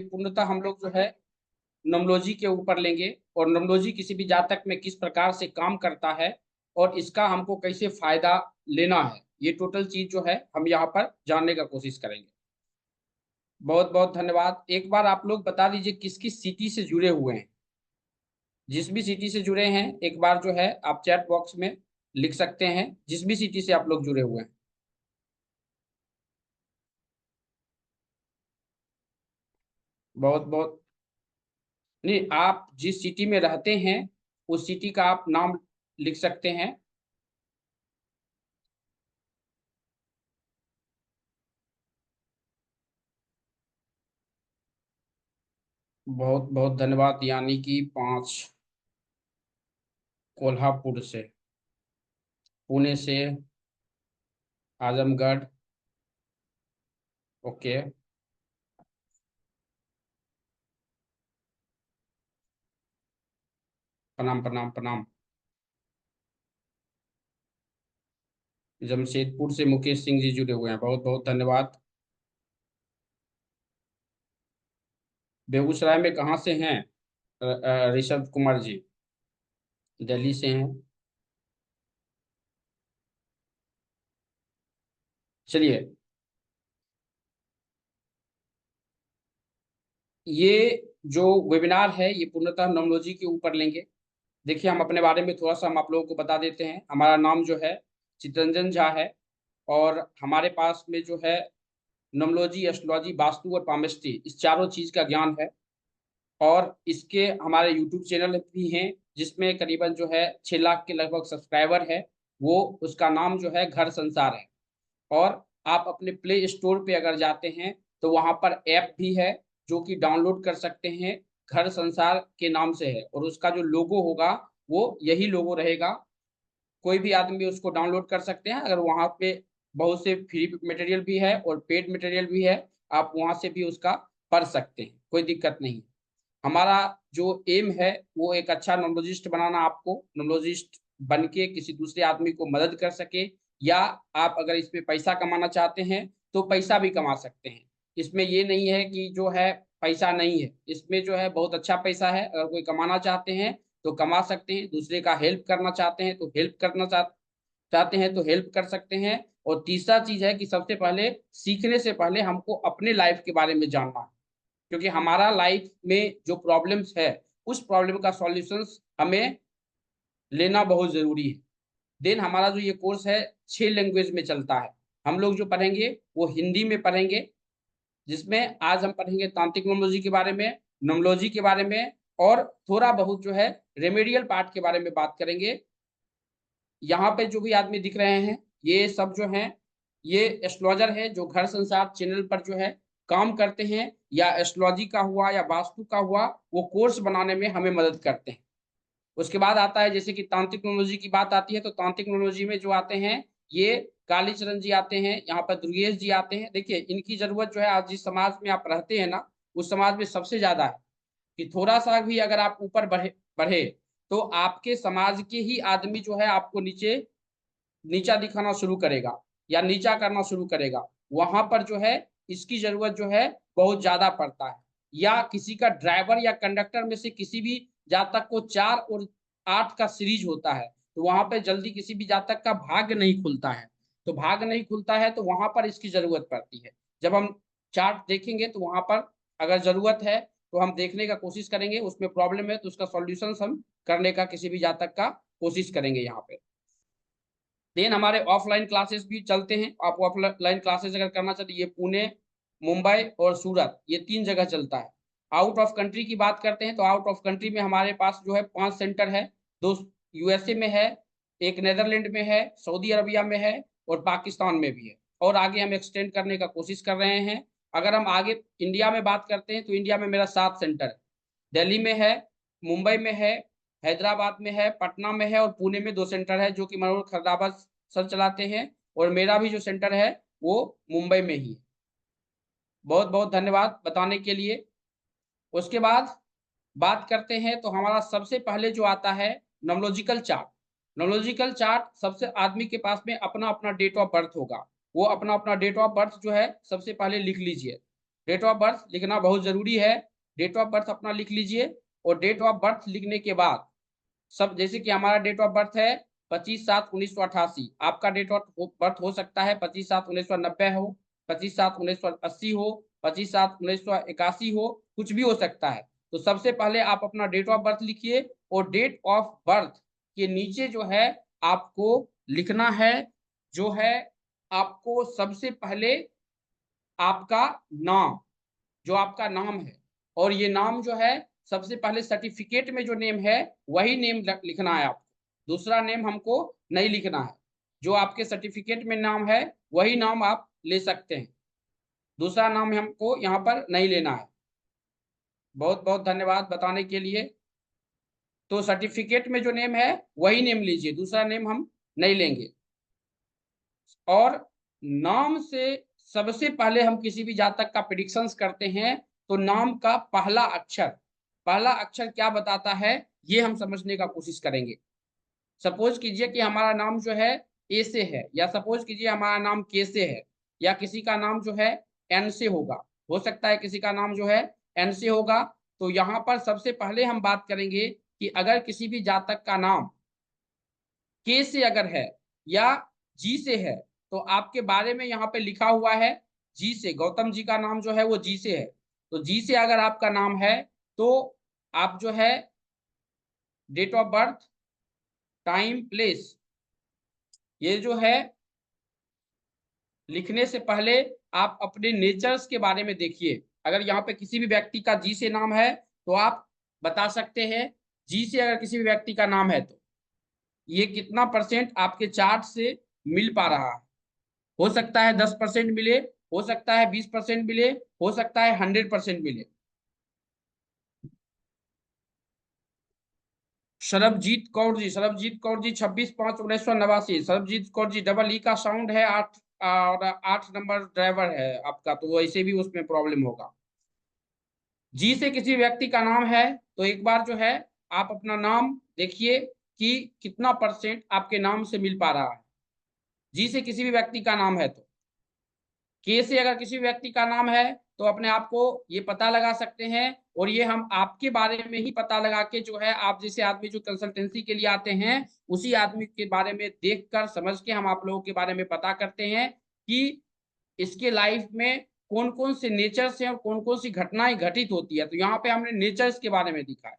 पूर्णतः हम लोग जो है नोमोलॉजी के ऊपर लेंगे और नोमोलॉजी किसी भी जातक में किस प्रकार से काम करता है और इसका हमको कैसे फायदा लेना है, ये टोटल चीज जो है हम यहाँ पर जानने का कोशिश करेंगे। बहुत बहुत धन्यवाद। एक बार आप लोग बता दीजिए किस किस सिटी से जुड़े हुए हैं। जिस भी सिटी से जुड़े हैं एक बार जो है आप चैट बॉक्स में लिख सकते हैं, जिस भी सिटी से आप लोग जुड़े हुए हैं। बहुत बहुत नहीं, आप जिस सिटी में रहते हैं उस सिटी का आप नाम लिख सकते हैं। बहुत बहुत धन्यवाद। यानी कि 5 कोल्हापुर से, पुणे से, आजमगढ़। ओके। प्रणाम प्रणाम प्रणाम। जमशेदपुर से मुकेश सिंह जी जुड़े हुए हैं, बहुत बहुत धन्यवाद। बेगूसराय में कहाँ से हैं? ऋषभ कुमार जी दिल्ली से हैं। चलिए, ये जो वेबिनार है ये पूर्णतः नॉमोलॉजी के ऊपर लेंगे। देखिए, हम अपने बारे में थोड़ा सा हम आप लोगों को बता देते हैं। हमारा नाम जो है चितरंजन झा है और हमारे पास में जो है नॉमोलॉजी, एस्ट्रोलॉजी, वास्तु और पामिस्ट्री, इस चारों चीज का ज्ञान है। और इसके हमारे यूट्यूब चैनल भी हैं जिसमें करीबन जो है 6 लाख के लगभग सब्सक्राइबर है। वो उसका नाम जो है घर संसार है। और आप अपने प्ले स्टोर पे अगर जाते हैं तो वहां पर ऐप भी है जो कि डाउनलोड कर सकते हैं। घर संसार के नाम से है और उसका जो लोगो होगा वो यही लोगो रहेगा। कोई भी आदमी उसको डाउनलोड कर सकते हैं। अगर वहां पे बहुत से फ्री मटेरियल भी है और पेड मटेरियल भी है, आप वहां से भी उसका पढ़ सकते हैं, कोई दिक्कत नहीं। हमारा जो एम है वो एक अच्छा नोमोलॉजिस्ट बनाना, आपको नोमोलॉजिस्ट बन के किसी दूसरे आदमी को मदद कर सके, या आप अगर इस पे पैसा कमाना चाहते हैं तो पैसा भी कमा सकते हैं। इसमें ये नहीं है कि जो है पैसा नहीं है, इसमें जो है बहुत अच्छा पैसा है। अगर कोई कमाना चाहते हैं तो कमा सकते हैं, दूसरे का हेल्प करना चाहते हैं तो हेल्प करना चाहते हैं तो हेल्प कर सकते हैं। और तीसरा चीज है कि सबसे पहले सीखने से पहले हमको अपने लाइफ के बारे में जानना है, क्योंकि हमारा लाइफ में जो प्रॉब्लम्स है उस प्रॉब्लम का सॉल्यूशंस हमें लेना बहुत जरूरी है। देन हमारा जो ये कोर्स है 6 लैंग्वेज में चलता है। हम लोग जो पढ़ेंगे वो हिंदी में पढ़ेंगे, जिसमें आज हम पढ़ेंगे तांत्रिक नोमोलॉजी के बारे में, नोमोलॉजी के बारे में, और थोड़ा बहुत जो है रेमेडियल पार्ट के बारे में बात करेंगे। यहाँ पे जो भी आदमी दिख रहे हैं ये सब जो हैं ये एस्ट्रोलॉजर है जो घर संसार चैनल पर जो है काम करते हैं, या एस्ट्रोलॉजी का हुआ या वास्तु का हुआ वो कोर्स बनाने में हमें मदद करते हैं। उसके बाद आता है जैसे कि तांत्रिक टेक्नोलॉजी की बात आती है तो तांत्रिक टेक्नोलॉजी में जो आते हैं ये कालीचरण जी आते हैं, यहाँ पर दुर्गेश जी आते हैं। देखिए, इनकी जरूरत जो है आज जिस समाज में आप रहते हैं ना उस समाज में सबसे ज्यादा है कि थोड़ा सा भी अगर आप ऊपर बढ़े बढ़े तो आपके समाज के ही आदमी जो है आपको नीचे नीचा दिखाना शुरू करेगा या नीचा करना शुरू करेगा। वहां पर जो है इसकी जरूरत जो है बहुत ज्यादा पड़ता है। या किसी का ड्राइवर या कंडक्टर में से किसी भी जातक को 4 और 8 का सीरीज होता है तो वहां पर जल्दी किसी भी जातक का भाग्य नहीं खुलता है। तो भाग्य नहीं खुलता है तो वहां पर इसकी जरूरत पड़ती है। जब हम चार्ट देखेंगे तो वहां पर अगर जरूरत है तो हम देखने का कोशिश करेंगे, उसमें प्रॉब्लम है तो उसका सॉल्यूशन हम करने का किसी भी जातक का कोशिश करेंगे यहाँ पे। देन हमारे ऑफलाइन क्लासेस भी चलते हैं। आप ऑफलाइन क्लासेस अगर करना चाहते हैं, ये पुणे, मुंबई और सूरत, ये 3 जगह चलता है। आउट ऑफ कंट्री की बात करते हैं तो आउट ऑफ कंट्री में हमारे पास जो है 5 सेंटर है। 2 यूएसए में है, एक नेदरलैंड में है, सऊदी अरबिया में है और पाकिस्तान में भी है। और आगे हम एक्सटेंड करने का कोशिश कर रहे हैं। अगर हम आगे इंडिया में बात करते हैं तो इंडिया में मेरा 7 सेंटर है। दिल्ली में है, मुंबई में है, हैदराबाद में है, पटना में है और पुणे में 2 सेंटर है जो कि मनोहर खरदाबा सर चलाते हैं। और मेरा भी जो सेंटर है वो मुंबई में ही है। बहुत बहुत धन्यवाद बताने के लिए। उसके बाद बात करते हैं तो हमारा सबसे पहले जो आता है नोमोलॉजिकल चार्ट। नोमोलॉजिकल चार्ट सबसे आदमी के पास में अपना अपना डेट ऑफ बर्थ होगा। वो अपना अपना डेट ऑफ बर्थ जो है सबसे पहले लिख लीजिए। डेट ऑफ बर्थ लिखना बहुत जरूरी है। डेट ऑफ बर्थ अपना लिख लीजिए, और डेट ऑफ बर्थ लिखने के बाद सब, जैसे कि हमारा डेट ऑफ बर्थ है 25/7/1988, आपका डेट ऑफ बर्थ हो सकता है 25/7/1990 हो, 25/7/1980 हो, 25/7/1981 हो, कुछ भी हो सकता है। तो सबसे पहले आप अपना डेट ऑफ बर्थ लिखिए, और डेट ऑफ बर्थ के नीचे जो है आपको लिखना है, जो है आपको सबसे पहले आपका नाम, जो आपका नाम है, और ये नाम जो है सबसे पहले सर्टिफिकेट में जो नेम है वही नेम लिखना है आपको, दूसरा नेम हमको नहीं लिखना है। जो आपके सर्टिफिकेट में नाम है वही नाम आप ले सकते हैं, दूसरा नाम हमको यहाँ पर नहीं लेना है। बहुत बहुत धन्यवाद बताने के लिए। तो सर्टिफिकेट में जो नेम है वही नेम लीजिए, दूसरा नेम हम नहीं लेंगे। और नाम से सबसे पहले हम किसी भी जातक का प्रेडिक्शंस करते हैं, तो नाम का पहला अक्षर क्या बताता है ये हम समझने का कोशिश करेंगे। सपोज कीजिए कि हमारा नाम जो है ए से है, या सपोज कीजिए हमारा नाम के से है, या किसी का नाम जो है एन से होगा, हो सकता है किसी का नाम जो है एन से होगा। तो यहाँ पर सबसे पहले हम बात करेंगे कि अगर किसी भी जातक का नाम के से अगर है या जी से है, तो आपके बारे में यहाँ पे लिखा हुआ है जी से, गौतम जी का नाम जो है वो जी से है। तो जी से अगर आपका नाम है, तो आप जो है date of birth, time, place, ये जो है लिखने से पहले आप अपने नेचर्स के बारे में देखिए। अगर यहाँ पे किसी भी व्यक्ति का जी से नाम है तो आप बता सकते हैं जी से अगर किसी भी व्यक्ति का नाम है तो ये कितना परसेंट आपके चार्ट से मिल पा रहा है। हो सकता है 10% मिले, हो सकता है 20% मिले, हो सकता है 100% मिले। सरबजीत कौर जी 26/5/1989। सरबजीत कौर जी डबल ई का साउंड है 8, और 8 नंबर ड्राइवर है आपका, तो वैसे भी उसमें प्रॉब्लम होगा। जी से किसी व्यक्ति का नाम है तो एक बार जो है आप अपना नाम देखिए कि कितना परसेंट आपके नाम से मिल पा रहा है। जी से किसी भी व्यक्ति का नाम है तो, के से अगर किसी व्यक्ति का नाम है तो अपने आप को ये पता लगा सकते हैं, और ये हम आपके बारे में ही पता लगा के जो है, आप जैसे आदमी जो कंसल्टेंसी के लिए आते हैं उसी आदमी के बारे में देख कर समझ के हम आप लोगों के बारे में पता करते हैं कि इसके लाइफ में कौन कौन से नेचर्स हैं और कौन कौन सी घटनाएं घटित होती है। तो यहाँ पे हमने नेचर्स के बारे में दिखा है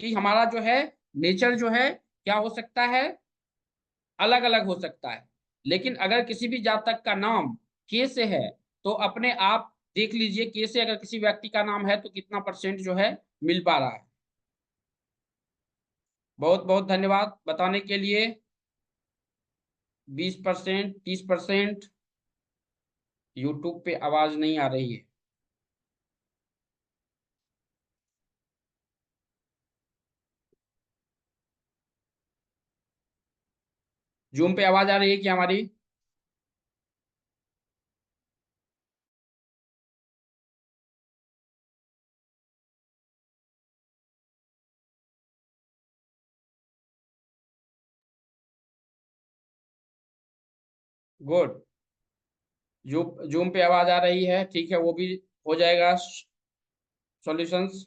कि हमारा जो है नेचर जो है क्या हो सकता है, अलग अलग हो सकता है। लेकिन अगर किसी भी जातक का नाम के से है तो अपने आप देख लीजिए के से अगर किसी व्यक्ति का नाम है तो कितना परसेंट जो है मिल पा रहा है। बहुत बहुत धन्यवाद बताने के लिए। 20%, 30%। यूट्यूब पे आवाज नहीं आ रही है। जूम पे आवाज आ रही है क्या हमारी? गुड। जूम जूम पे आवाज आ रही है, ठीक है, वो भी हो जाएगा सॉल्यूशंस।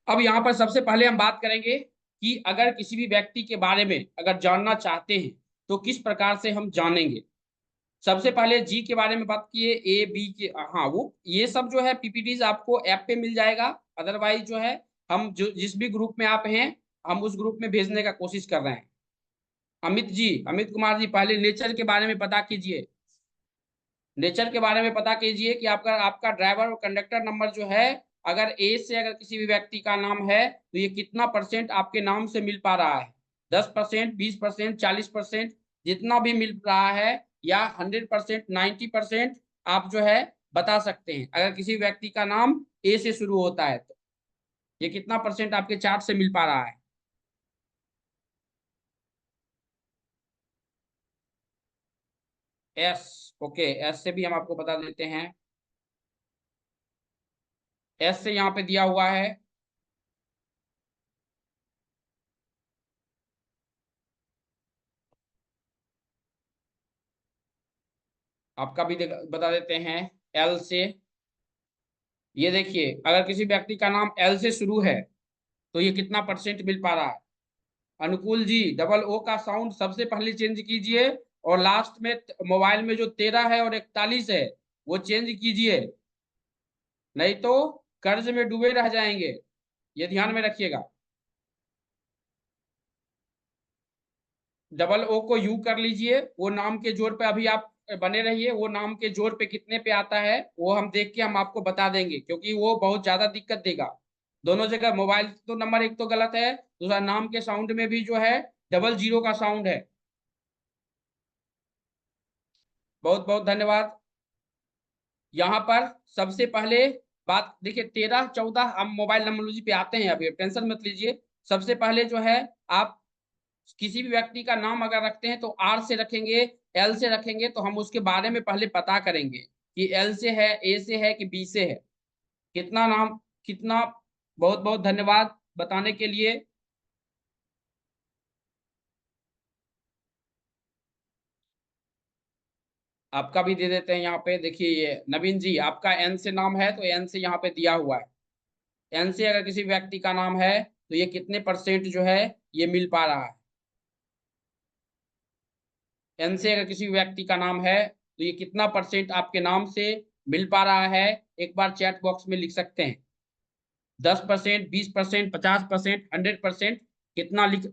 अब यहाँ पर सबसे पहले हम बात करेंगे कि अगर किसी भी व्यक्ति के बारे में अगर जानना चाहते हैं तो किस प्रकार से हम जानेंगे। सबसे पहले जी के बारे में बात किए, ए बी के, हाँ वो ये सब जो है पीपीटीज आपको ऐप पे मिल जाएगा। अदरवाइज जो है हम जो जिस भी ग्रुप में आप हैं हम उस ग्रुप में भेजने का कोशिश कर रहे हैं। अमित जी, अमित कुमार जी, पहले नेचर के बारे में पता कीजिए। नेचर के बारे में पता कीजिए कि आपका आपका ड्राइवर और कंडक्टर नंबर जो है, अगर ए से अगर किसी भी व्यक्ति का नाम है तो ये कितना परसेंट आपके नाम से मिल पा रहा है। 10%, 20%, 40%, जितना भी मिल रहा है, या 100%, 90% आप जो है बता सकते हैं। अगर किसी व्यक्ति का नाम ए से शुरू होता है तो ये कितना परसेंट आपके चार्ट से मिल पा रहा है। एस, ओके, एस से भी हम आपको बता देते हैं। एस से यहाँ पे दिया हुआ है, आपका भी बता देते हैं एल से। ये देखिए, अगर किसी व्यक्ति का नाम एल से शुरू है तो ये कितना परसेंट मिल पा रहा है। अनुकूल जी, डबल ओ का साउंड सबसे पहले चेंज कीजिए, और लास्ट में मोबाइल में जो 13 है और 41 है वो चेंज कीजिए, नहीं तो कर्ज में डूबे रह जाएंगे, ये ध्यान में रखिएगा। डबल ओ को यू कर लीजिए, वो नाम के जोर पे अभी आप बने रहिए, वो नाम के जोर पे कितने पे आता है वो हम देख के हम आपको बता देंगे, क्योंकि वो बहुत ज्यादा दिक्कत देगा। दोनों जगह मोबाइल तो नंबर एक तो गलत है, दूसरा नाम के साउंड में भी जो है डबल जीरो का साउंड है। बहुत बहुत धन्यवाद। यहाँ पर सबसे पहले बात देखिए, 13 14 हम मोबाइल नंबरोलॉजी पे आते हैं, अभी टेंशन मत लीजिए। सबसे पहले जो है, आप किसी भी व्यक्ति का नाम अगर रखते हैं तो आर से रखेंगे, एल से रखेंगे, तो हम उसके बारे में पहले पता करेंगे कि एल से है, ए से है कि बी से है। कितना नाम, कितना, बहुत बहुत धन्यवाद बताने के लिए। आपका भी दे देते हैं यहाँ पे, देखिए ये नवीन जी, आपका एन से नाम है तो एन से यहाँ पे दिया हुआ है। एन से अगर किसी व्यक्ति का नाम है तो ये कितने परसेंट जो है ये मिल पा रहा है। एन से अगर किसी व्यक्ति का नाम है तो ये कितना परसेंट आपके नाम से मिल पा रहा है, एक बार चैट बॉक्स में लिख सकते हैं। 10%, 20%, 50%, 100%, कितना लिख।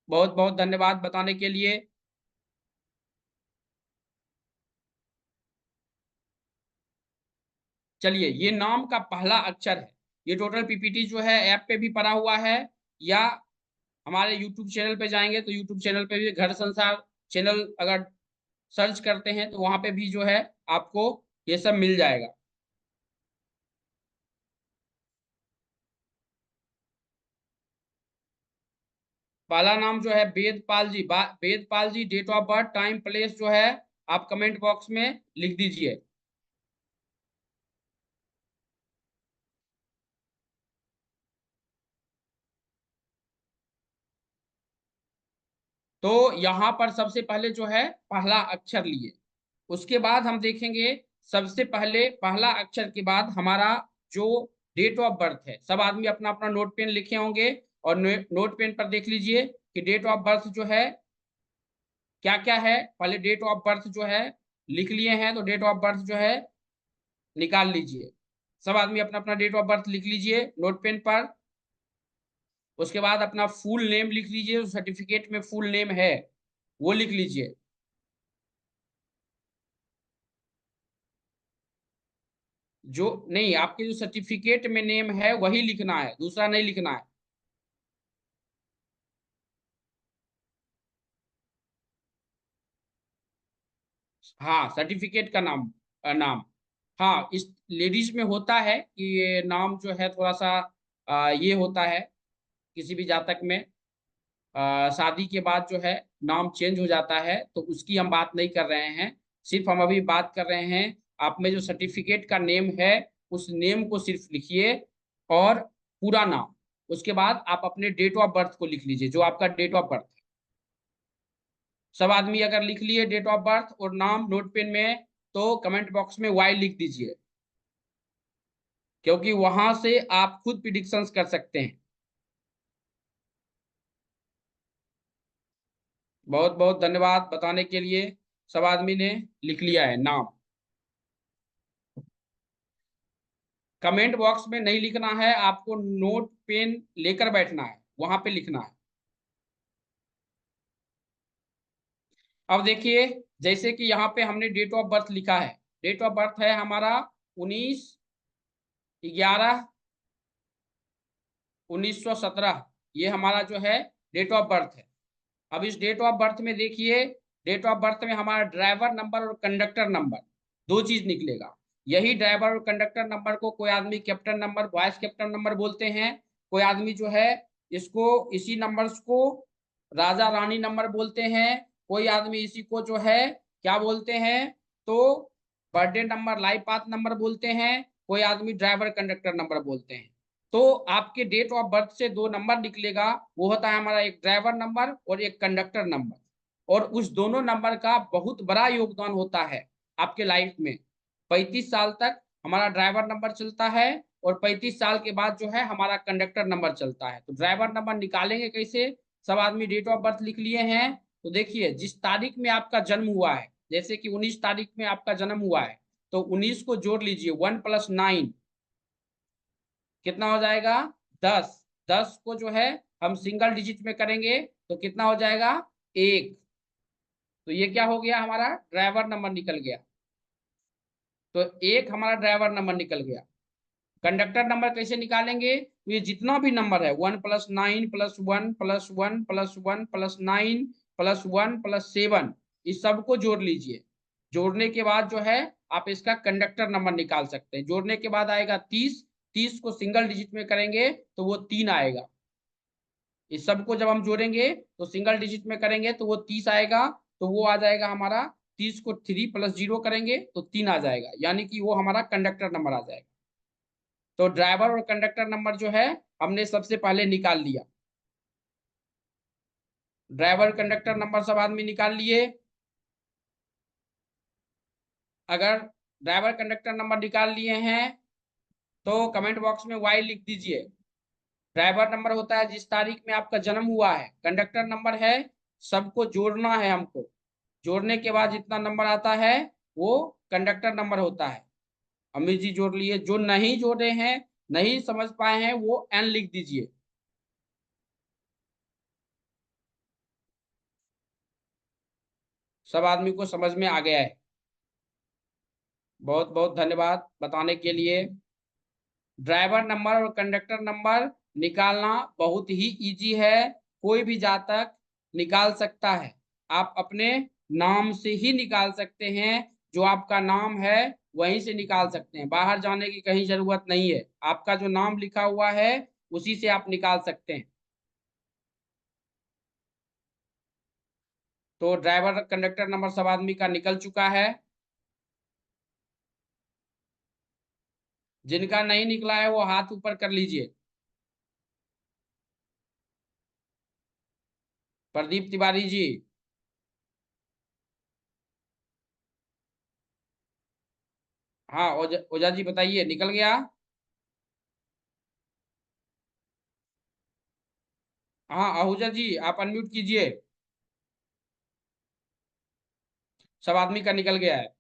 बहुत बहुत धन्यवाद बताने के लिए। चलिए, ये नाम का पहला अक्षर है। ये टोटल पीपीटी जो है ऐप पे भी पड़ा हुआ है, या हमारे यूट्यूब चैनल पे जाएंगे तो यूट्यूब चैनल पे भी घर संसार चैनल अगर सर्च करते हैं तो वहां पे भी जो है आपको ये सब मिल जाएगा। पहला नाम जो है Vedpal ji, Vedpal ji, date of birth, time, place जो है आप कमेंट बॉक्स में लिख दीजिए। तो यहाँ पर सबसे पहले जो है पहला अक्षर लिए, उसके बाद हम देखेंगे सबसे पहले पहला अक्षर के बाद हमारा जो डेट ऑफ बर्थ है। सब आदमी अपना अपना नोट पेन लिखे होंगे, और नोट पेन पर देख लीजिए कि डेट ऑफ बर्थ जो है क्या क्या है। पहले डेट ऑफ बर्थ जो है लिख लिए हैं, तो डेट ऑफ बर्थ जो है निकाल लीजिए। सब आदमी अपना अपना डेट ऑफ बर्थ लिख लीजिए नोट पेन पर। उसके बाद अपना फुल नेम लिख लीजिए, सर्टिफिकेट में फुल नेम है वो लिख लीजिए। जो नहीं, आपके जो सर्टिफिकेट में नेम है वही लिखना है, दूसरा नहीं लिखना है। हाँ, सर्टिफिकेट का नाम, नाम। हाँ, इस लेडीज में होता है कि ये नाम जो है थोड़ा सा ये होता है किसी भी जातक में, शादी के बाद जो है नाम चेंज हो जाता है, तो उसकी हम बात नहीं कर रहे हैं। सिर्फ हम अभी बात कर रहे हैं आप में जो सर्टिफिकेट का नेम है उस नेम को सिर्फ लिखिए, और पूरा नाम। उसके बाद आप अपने डेट ऑफ बर्थ को लिख लीजिए, जो आपका डेट ऑफ बर्थ है। सब आदमी अगर लिख लिए डेट ऑफ बर्थ और नाम नोट पेन में, तो कमेंट बॉक्स में वाई लिख दीजिए, क्योंकि वहां से आप खुद प्रिडिक्शंस कर सकते हैं। बहुत बहुत धन्यवाद बताने के लिए। सब आदमी ने लिख लिया है नाम। कमेंट बॉक्स में नहीं लिखना है, आपको नोट पेन लेकर बैठना है, वहां पे लिखना है। अब देखिए, जैसे कि यहाँ पे हमने डेट ऑफ बर्थ लिखा है, डेट ऑफ बर्थ है हमारा 19/11/1917, ये हमारा जो है डेट ऑफ बर्थ है। अब इस डेट ऑफ बर्थ में देखिए, डेट ऑफ बर्थ में हमारा ड्राइवर नंबर और कंडक्टर नंबर दो चीज निकलेगा। यही ड्राइवर और कंडक्टर नंबर को कोई आदमी captain number, vice captain number बोलते हैं। कोई आदमी जो है इसको, इसी नंबर्स को राजा रानी नंबर बोलते हैं। कोई आदमी इसी को जो है क्या बोलते हैं, तो birthday number, life path number बोलते हैं। कोई आदमी ड्राइवर कंडक्टर नंबर बोलते हैं। तो आपके डेट ऑफ बर्थ से दो नंबर निकलेगा, वो होता है हमारा एक ड्राइवर नंबर और एक कंडक्टर नंबर। और उस दोनों नंबर का बहुत बड़ा योगदान होता है आपके लाइफ में। 35 साल तक हमारा ड्राइवर नंबर चलता है, और 35 साल के बाद जो है हमारा कंडक्टर नंबर चलता है। तो ड्राइवर नंबर निकालेंगे कैसे? सब आदमी डेट ऑफ बर्थ लिख लिए हैं। तो देखिए, जिस तारीख में आपका जन्म हुआ है, जैसे कि 19 तारीख में आपका जन्म हुआ है, तो 19 को जोड़ लीजिए, 1 + 9 कितना हो जाएगा? 10। 10 को जो है हम सिंगल डिजिट में करेंगे तो कितना हो जाएगा? 1। तो ये क्या हो गया? हमारा ड्राइवर नंबर निकल गया। तो 1 हमारा ड्राइवर नंबर निकल गया। कंडक्टर नंबर कैसे निकालेंगे? तो ये जितना भी नंबर है, 1 + 9 + 1 + 1 + 1 + 9 + 1 + 7, इस सबको जोड़ लीजिए। जोड़ने के बाद जो है आप इसका कंडक्टर नंबर निकाल सकते हैं। जोड़ने के बाद आएगा 30। 30 को सिंगल डिजिट में करेंगे तो वो 3 आएगा। इस सबको जब हम जोड़ेंगे तो सिंगल डिजिट में करेंगे तो वो 30 आएगा। तो वो आ जाएगा हमारा, 30 को 3 + 0 करेंगे तो 3 आ जाएगा, यानी कि वो हमारा कंडक्टर नंबर आ जाएगा। तो ड्राइवर और कंडक्टर नंबर जो है हमने सबसे पहले निकाल लिया। ड्राइवर कंडक्टर नंबर सब आदमी निकाल लिए। अगर ड्राइवर कंडक्टर नंबर निकाल लिए हैं तो कमेंट बॉक्स में वाई लिख दीजिए। ड्राइवर नंबर होता है जिस तारीख में आपका जन्म हुआ है। कंडक्टर नंबर है सबको जोड़ना है हमको। जोड़ने के बाद जितना नंबर आता है वो कंडक्टर नंबर होता है। अमित जी जोड़ लिए। जो नहीं जोड़े हैं, नहीं समझ पाए हैं, वो एन लिख दीजिए। सब आदमी को समझ में आ गया है? बहुत बहुत धन्यवाद बताने के लिए। ड्राइवर नंबर और कंडक्टर नंबर निकालना बहुत ही इजी है। कोई भी जातक निकाल सकता है। आप अपने नाम से ही निकाल सकते हैं। जो आपका नाम है वहीं से निकाल सकते हैं। बाहर जाने की कहीं जरूरत नहीं है। आपका जो नाम लिखा हुआ है उसी से आप निकाल सकते हैं। तो ड्राइवर कंडक्टर नंबर सब आदमी का निकल चुका है। जिनका नहीं निकला है वो हाथ ऊपर कर लीजिए। प्रदीप तिवारी जी। हाँ, ओझा जी बताइए, निकल गया? हाँ आहूजा जी, आप अनम्यूट कीजिए। सब आदमी का निकल गया है।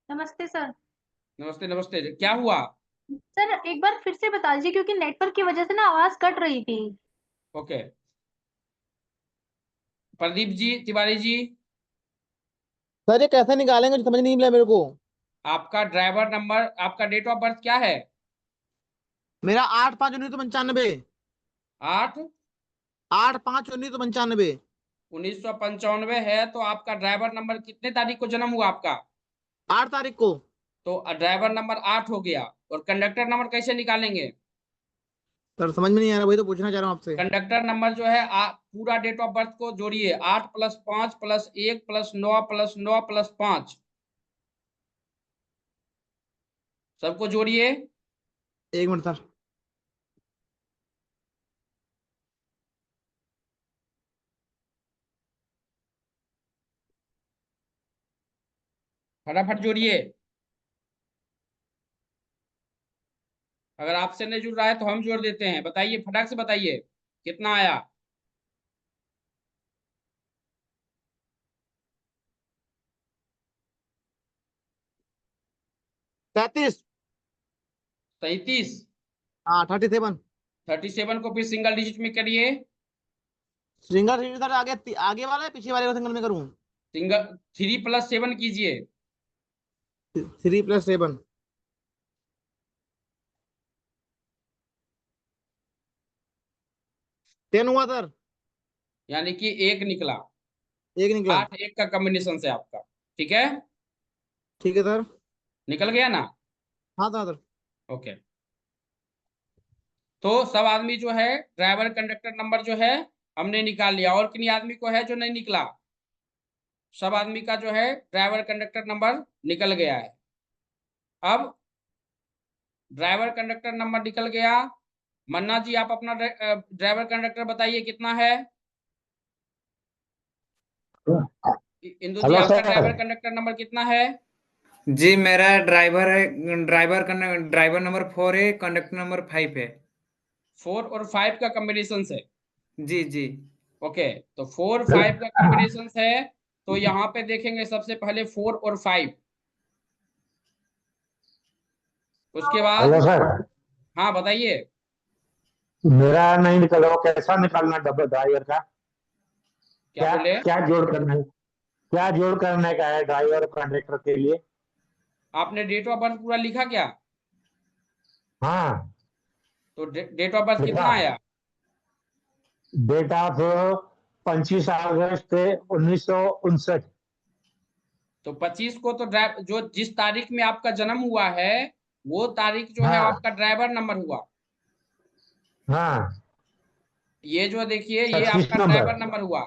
नमस्ते सर। नमस्ते नमस्ते, क्या हुआ? सर एक बार फिर से बता दीजिए, क्योंकि नेटवर्क की वजह से ना आवाज कट रही थी। ओके। प्रदीप जी तिवारी जी, सर ये कैसे निकालेंगे, जो समझ नहीं मिला मेरे को। आपका ड्राइवर नंबर, आपका डेट ऑफ बर्थ क्या है? मेरा 8/5/1995। 8 8/5/1995। 1995 है। तो आपका ड्राइवर नंबर कितने तारीख को जन्म हुआ आपका? 8 तारीख को। तो ड्राइवर नंबर 8 हो गया। और कंडक्टर नंबर कैसे निकालेंगे? सर समझ में नहीं आ रहा, वही तो पूछना चाह रहा हूँ आपसे। कंडक्टर नंबर जो है पूरा डेट ऑफ बर्थ को जोड़िए, 8 + 5 + 1 + 9 + 9 + 5, सबको जोड़िए। 1 मिनट सर। फटाफट जोड़िए। अगर आपसे नहीं जुड़ रहा है तो हम जोड़ देते हैं। बताइए, फटाक से बताइए कितना आया। तैतीस। 37। हाँ 37। 37 को फिर सिंगल डिजिट में करिए। सिंगल सीट सर, आगे आगे वाला है, पीछे वाले को सिंगल में करूँ? सिंगल 3 + 7 कीजिए। 3 + 7। 10 हुआ सर। यानी कि 1 निकला। एक निकला। 8 1 का कॉम्बिनेशन से आपका। ठीक है, ठीक है सर। निकल गया ना? हाँ सर। ओके। तो सब आदमी जो है ड्राइवर कंडक्टर नंबर जो है हमने निकाल लिया। और किन्हीं आदमी को है जो नहीं निकला? सब आदमी का जो है ड्राइवर कंडक्टर नंबर निकल गया है। अब ड्राइवर कंडक्टर नंबर निकल गया मन्ना जी आप अपना ड्राइवर कंडक्टर बताइए कितना है। इंदु जी हेलो आपका सर। ड्राइवर कंडक्टर नंबर कितना है। जी मेरा ड्राइवर है, ड्राइवर नंबर 4 है, कंडक्टर नंबर 5 है। 4 और 5 का कॉम्बिनेशन है। जी जी। ओके, तो 4 5 का कॉम्बिनेशन है। तो यहाँ पे देखेंगे सबसे पहले 4 और 5, उसके बाद हेलो सर, हाँ बताइए। मेरा नहीं निकला, वो कैसा निकालना डबल ड्राइवर का? क्या क्या बोले। क्या जोड़ करना है? क्या जोड़ करने का है ड्राइवर और कंडक्टर के लिए? आपने डेट ऑफ बर्थ पूरा लिखा क्या। हाँ, तो डेट ऑफ बर्थ लिखा। कितना आया। डेट ऑफ 25 अगस्त 1959। तो 25 को तो जो जिस तारीख में आपका जन्म हुआ है वो तारीख जो है हाँ आपका ड्राइवर नंबर हुआ। हाँ, ये जो देखिए ये 25 आपका नंबर। ड्राइवर नंबर हुआ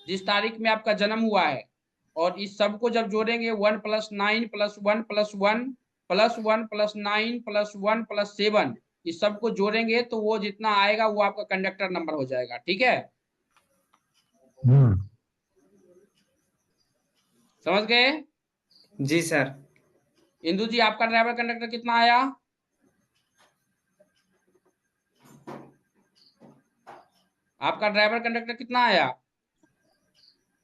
जिस तारीख में आपका जन्म हुआ है। और इस सब को जब जोड़ेंगे 1 + 9 + 1 + 1 + 1 + 9 + 1 + 7, इस सब को जोड़ेंगे तो वो जितना आएगा वो आपका कंडक्टर नंबर हो जाएगा। ठीक है, हम्म। समझ गए। जी सर। इंदु जी आपका ड्राइवर कंडक्टर कितना आया। आपका ड्राइवर कंडक्टर कितना आया।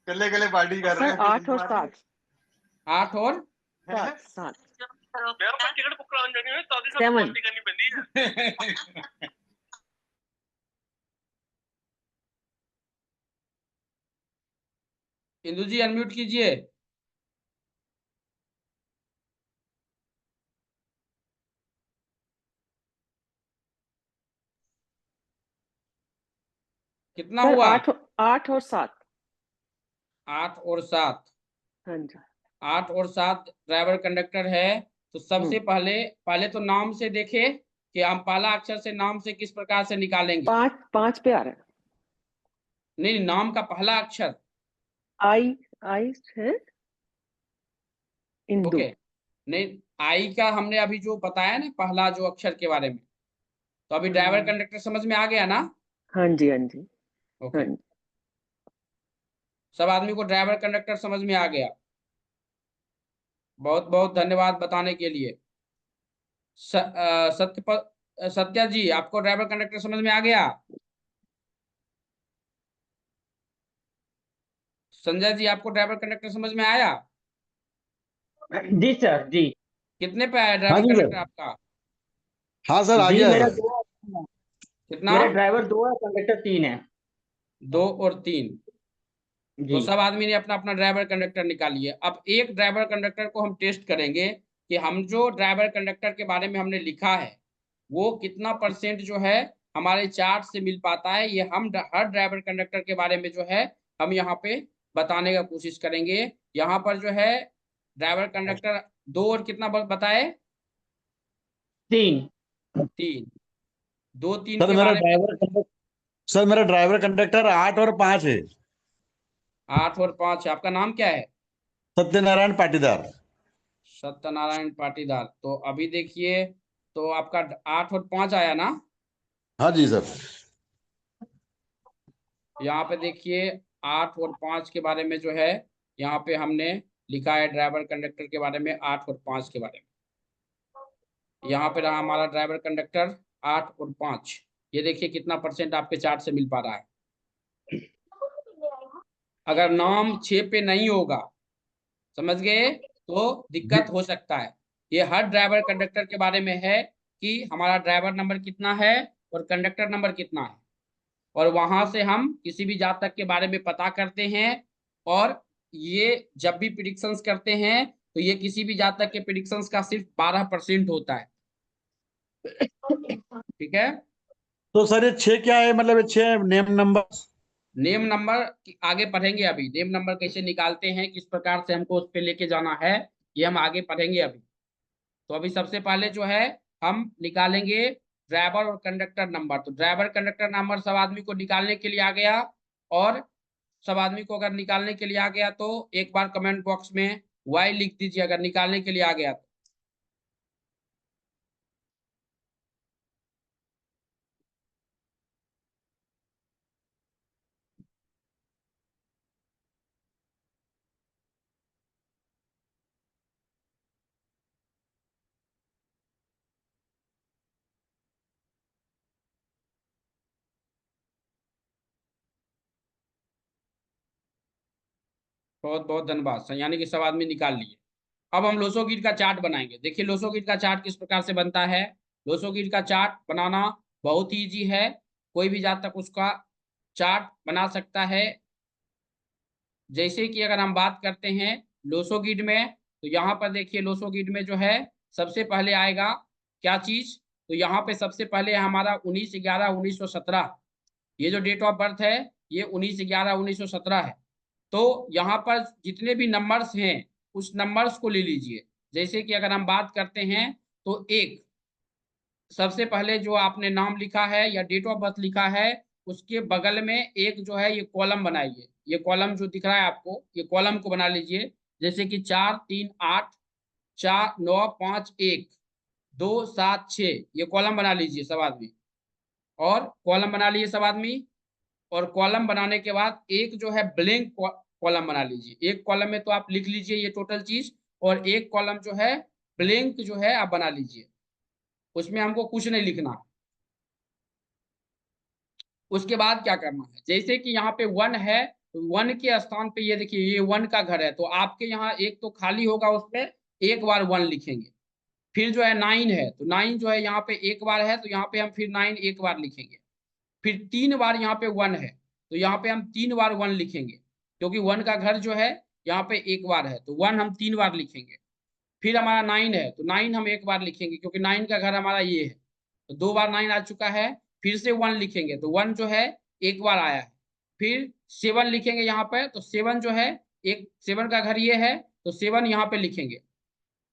गले गले पार्टी कर रहे हैं। 8 और 7 8 और 7 टिकट बुक कराने जानी है, शादी से 7 पार्टी करनी पैंदी है। इंदु जी अनम्यूट कीजिए। कितना सर हुआ। 8 और 7। 8 और 7। हाँ जी। 8 और 7 ड्राइवर कंडक्टर है। तो सबसे पहले पहले तो नाम से देखे कि हम पहला अक्षर से नाम से किस प्रकार से निकालेंगे। 5 पे आ रहा है। नहीं, नाम का पहला अक्षर। आई आई है इंदु। ओके, नहीं आई का हमने अभी जो बताया ना पहला जो अक्षर के बारे में, तो अभी ड्राइवर कंडक्टर समझ में आ गया ना। हाँ जी हाँ जी हाँ ओके, जी। सब आदमी को ड्राइवर कंडक्टर समझ में आ गया। बहुत बहुत धन्यवाद बताने के लिए। सत्या जी आपको ड्राइवर कंडक्टर समझ में आ गया। संजय जी आपको ड्राइवर कंडक्टर समझ में आया। जी सर जी। कितने पे आया हाँ ड्राइवर जी कंडक्टर सर। आपका। हाँ सर, आ जी गया मेरा है। 2, कितना। मेरा ड्राइवर 2 है, कंडक्टर 3 है। 2 और 3। तो जी सब आदमी ने अपना अपना ड्राइवर कंडक्टर निकालिए। अब एक ड्राइवर कंडक्टर को हम टेस्ट करेंगे कि हम जो ड्राइवर कंडक्टर के बारे में हमने लिखा है वो कितना % जो है हमारे चार्ट से मिल पाता है। ये हम हर ड्राइवर कंडक्टर के बारे में जो है हम यहाँ पे बताने का कोशिश करेंगे। यहाँ पर जो है ड्राइवर कंडक्टर 2 और कितना बताए 3। 3। 2 3 सर के मेरा बारे में। ड्राइवर कंडक्टर सर मेरा ड्राइवर कंडक्टर 8 और 5 है। 8 और 5 आपका नाम क्या है। सत्यनारायण पाटीदार। सत्यनारायण पाटीदार। तो अभी देखिए तो आपका 8 और 5 आया ना। हाँ जी सर। यहाँ पे देखिए 8 और 5 के बारे में जो है यहाँ पे हमने लिखा है ड्राइवर कंडक्टर के बारे में 8 और 5 के बारे में। यहाँ पे रहा हमारा ड्राइवर कंडक्टर 8 और 5। ये देखिए कितना % आपके चार्ट से मिल पा रहा है। अगर नाम 6 पे नहीं होगा, समझ गए, तो दिक्कत हो सकता है। ये हर ड्राइवर कंडक्टर के बारे में है कि हमारा ड्राइवर नंबर कितना है और कंडक्टर नंबर कितना है। और वहां से हम किसी भी जातक के बारे में पता करते हैं। और ये जब भी प्रिडिक्शंस करते हैं तो ये किसी भी जातक के प्रिडिक्शंस का सिर्फ 12% होता है। ठीक है, तो सर ये 6 क्या है, मतलब ये 6 नेम नंबर? नेम नंबर आगे पढ़ेंगे। अभी नेम नंबर कैसे निकालते हैं, किस प्रकार से हमको उस पर लेके जाना है, ये हम आगे पढ़ेंगे अभी। तो अभी सबसे पहले जो है हम निकालेंगे ड्राइवर और कंडक्टर नंबर। तो ड्राइवर कंडक्टर नंबर सब आदमी को निकालने के लिए आ गया। और सब आदमी को अगर निकालने के लिए आ गया तो एक बार कमेंट बॉक्स में वाई लिख दीजिए अगर निकालने के लिए आ गया तो। बहुत बहुत धन्यवाद सर, यानी कि सब आदमी निकाल लिए। अब हम लोसो गिट का चार्ट बनाएंगे। देखिए लोसो गिट का चार्ट किस प्रकार से बनता है। लोसो गिट का चार्ट बनाना बहुत ही ईजी है, कोई भी जहाँ तक उसका चार्ट बना सकता है। जैसे कि अगर हम बात करते हैं लोसो गिट में, तो यहाँ पर देखिए लोसो गिट में जो है सबसे पहले आएगा क्या चीज, तो यहाँ पे सबसे पहले हमारा 19/11/1917, ये जो डेट ऑफ बर्थ है ये 19/11/1917 है। तो यहाँ पर जितने भी नंबर्स हैं उस नंबर्स को ले लीजिए। जैसे कि अगर हम बात करते हैं तो एक, सबसे पहले जो आपने नाम लिखा है या डेट ऑफ बर्थ लिखा है उसके बगल में एक जो है ये कॉलम बनाइए। ये कॉलम जो दिख रहा है आपको, ये कॉलम को बना लीजिए। जैसे कि 4 3 8, 4 9 5 1 2 7 6, ये कॉलम बना लीजिए सब आदमी। और कॉलम बना लिए सब आदमी। और कॉलम बनाने के बाद एक जो है ब्लैंक कॉलम बना लीजिए। एक कॉलम में तो आप लिख लीजिए ये टोटल चीज, और एक कॉलम जो है ब्लैंक जो है आप बना लीजिए, उसमें हमको कुछ नहीं लिखना। उसके बाद क्या करना है, जैसे कि यहाँ पे 1 है तो 1 के स्थान पे ये देखिए ये 1 का घर है, तो आपके यहाँ एक तो खाली होगा, उसमें एक बार 1 लिखेंगे। फिर जो है 9 है तो 9 जो है यहाँ पे एक बार है, तो यहाँ पे हम फिर 9 एक बार लिखेंगे। फिर 3 बार यहाँ पे 1 है तो यहाँ पे हम 3 बार 1 लिखेंगे, क्योंकि 1 का घर जो है यहाँ पे एक बार है, तो 1 हम 3 बार लिखेंगे। फिर हमारा 9 है तो 9 हम एक बार लिखेंगे, क्योंकि 9 का घर हमारा ये है, तो 2 बार 9 आ चुका है। फिर से 1 लिखेंगे तो 1 जो है एक बार आया है। फिर 7 लिखेंगे यहाँ पे, तो 7 जो है एक, 7 का घर ये है तो 7 यहाँ पे लिखेंगे।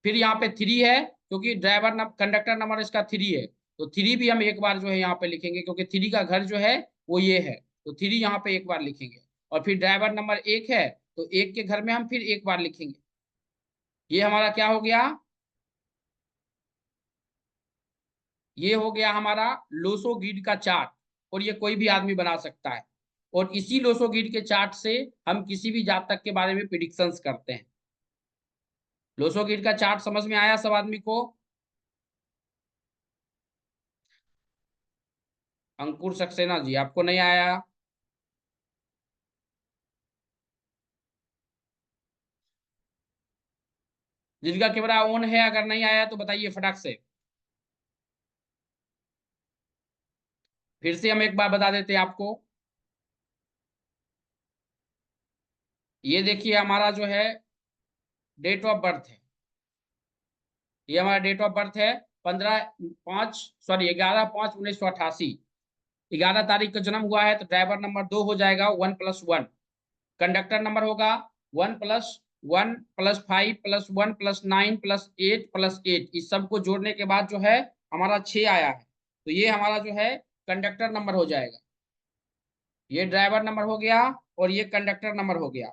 फिर यहाँ पे 3 है, क्योंकि ड्राइवर कंडक्टर नंबर इसका 3 है, तो 3 भी हम एक बार जो है यहाँ पे लिखेंगे, क्योंकि 3 का घर जो है वो ये है, तो 3 यहाँ पे एक बार लिखेंगे। और फिर ड्राइवर नंबर 1 है तो 1 के घर में हम फिर एक बार लिखेंगे। ये हमारा क्या हो गया, ये हो गया हमारा लोसो गिड का चार्ट। और ये कोई भी आदमी बना सकता है, और इसी लोसो गिड के चार्ट से हम किसी भी जातक के बारे में प्रिडिक्शंस करते हैं। लोसो गिड का चार्ट समझ में आया सब आदमी को। अंकुर सक्सेना जी आपको नहीं आया। जिनका कैमरा ऑन है अगर नहीं आया तो बताइए फटाक से। फिर से हम एक बार बता देते हैं आपको। ये देखिए हमारा जो है डेट ऑफ बर्थ है, ये हमारा डेट ऑफ बर्थ है 11/5 11 तारीख का जन्म हुआ है, तो ड्राइवर नंबर 2 हो जाएगा 1+1। कंडक्टर नंबर होगा 1+1+5+1+9+8+8, इस सब को जोड़ने के बाद जो है हमारा 6 आया है, तो ये हमारा जो है कंडक्टर नंबर हो जाएगा। ये ड्राइवर नंबर हो गया और ये कंडक्टर नंबर हो गया।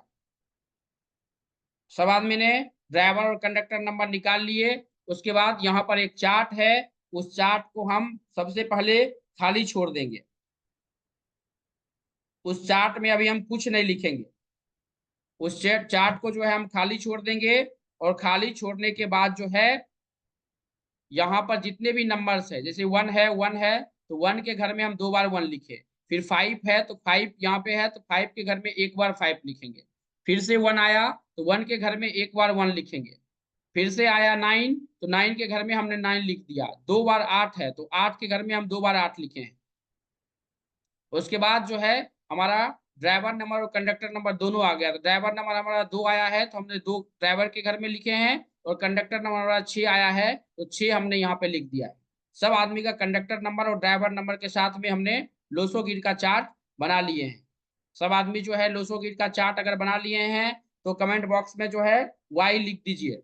सब आदमी ने ड्राइवर और कंडक्टर नंबर निकाल लिए। उसके बाद यहाँ पर एक चार्ट है, उस चार्ट को हम सबसे पहले खाली छोड़ देंगे। उस चार्ट में अभी हम कुछ नहीं लिखेंगे, उस चार्ट को जो है हम खाली छोड़ देंगे। और खाली छोड़ने के बाद जो है यहाँ पर जितने भी नंबर्स है, जैसे 1 है तो 1 के घर में हम 2 बार 1 लिखे। फिर 5 है तो 5 यहाँ पे है तो 5 के घर में एक बार 5 लिखेंगे। फिर से 1 आया तो 1 के घर में एक बार 1 लिखेंगे। फिर से आया 9 तो 9 के घर में हमने 9 लिख दिया। 2 बार 8 है तो 8 के घर में हम 2 बार 8 लिखे हैं। उसके बाद जो है हमारा ड्राइवर नंबर और कंडक्टर नंबर दोनों आ गया, तो ड्राइवर नंबर हमारा 2 आया है तो हमने 2 ड्राइवर के घर में लिखे हैं, और कंडक्टर नंबर हमारा 6 आया है तो 6 हमने यहाँ पे लिख दिया है। सब आदमी का कंडक्टर नंबर और ड्राइवर नंबर के साथ में हमने लोसो गिर का चार्ट बना लिए हैं। सब आदमी जो है लोसो गिर का चार्ट अगर बना लिए हैं तो कमेंट बॉक्स में जो है वाई लिख दीजिए,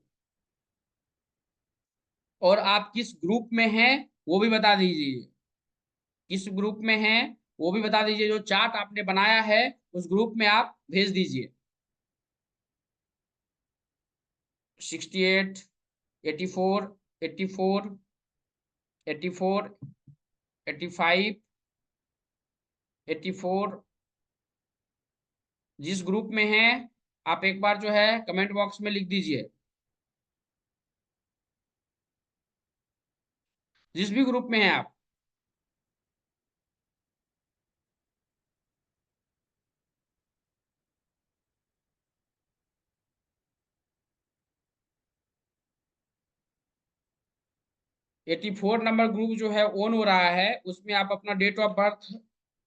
और आप किस ग्रुप में हैं वो भी बता दीजिए। किस ग्रुप में हैं वो भी बता दीजिए, जो चार्ट आपने बनाया है उस ग्रुप में आप भेज दीजिए। 68 84 84 84 85 84, जिस ग्रुप में हैं आप एक बार जो है कमेंट बॉक्स में लिख दीजिए, जिस भी ग्रुप में हैं आप। 84 नंबर ग्रुप जो है ऑन हो रहा है, उसमें आप अपना डेट ऑफ बर्थ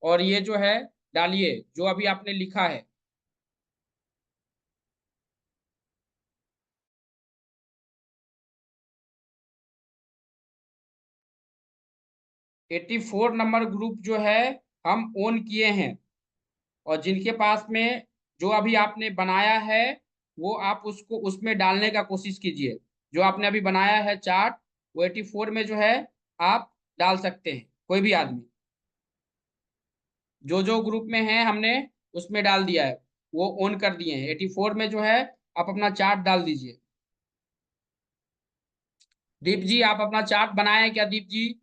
और ये जो है डालिए जो अभी आपने लिखा है। एट्टी 84 नंबर ग्रुप जो है हम ऑन किए हैं, और जिनके पास में जो अभी आपने बनाया है वो आप उसको उसमें डालने का कोशिश कीजिए। जो आपने अभी बनाया है चार्ट, वो 84 में जो है आप डाल सकते हैं, कोई भी आदमी। जो जो ग्रुप में है हमने उसमें डाल दिया है, वो ऑन कर दिए हैं। 84 में जो है आप अपना चार्ट डाल दीजिए। दीप जी, आप अपना चार्ट बनाए क्या दीप जी?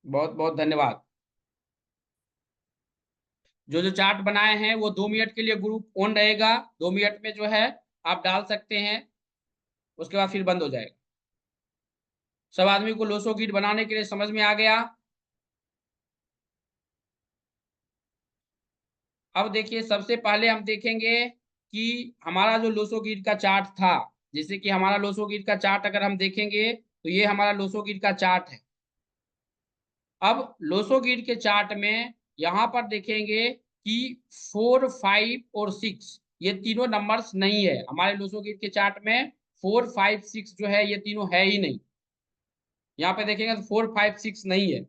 बहुत बहुत धन्यवाद। जो जो चार्ट बनाए हैं वो 2 मिनट के लिए ग्रुप ऑन रहेगा, 2 मिनट में जो है आप डाल सकते हैं, उसके बाद फिर बंद हो जाएगा। सब आदमी को लोसो गिट बनाने के लिए समझ में आ गया? अब देखिए, सबसे पहले हम देखेंगे कि हमारा जो लोसो गिट का चार्ट था, जैसे कि हमारा लोसो गिट का चार्ट अगर हम देखेंगे तो ये हमारा लोसो गिट का चार्ट है। अब लोसो गिट के चार्ट में यहां पर देखेंगे कि 4, 5 और 6 ये तीनों नंबर्स नहीं है हमारे लोसो गिट के चार्ट में। 4, 5, 6 जो है ये तीनों है ही नहीं। यहाँ पे देखेंगे तो 4, 5, 6 नहीं है।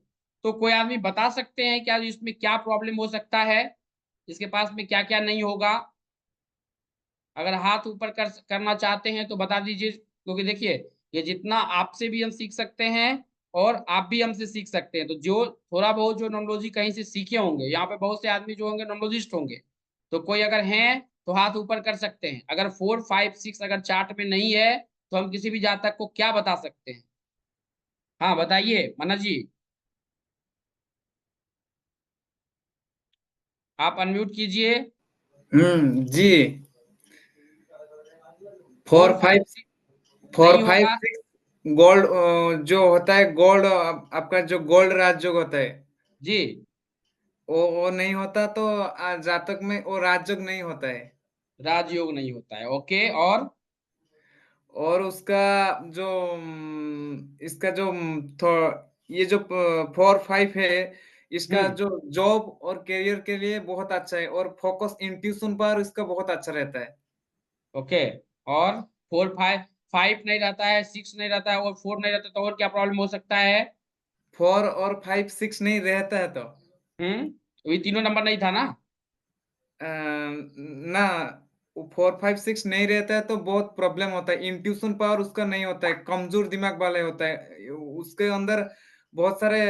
तो कोई आदमी बता सकते हैं क्या इसमें क्या प्रॉब्लम हो सकता है, इसके पास में क्या क्या नहीं होगा? अगर हाथ ऊपर करना चाहते हैं तो बता दीजिए, क्योंकि देखिए ये जितना आपसे भी हम सीख सकते हैं और आप भी हमसे सीख सकते हैं। तो जो थोड़ा बहुत जो नॉमोलॉजी कहीं से सीखे होंगे, यहाँ पे बहुत से आदमी जो होंगे नॉमोलॉजिस्ट होंगे, तो कोई अगर हैं तो हाथ ऊपर कर सकते हैं। अगर 4, 5, 6 अगर चार्ट में नहीं है तो हम किसी भी जातक को क्या बता सकते हैं? हाँ बताइए मना जी, आप अनम्यूट कीजिए। जी। 4, 5, 4, नहीं 5, होगा। 6 गोल्ड जो होता है, गोल्ड आपका जो गोल्ड राजयोग होता है जी, वो नहीं होता, तो जातक में वो राजयोग नहीं होता है। राजयोग नहीं होता है, ओके। और उसका जो इसका जो ये जो 4, 5 है, इसका जो जॉब और करियर के लिए बहुत अच्छा है, और फोकस इंट्यूशन पर इसका बहुत अच्छा रहता है। ओके। और 4, 5, 5 नहीं रहता है, 6 नहीं रहता है और 4 नहीं रहता, तो और क्या प्रॉब्लम हो सकता है? 4 और 5, 6 नहीं रहता है तो तो ये तीनों नंबर नहीं था ना? ना, 4, 5, 6 नहीं रहता है तो बहुत प्रॉब्लम होता है। इंट्यूशन पावर उसका नहीं होता है, कमजोर दिमाग वाले होता है। उसके अंदर बहुत सारे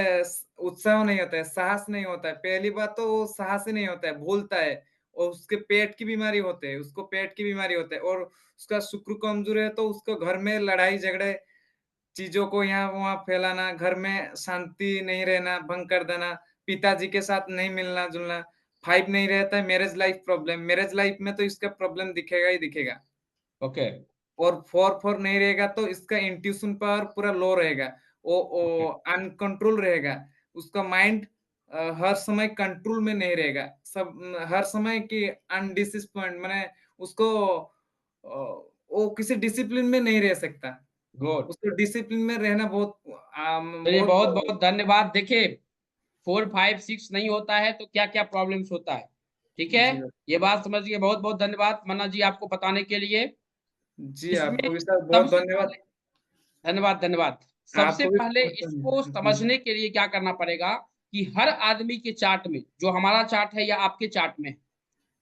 उत्साह नहीं होता है, साहस नहीं होता है। पहली बात तो वो साहस ही नहीं होता है, भूलता है, और उसके पेट की बीमारी होते है, उसको पेट की बीमारी होता है, और उसका शुक्र कमजोर है तो उसको घर में लड़ाई झगड़े, चीजों को यहाँ वहां फैलाना, घर में शांति नहीं रहना, भंग कर देना, पिताजी के साथ नहीं मिलना जुलना। 5 नहीं रहता है, marriage life problem, marriage life में तो इसका प्रॉब्लम दिखेगा ही दिखेगा। ओके। और 4 नहीं रहेगा तो इसका इंट्यूशन पावर पूरा लो रहेगा, वो अनकंट्रोल रहेगा। उसका माइंड हर समय कंट्रोल में नहीं रहेगा, सब हर समय की अनडिसिप्लिन, माने उसको वो किसी डिसिप्लिन में नहीं रह सकता। गुड। उसको डिसिप्लिन में रहना बहुत चलिए, बहुत बहुत बहुत धन्यवाद। देखिए 4, 5, 6 नहीं होता है तो क्या क्या प्रॉब्लम्स होता है, ठीक है? जी ये बात समझ गए। बहुत बहुत धन्यवाद मन्ना जी आपको बताने के लिए। जी, इसमें आपको भी सर बहुत सबसे धन्यवाद। पहले धन्यवाद धन्यवाद। सबसे आपको भी पहले बहुत इसको धन्यवाद। समझने के लिए क्या करना पड़ेगा कि हर आदमी के चार्ट में, जो हमारा चार्ट है या आपके चार्ट में,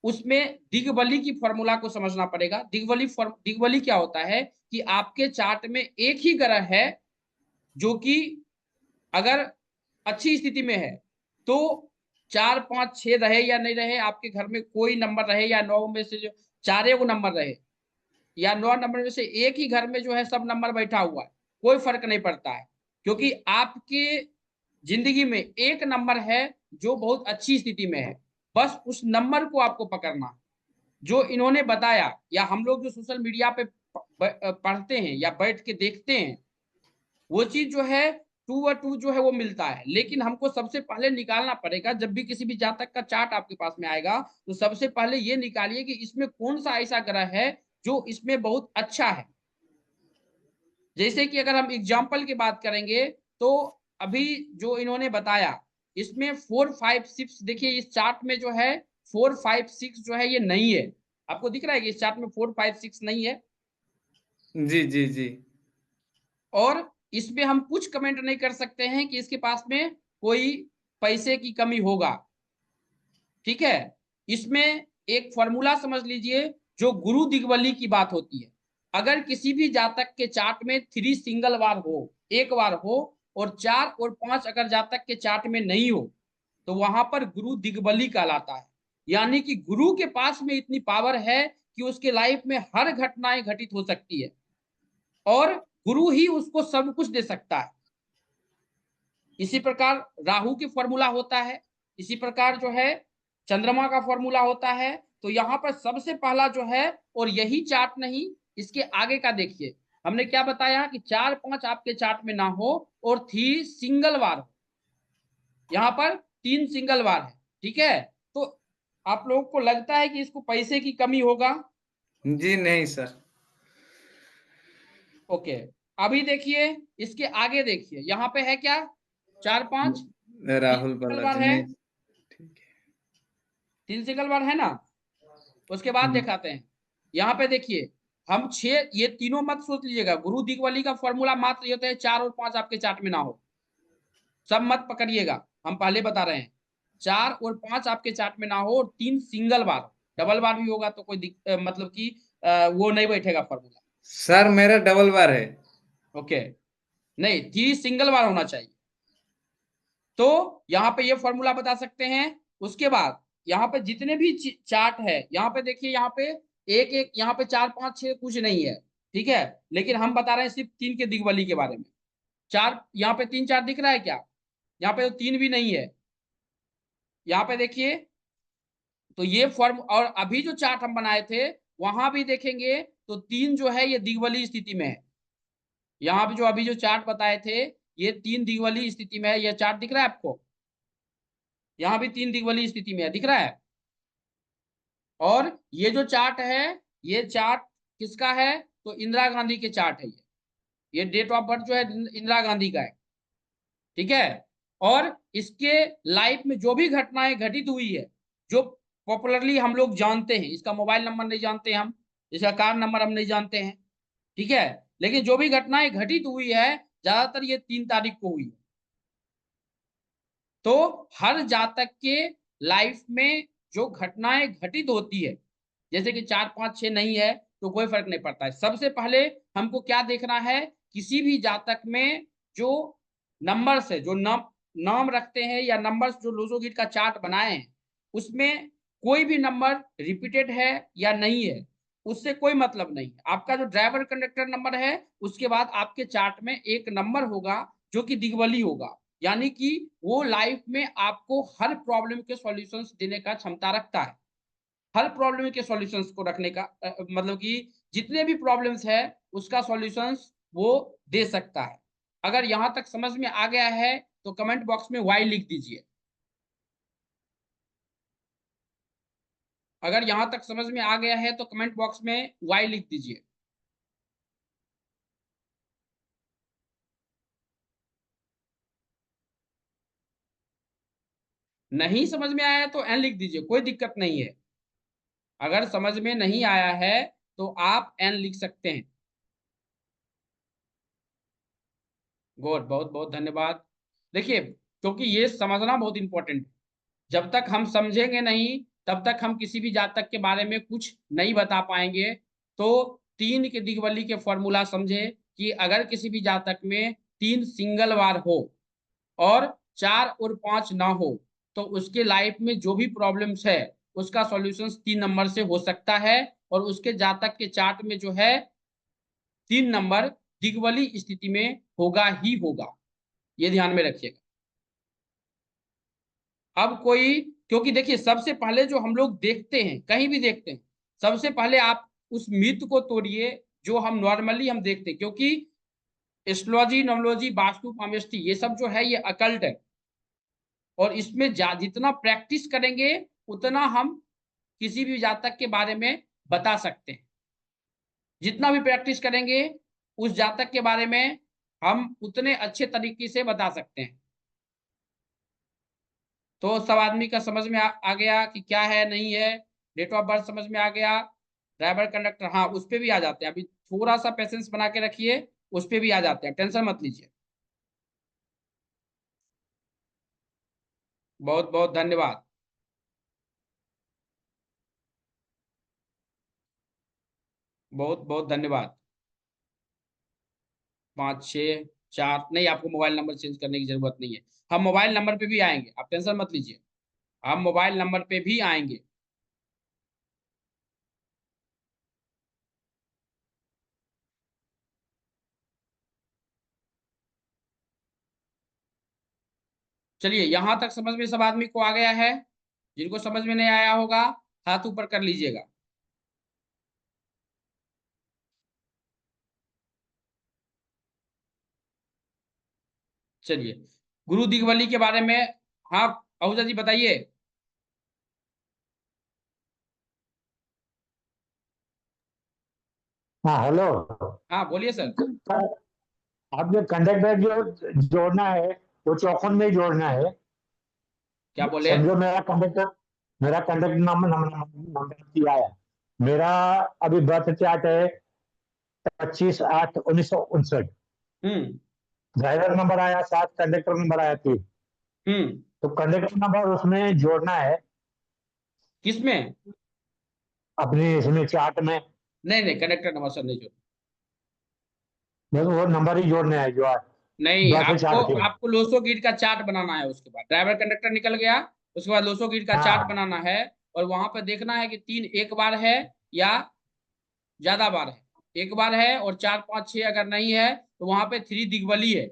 उसमें दिग्वली की फॉर्मूला को समझना पड़ेगा। दिग्वली क्या होता है कि आपके चार्ट में एक ही ग्रह है जो कि अगर अच्छी स्थिति में है तो 4, 5, 6 रहे या नहीं रहे, आपके घर में कोई नंबर रहे या 9 में से जो 4 को नंबर रहे, या 9 नंबर में से एक ही घर में जो है सब नंबर बैठा हुआ है, कोई फर्क नहीं पड़ता है। क्योंकि आपके जिंदगी में एक नंबर है जो बहुत अच्छी स्थिति में है, बस उस नंबर को आपको पकड़ना। जो इन्होंने बताया या हम लोग जो सोशल मीडिया पे पढ़ते हैं या बैठ के देखते हैं, वो चीज जो है 2/2 जो है वो मिलता है, लेकिन हमको सबसे पहले निकालना पड़ेगा। जब भी किसी भी जातक का चार्ट आपके पास में आएगा तो सबसे पहले ये निकालिए कि इसमें कौन सा ऐसा ग्रह है जो इसमें बहुत अच्छा है। जैसे कि अगर हम एग्जाम्पल की बात करेंगे तो अभी जो इन्होंने बताया इसमें 4, 5, 6 देखिए इस चार्ट में जो है 4, 5, 6 जो है ये नहीं है। आपको दिख रहा है कि इस चार्ट में 4, 5, 6 नहीं है। जी जी जी। और इसमें हम कुछ कमेंट नहीं कर सकते हैं कि इसके पास में कोई पैसे की कमी होगा। ठीक है, इसमें एक फॉर्मूला समझ लीजिए जो गुरु दिग्वली की बात होती है। अगर किसी भी जातक के चार्ट में 3 सिंगल बार हो, एक बार हो, और 4 और 5 अगर जातक के चार्ट में नहीं हो तो वहां पर गुरु दिग्वली कहलाता है। यानी कि गुरु के पास में इतनी पावर है कि उसके लाइफ में हर घटनाएं घटित हो सकती है और गुरु ही उसको सब कुछ दे सकता है। इसी प्रकार राहु की फॉर्मूला होता है, इसी प्रकार जो है चंद्रमा का फॉर्मूला होता है। तो यहाँ पर सबसे पहला जो है, और यही चार्ट नहीं इसके आगे का देखिए, हमने क्या बताया कि 4, 5 आपके चार्ट में ना हो और 3 सिंगल बार हो। यहाँ पर 3 सिंगल बार है। ठीक है, तो आप लोगों को लगता है कि इसको पैसे की कमी होगा? जी नहीं सर। ओके, अभी देखिए इसके आगे देखिए, यहाँ पे है क्या 4, 5 राहुल सिंगल बार बालाजी है, नहीं। ठीक है। 3 सिंगल बार है ना। उसके बाद दिखाते हैं, यहाँ पे देखिए हम 6, ये तीनों मत सोच लीजिएगा। गुरु दिग्वली का फॉर्मूला मात्र ये होता है 4 और 5 आपके चार्ट में ना हो, सब मत पकड़िएगा, हम पहले बता रहे हैं। 4 और 5 आपके चार्ट में ना हो और 3 सिंगल बार, डबल बार भी होगा तो कोई मतलब कि वो नहीं बैठेगा फॉर्मूला। सर मेरा डबल बार है। ओके, नहीं 3 सिंगल बार होना चाहिए। तो यहाँ पे ये फॉर्मूला बता सकते हैं। उसके बाद यहाँ पे जितने भी चार्ट है, यहाँ पे देखिए, यहाँ पे एक एक, यहाँ पे 4, 5, 6 कुछ नहीं है। ठीक है, लेकिन हम बता रहे हैं सिर्फ 3 के दिग्वली के बारे में। 4, यहाँ पे 3, 4 दिख रहा है क्या? यहाँ पे तो 3 भी नहीं है। यहाँ पे देखिए, तो ये फॉर्म, और अभी जो चार्ट हम बनाए थे वहां भी देखेंगे तो 3 जो है ये दिग्वली स्थिति में है। यहाँ पे जो अभी जो चार्ट बताए थे ये 3 दिग्वली स्थिति में है। यह चार्ट दिख रहा है आपको? यहाँ भी 3 दिग्वली स्थिति में है, दिख रहा है। और ये जो चार्ट है, ये चार्ट किसका है? तो इंदिरा गांधी के चार्ट है। ये डेट ऑफ बर्थ जो है इंदिरा गांधी का है। ठीक है, और इसके लाइफ में जो भी घटनाएं घटित हुई है, जो पॉपुलरली हम लोग जानते हैं, इसका मोबाइल नंबर नहीं जानते हम, इसका कार नंबर हम नहीं जानते हैं। ठीक है, लेकिन जो भी घटनाएं घटित हुई है ज्यादातर ये 3 तारीख को हुई। तो हर जातक के लाइफ में जो घटनाएं घटित होती है, जैसे कि 4, 5, 6 नहीं है तो कोई फर्क नहीं पड़ता है। सबसे पहले हमको क्या देखना है, किसी भी जातक में जो नंबर्स है, जो नाम रखते हैं या नंबर्स जो लोसोगिट का चार्ट बनाए हैं, उसमें कोई भी नंबर रिपीटेड है या नहीं है उससे कोई मतलब नहीं। आपका जो ड्राइवर कंडक्टर नंबर है उसके बाद आपके चार्ट में एक नंबर होगा जो कि दिग्वली होगा, यानी कि वो लाइफ में आपको हर प्रॉब्लम के सॉल्यूशंस देने का क्षमता रखता है। हर प्रॉब्लम के सॉल्यूशंस को रखने का मतलब कि जितने भी प्रॉब्लम्स है उसका सॉल्यूशंस वो दे सकता है। अगर यहां तक समझ में आ गया है तो कमेंट बॉक्स में वाई लिख दीजिए। अगर यहां तक समझ में आ गया है तो कमेंट बॉक्स में वाई लिख दीजिए। नहीं समझ में आया तो एन लिख दीजिए, कोई दिक्कत नहीं है। अगर समझ में नहीं आया है तो आप एन लिख सकते हैं। गुड, बहुत बहुत धन्यवाद। देखिए, क्योंकि ये समझना बहुत इंपॉर्टेंट है। जब तक हम समझेंगे नहीं तब तक हम किसी भी जातक के बारे में कुछ नहीं बता पाएंगे। तो 3 के दिग्वली के फॉर्मूला समझे कि अगर किसी भी जातक में 3 सिंगल बार हो और 4 और 5 ना हो तो उसके लाइफ में जो भी प्रॉब्लम्स है उसका सॉल्यूशन 3 नंबर से हो सकता है। और उसके जातक के चार्ट में जो है 3 नंबर दिग्वली स्थिति में होगा ही होगा, ये ध्यान में रखिएगा। अब कोई, क्योंकि देखिए सबसे पहले जो हम लोग देखते हैं, कहीं भी देखते हैं, सबसे पहले आप उस मिथ को तोड़िए जो हम नॉर्मली हम देखते हैं। क्योंकि एस्ट्रोलॉजी, न्यूमरोलॉजी, वास्तु, पामिस्ट्री, ये सब जो है ये अकल्ट है, और इसमें जितना प्रैक्टिस करेंगे उतना हम किसी भी जातक के बारे में बता सकते हैं। जितना भी प्रैक्टिस करेंगे उस जातक के बारे में हम उतने अच्छे तरीके से बता सकते हैं। तो सब आदमी का समझ में आ गया कि क्या है नहीं है। डेट ऑफ बर्थ समझ में आ गया। ड्राइवर कंडक्टर, हाँ उस पर भी आ जाते हैं। अभी थोड़ा सा पेशेंस बना के रखिए, उस पर भी आ जाते हैं, टेंशन मत लीजिए। बहुत बहुत धन्यवाद। बहुत बहुत धन्यवाद। 5 6 4 नहीं, आपको मोबाइल नंबर चेंज करने की जरूरत नहीं है। हम मोबाइल नंबर पे भी आएंगे, आप टेंशन मत लीजिए, हम मोबाइल नंबर पे भी आएंगे। चलिए, यहां तक समझ में सब आदमी को आ गया है? जिनको समझ में नहीं आया होगा हाथ ऊपर कर लीजिएगा। चलिए, गुरु दिगवली के बारे में, हाँ आहूजा जी बताइए। हाँ हेलो। हाँ बोलिए सर। आप जो कंडक्टर जो जोड़ना है वो चौखन में ही जोड़ना है। क्या बोले? समझो मेरा कंडक्टर नंबर दिया है। मेरा अभी बर्थ चार्ट है 25/8/1959। ड्राइवर नंबर आया 7, कंडक्टर नंबर आया 3। तो कंडक्टर नंबर उसमें जोड़ना है किसमें? अपने इसमें चार्ट में। नहीं नहीं, कंडक्टर नंबर सर नहीं जोड़। बस वो नंबर ही जोड़ने है जो नहीं, बर्थ आपको चार्ट के। आपको लोसो गिट का चार्ट बनाना है। उसके बाद ड्राइवर कंडक्टर निकल गया, उसके बाद लोसो गिट का चार्ट हाँ बनाना है, और वहां पर देखना है कि 3 एक बार है या ज्यादा बार है। एक बार है और 4 5 6 अगर नहीं है तो वहां पे 3 दिग्वली है।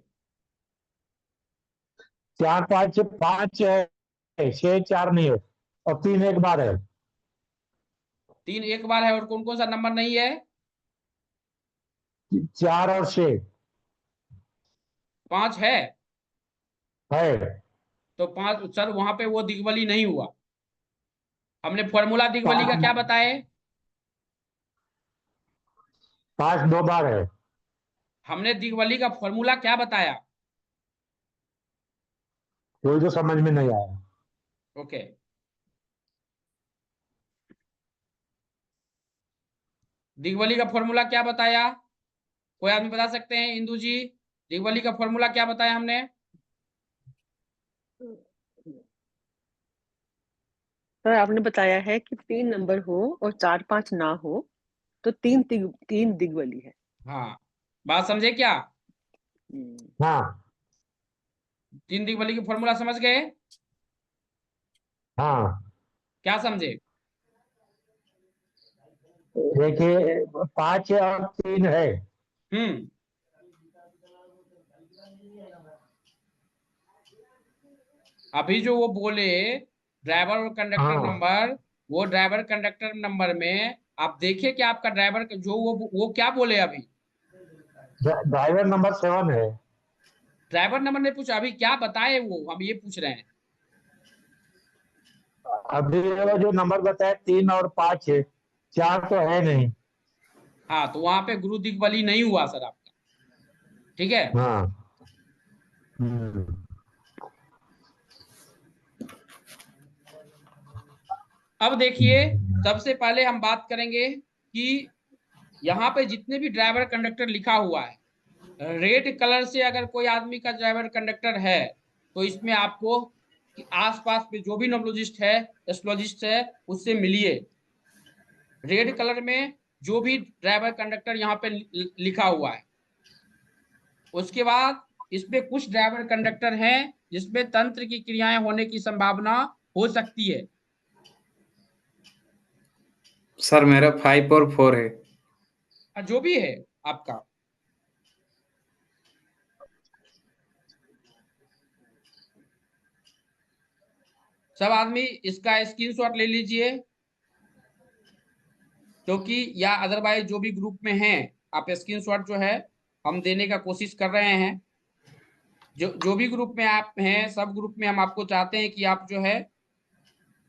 4 5 है, 6 4 नहीं है, और 3 एक बार है। 3 एक बार है, और कौन कौन सा नंबर नहीं है? 4 और 6 5 है। है। तो 5 सर, वहां पे वो दिग्वली नहीं हुआ। हमने फॉर्मूला दिग्वली का 5 क्या बताए? 5 2 बार है। हमने दिग्वली का फॉर्मूला क्या बताया? कोई तो समझ में नहीं आया। ओके, दिग्वली का फॉर्मूला क्या बताया? कोई आदमी बता सकते हैं? इंदु जी, दिग्वली का फॉर्मूला क्या बताया हमने? सर आपने बताया है कि 3 नंबर हो और 4 5 ना हो तो 3 दिग्वली है। हाँ, बात समझे क्या? हाँ 3 दिग्वली की फॉर्मूला समझ गए? हाँ। क्या समझे? देखिए 5 और 3 है। हम्म अभी जो वो बोले ड्राइवर और कंडक्टर हाँ नंबर, वो ड्राइवर कंडक्टर नंबर में आप देखिए कि आपका ड्राइवर जो वो क्या बोले अभी? ड्राइवर नंबर 7 है। ड्राइवर नंबर ने पूछा, अभी क्या बताए वो, हम ये पूछ रहे हैं। अभी वो जो नंबर बताया 3 और 5 है, 4 तो है नहीं। हाँ, तो वहां पे गुरु दिग्वली नहीं हुआ सर आपका। ठीक है। हाँ हम्म। अब देखिए, सबसे पहले हम बात करेंगे कि यहाँ पे जितने भी ड्राइवर कंडक्टर लिखा हुआ है, रेड कलर से अगर कोई आदमी का ड्राइवर कंडक्टर है तो इसमें आपको आसपास में जो भी न्यूमरोलॉजिस्ट है, एस्ट्रोलॉजिस्ट है, उससे मिलिए। रेड कलर में जो भी ड्राइवर कंडक्टर यहाँ पे लिखा हुआ है। उसके बाद इसमें कुछ ड्राइवर कंडक्टर हैं जिसमें तंत्र की क्रियाएं होने की संभावना हो सकती है। सर मेरा 5 और 4 है। जो भी है आपका। सब आदमी इसका स्क्रीनशॉट ले लीजिए, क्योंकि या अदरवाइज जो भी ग्रुप में हैं आप स्क्रीनशॉट जो है हम देने का कोशिश कर रहे हैं। जो भी ग्रुप में आप हैं, सब ग्रुप में हम आपको चाहते हैं कि आप जो है,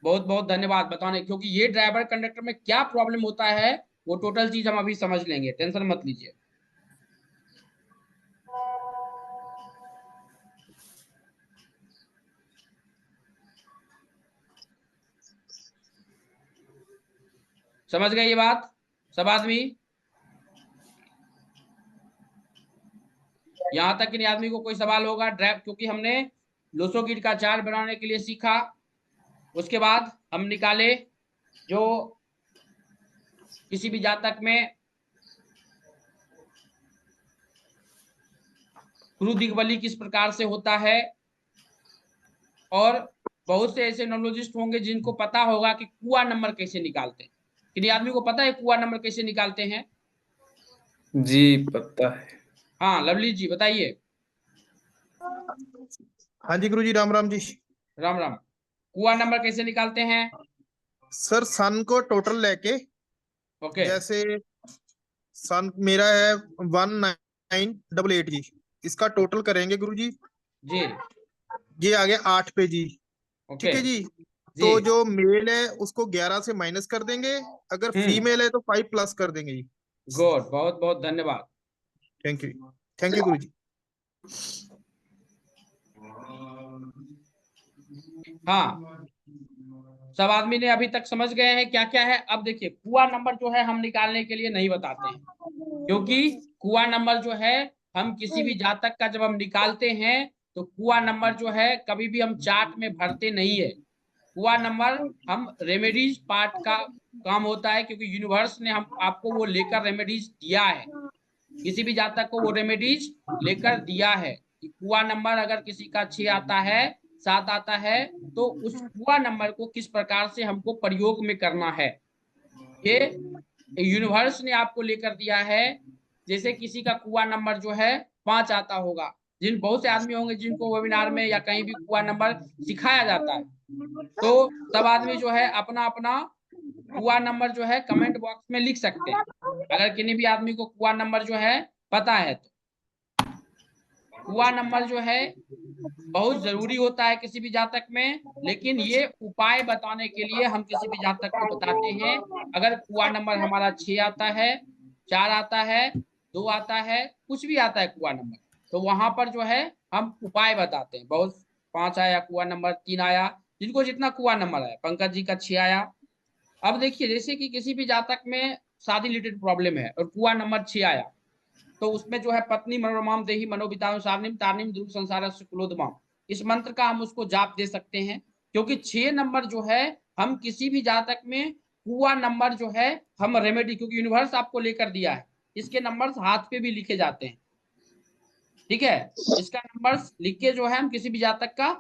बहुत बहुत धन्यवाद बताने, क्योंकि ये ड्राइवर कंडक्टर में क्या प्रॉब्लम होता है वो टोटल चीज हम अभी समझ लेंगे, टेंशन मत लीजिए। समझ गए ये बात सब आदमी? यहां तक कि आदमी को कोई सवाल होगा ड्राइव, क्योंकि हमने लोसो गिट का चार्ट बनाने के लिए सीखा, उसके बाद हम निकाले जो किसी भी जातक में क्रू दिग्बली किस प्रकार से होता है, और बहुत से ऐसे नॉमोलॉजिस्ट होंगे जिनको पता होगा कि कुआ नंबर कैसे निकालते हैं। किसी आदमी को पता है कुआ नंबर कैसे निकालते हैं? जी पता है। हाँ लवली जी बताइए। हाँ जी गुरुजी, राम राम जी। राम राम। कुआ नंबर कैसे निकालते हैं? सर सन को टोटल लेके, ओके जैसे सन मेरा है 1988 जी, इसका टोटल करेंगे गुरुजी जी। ये आ गया 8 पे जी। ओके ठीक है जी। जी। तो जो मेल है उसको 11 से माइनस कर देंगे, अगर फीमेल है तो 5 प्लस कर देंगे जी। गुड, बहुत बहुत धन्यवाद। थैंक यू, थैंक यू गुरुजी। हाँ सब आदमी ने अभी तक समझ गए हैं क्या क्या है? अब देखिए कुआ नंबर जो है हम निकालने के लिए नहीं बताते हैं, क्योंकि कुआ नंबर जो है हम किसी भी जातक का जब हम निकालते हैं तो कुआ नंबर जो है कभी भी हम चार्ट में भरते नहीं है। कुआ नंबर हम रेमेडीज पार्ट का काम होता है, क्योंकि यूनिवर्स ने हम आपको वो लेकर रेमेडीज दिया है, किसी भी जातक को वो रेमेडीज लेकर दिया है कि कुआ नंबर अगर किसी का 6 आता है, 7 आता है, तो उस कुआ नंबर को किस प्रकार से हमको प्रयोग में करना है, ये यूनिवर्स ने आपको लेकर दिया है। जैसे किसी का कुआ नंबर जो है 5 आता होगा, बहुत से आदमी होंगे जिनको वेबिनार में या कहीं भी कुआ नंबर सिखाया जाता है, तो सब आदमी जो है अपना अपना कुआ नंबर जो है कमेंट बॉक्स में लिख सकते हैं, अगर किसी भी आदमी को कुआ नंबर जो है पता है तो। कुआ नंबर जो है बहुत जरूरी होता है किसी भी जातक में, लेकिन ये उपाय बताने के लिए हम किसी भी जातक को बताते हैं। अगर कुआ नंबर हमारा 6 आता है, 4 आता है, 2 आता है, कुछ भी आता है कुआ नंबर, तो वहां पर जो है हम उपाय बताते हैं। बहुत 5 आया कुआ नंबर, 3 आया, जिनको जितना कुआ नंबर आया, पंकज जी का 6 आया। अब देखिए जैसे कि किसी भी जातक में शादी रिलेटेड प्रॉब्लम है और कुआ नंबर 6 आया, तो उसमें जो है पत्नी मनोरमाम देही मनोबिताम सारनिम तारनिम ध्रुव संसार कुलोदमाम, इस मंत्र का हम उसको जाप दे सकते हैं, क्योंकि 6 नंबर जो है हम किसी भी जातक में कुआ नंबर जो है हम रेमेडी, क्योंकि यूनिवर्स आपको लेकर दिया है, इसके नंबर्स हाथ पे भी लिखे जाते हैं, ठीक है। इसका नंबर्स लिख के जो है हम किसी भी जातक का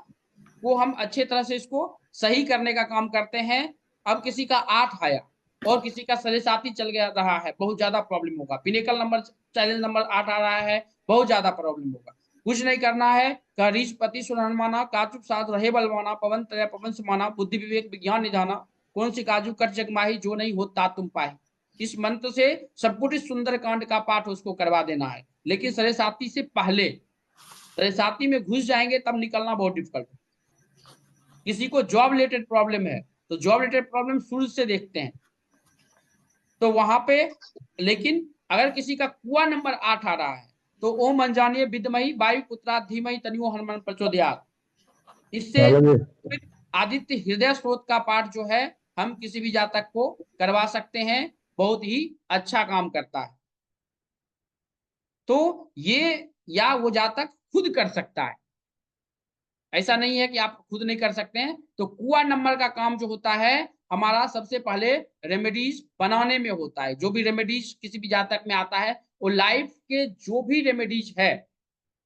वो हम अच्छे तरह से इसको सही करने का काम करते हैं। अब किसी का 8 आया और किसी का सरे साथी चल गया रहा है, बहुत ज्यादा प्रॉब्लम होगा। पिनेकल नंबर चैलेंज नंबर 8 आ रहा है, बहुत ज्यादा प्रॉब्लम होगा। कुछ नहीं करना है, करीश पति सुनमाना काचुप साथ रहे बलवाना पवन त्रय पवन समाना बुद्धि विवेक विज्ञान निधाना कौन सी काजू कट जगमाही जो नहीं होता तुम पाए। इस मंत्र से संपूर्ण सुंदर कांड का पाठ उसको करवा देना है, लेकिन सरे साथी से पहले, सरे साथी में घुस जाएंगे तब निकलना बहुत डिफिकल्ट है। किसी को जॉब रिलेटेड प्रॉब्लम है तो जॉब रिलेटेड प्रॉब्लम शुरू से देखते हैं, तो वहां पे, लेकिन अगर किसी का कुआ नंबर 8 आ रहा है तो ओम अंजानीय विद्मही वायु पुत्रा धीमहि तनियो हनुमान प्रचोदयात्, इससे आदित्य हृदय स्रोत का पाठ जो है हम किसी भी जातक को करवा सकते हैं, बहुत ही अच्छा काम करता है। तो ये या वो जातक खुद कर सकता है, ऐसा नहीं है कि आप खुद नहीं कर सकते हैं। तो कुआ नंबर का काम जो होता है हमारा सबसे पहले रेमेडीज बनाने में होता है। जो भी रेमेडीज किसी भी जातक में आता है वो लाइफ के जो भी रेमेडीज है,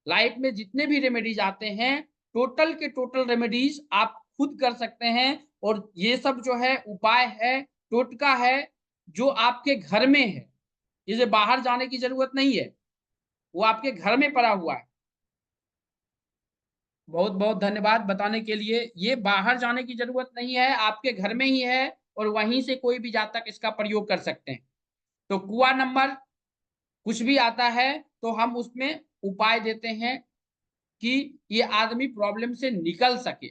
लाइफ में जितने भी रेमेडीज आते हैं, टोटल के टोटल रेमेडीज आप खुद कर सकते हैं। और ये सब जो है उपाय है, टोटका है, जो आपके घर में है, इसे बाहर जाने की जरूरत नहीं है, वो आपके घर में पड़ा हुआ है। बहुत बहुत धन्यवाद बताने के लिए। ये बाहर जाने की जरूरत नहीं है, आपके घर में ही है और वहीं से कोई भी जातक इसका प्रयोग कर सकते हैं। तो कुआ नंबर कुछ भी आता है तो हम उसमें उपाय देते हैं कि ये आदमी प्रॉब्लम से निकल सके।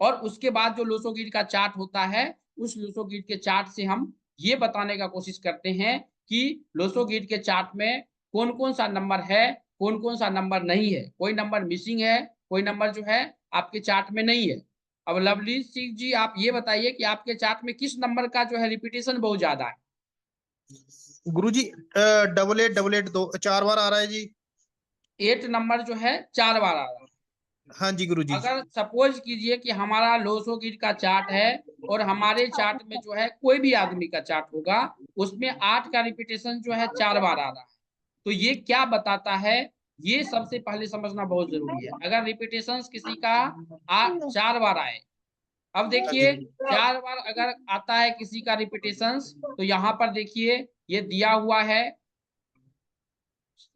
और उसके बाद जो लोसोगिड का चार्ट होता है, उस लोसोगिड के चार्ट से हम ये बताने का कोशिश करते हैं कि लोसोगिड के चार्ट में कौन-कौन सा नंबर है, कौन-कौन सा नंबर नहीं है। कोई नंबर मिसिंग है, कोई नंबर जो है आपके चार्ट में नहीं है। अब लवली सिंह जी आप ये बताइए कि आपके चार्ट में किस नंबर का जो है रिपीटेशन बहुत ज्यादा है? गुरुजी 8888 दो 4 बार आ रहा है जी। 8 नंबर जो है 4 बार आ रहा है। हाँ जी गुरुजी। अगर सपोज कीजिए कि हमारा लोसोगिड का चार्ट है और हमारे चार्ट में जो है कोई भी आदमी का चार्ट होगा, उसमें 8 का रिपीटेशन जो है 4 बार आ रहा है, तो ये क्या बताता है, ये सबसे पहले समझना बहुत जरूरी है। अगर रिपीटेशन किसी का 4 बार आए, अब देखिए 4 बार अगर आता है किसी का रिपीटेशन, तो यहाँ पर देखिए ये दिया हुआ है,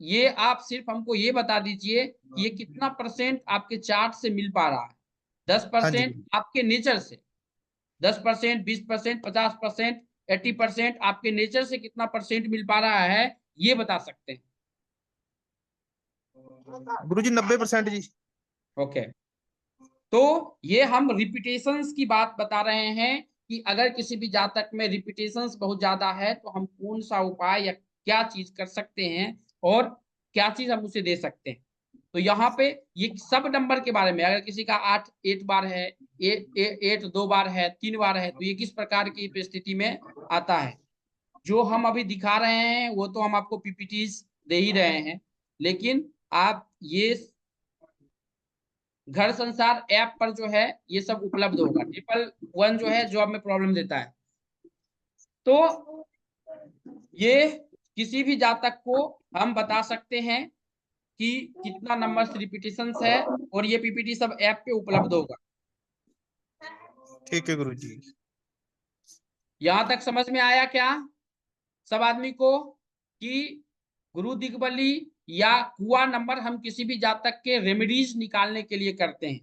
ये आप सिर्फ हमको ये बता दीजिए कि ये कितना परसेंट आपके चार्ट से मिल पा रहा है। 10% आपके नेचर से, 10%, 20%, 50%, 80% आपके नेचर से कितना परसेंट मिल पा रहा है, ये बता सकते हैं। गुरुजी 90% जी। ओके, तो ये हम रिपीटेशंस की बात बता रहे हैं कि अगर किसी भी जातक में रिपीटेशंस बहुत ज्यादा है तो हम कौन सा उपाय या क्या चीज कर सकते हैं और क्या चीज हम उसे दे सकते हैं। तो यहाँ पे ये सब नंबर के बारे में, अगर किसी का 8 बार है, 8 2 बार है, 3 बार है, तो ये किस प्रकार की परिस्थिति में आता है। जो हम अभी दिखा रहे हैं वो तो हम आपको पीपीटीज दे ही रहे हैं, लेकिन आप ये घर संसार ऐप पर जो है ये सब उपलब्ध होगा। 111 जो है जॉब में प्रॉब्लम देता है, तो ये किसी भी जातक को हम बता सकते हैं कि कितना नंबर रिपीटेशन है, और ये पीपीटी सब ऐप पे उपलब्ध होगा। ठीक है गुरुजी। यहां तक समझ में आया क्या सब आदमी को कि गुरु दिग्बली या कुआ नंबर हम किसी भी जातक के रेमेडीज निकालने के लिए करते हैं।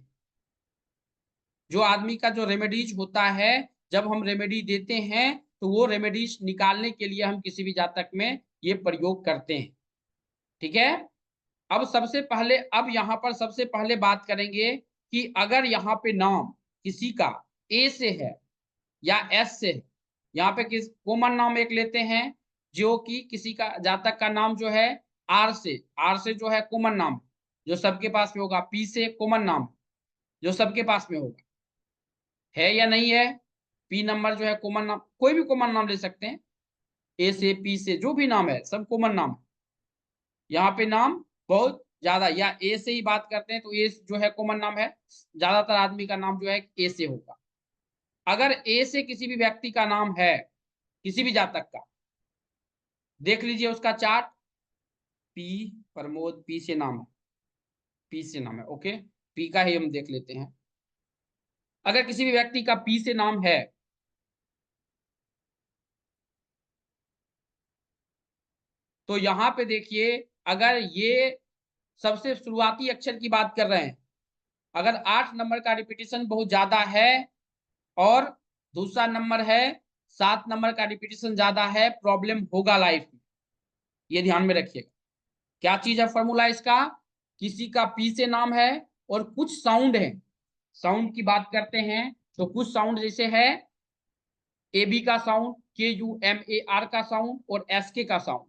जो आदमी का जो रेमेडीज होता है, जब हम रेमेडी देते हैं तो वो रेमेडीज निकालने के लिए हम किसी भी जातक में ये प्रयोग करते हैं। ठीक है, अब सबसे पहले, अब यहाँ पर सबसे पहले बात करेंगे कि अगर यहाँ पे नाम किसी का ए से है या एस से है, यहाँ पे किस कॉमन नाम एक लेते हैं, जो कि किसी का जातक का नाम जो है आर से जो है कॉमन नाम, जो सबके पास में होगा। पी से कॉमन नाम जो सबके पास में होगा, है या नहीं है। पी नंबर जो है कॉमन नाम, कोई भी कॉमन नाम ले सकते हैं, ए से पी से जो भी नाम है सब कॉमन नाम है। यहाँ पे नाम बहुत ज्यादा, या ए से ही बात करते हैं तो ए जो है कॉमन नाम है, ज्यादातर आदमी का नाम जो है ए से होगा। अगर ए से किसी भी व्यक्ति का नाम है, किसी भी जातक का, देख लीजिए उसका चार्ट, पी प्रमोद, पी से नाम है, पी से नाम है। ओके, पी का ही हम देख लेते हैं। अगर किसी भी व्यक्ति का पी से नाम है, तो यहां पे देखिए, अगर ये सबसे शुरुआती अक्षर की बात कर रहे हैं, अगर 8 नंबर का रिपीटेशन बहुत ज्यादा है और दूसरा नंबर है 7 नंबर का रिपीटेशन ज्यादा है, प्रॉब्लम होगा लाइफ में, ये ध्यान में रखिएगा। क्या चीज है फॉर्मूला इसका, किसी का पी से नाम है और कुछ साउंड है, साउंड की बात करते हैं तो कुछ साउंड जैसे है ए बी का साउंड, के यू एम ए आर का साउंड और एस के का साउंड,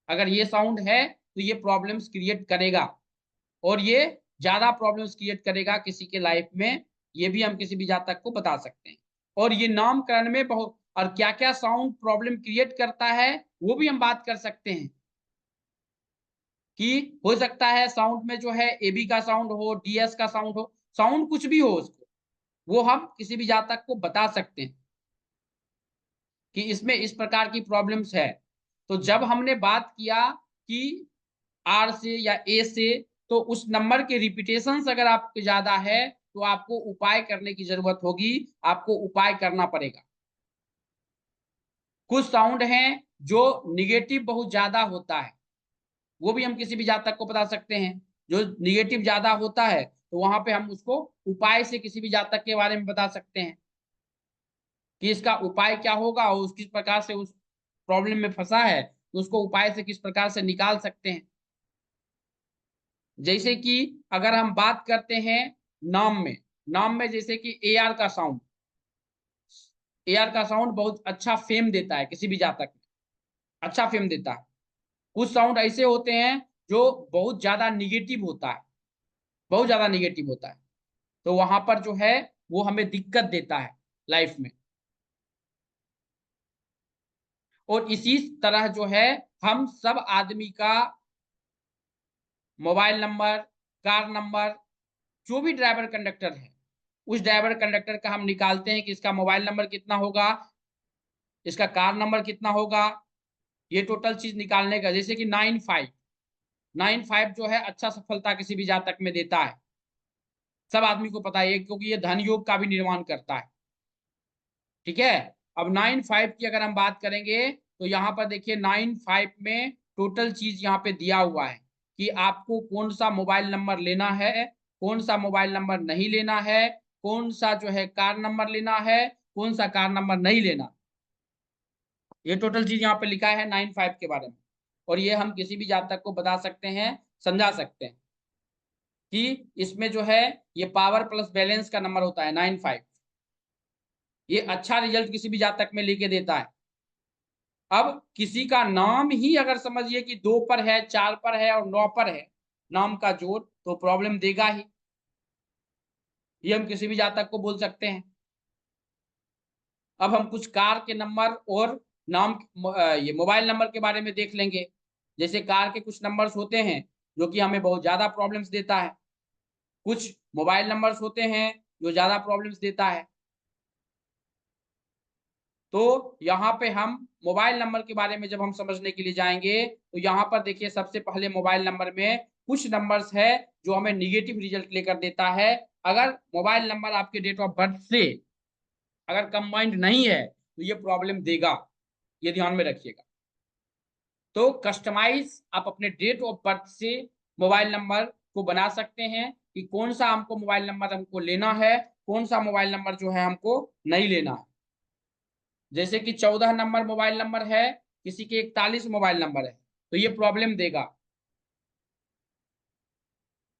अगर ये साउंड है तो ये प्रॉब्लम्स क्रिएट करेगा, और ये ज्यादा प्रॉब्लम्स क्रिएट करेगा किसी के लाइफ में, ये भी हम किसी भी जातक को बता सकते हैं। और ये नामकरण में बहुत, और क्या क्या साउंड प्रॉब्लम क्रिएट करता है वो भी हम बात कर सकते हैं, कि हो सकता है साउंड में जो है एबी का साउंड हो, डीएस का साउंड हो, साउंड कुछ भी हो उसको, वो हम किसी भी जातक को बता सकते हैं कि इसमें इस प्रकार की प्रॉब्लम्स है। तो जब हमने बात किया कि आर से या ए से, तो उस नंबर के रिपीटेशन अगर आपके ज्यादा है तो आपको उपाय करने की जरूरत होगी, आपको उपाय करना पड़ेगा। कुछ साउंड हैं जो निगेटिव बहुत ज्यादा होता है, वो भी हम किसी भी जातक को बता सकते हैं। जो निगेटिव ज्यादा होता है तो वहां पे हम उसको उपाय से किसी भी जातक के बारे में बता सकते हैं कि इसका उपाय क्या होगा, और किस प्रकार से उस प्रॉब्लम में फंसा है तो उसको उपाय से किस प्रकार से निकाल सकते हैं। जैसे कि अगर हम बात करते हैं नाम में जैसे कि AR का साउंड, AR का साउंड बहुत अच्छा फेम देता है, किसी भी जातक में अच्छा फेम देता है। कुछ साउंड ऐसे होते हैं जो बहुत ज्यादा निगेटिव होता है, बहुत ज्यादा निगेटिव होता है, तो वहां पर जो है वो हमें दिक्कत देता है लाइफ में। और इसी तरह जो है हम सब आदमी का मोबाइल नंबर, कार नंबर, जो भी ड्राइवर कंडक्टर है, उस ड्राइवर कंडक्टर का हम निकालते हैं कि इसका मोबाइल नंबर कितना होगा, इसका कार नंबर कितना होगा, ये टोटल चीज निकालने का। जैसे कि 95 जो है अच्छा सफलता किसी भी जातक में देता है, सब आदमी को पता है, क्योंकि ये धन योग का भी निर्माण करता है। ठीक है, अब 95 की अगर हम बात करेंगे तो यहाँ पर देखिए 95 में टोटल चीज यहाँ पे दिया हुआ है कि आपको कौन सा मोबाइल नंबर लेना है, कौन सा मोबाइल नंबर नहीं लेना है, कौन सा जो है कार नंबर लेना है, कौन सा कार नंबर नहीं लेना। ये टोटल चीज यहाँ पे लिखा है 95 के बारे में, और ये हम किसी भी जातक को बता सकते हैं, समझा सकते हैं कि इसमें जो है ये पावर प्लस बैलेंस का नंबर होता है 95। ये अच्छा रिजल्ट किसी भी जातक में लेके देता है। अब किसी का नाम ही अगर समझिए कि 2 पर है, 4 पर है और 9 पर है नाम का जोड़, तो प्रॉब्लम देगा ही। ये हम किसी भी जातक को बोल सकते हैं। अब हम कुछ कार के नंबर और नाम ये मोबाइल नंबर के बारे में देख लेंगे। जैसे कार के कुछ नंबर्स होते हैं जो कि हमें बहुत ज्यादा प्रॉब्लम्स देता है, कुछ मोबाइल नंबर्स होते हैं जो ज्यादा प्रॉब्लम्स देता है। तो यहाँ पे हम मोबाइल नंबर के बारे में जब हम समझने के लिए जाएंगे तो यहाँ पर देखिए सबसे पहले मोबाइल नंबर में कुछ नंबर्स है जो हमें निगेटिव रिजल्ट लेकर देता है। अगर मोबाइल नंबर आपके डेट ऑफ बर्थ से अगर कंबाइंड नहीं है तो ये प्रॉब्लम देगा, ये ध्यान में रखिएगा। तो कस्टमाइज आप अपने डेट ऑफ बर्थ से मोबाइल नंबर को बना सकते हैं कि कौन सा हमको मोबाइल नंबर हमको लेना है, कौन सा मोबाइल नंबर जो है हमको नहीं लेना है। जैसे कि 14 नंबर मोबाइल नंबर है, किसी के 41 मोबाइल नंबर है, तो ये प्रॉब्लम देगा।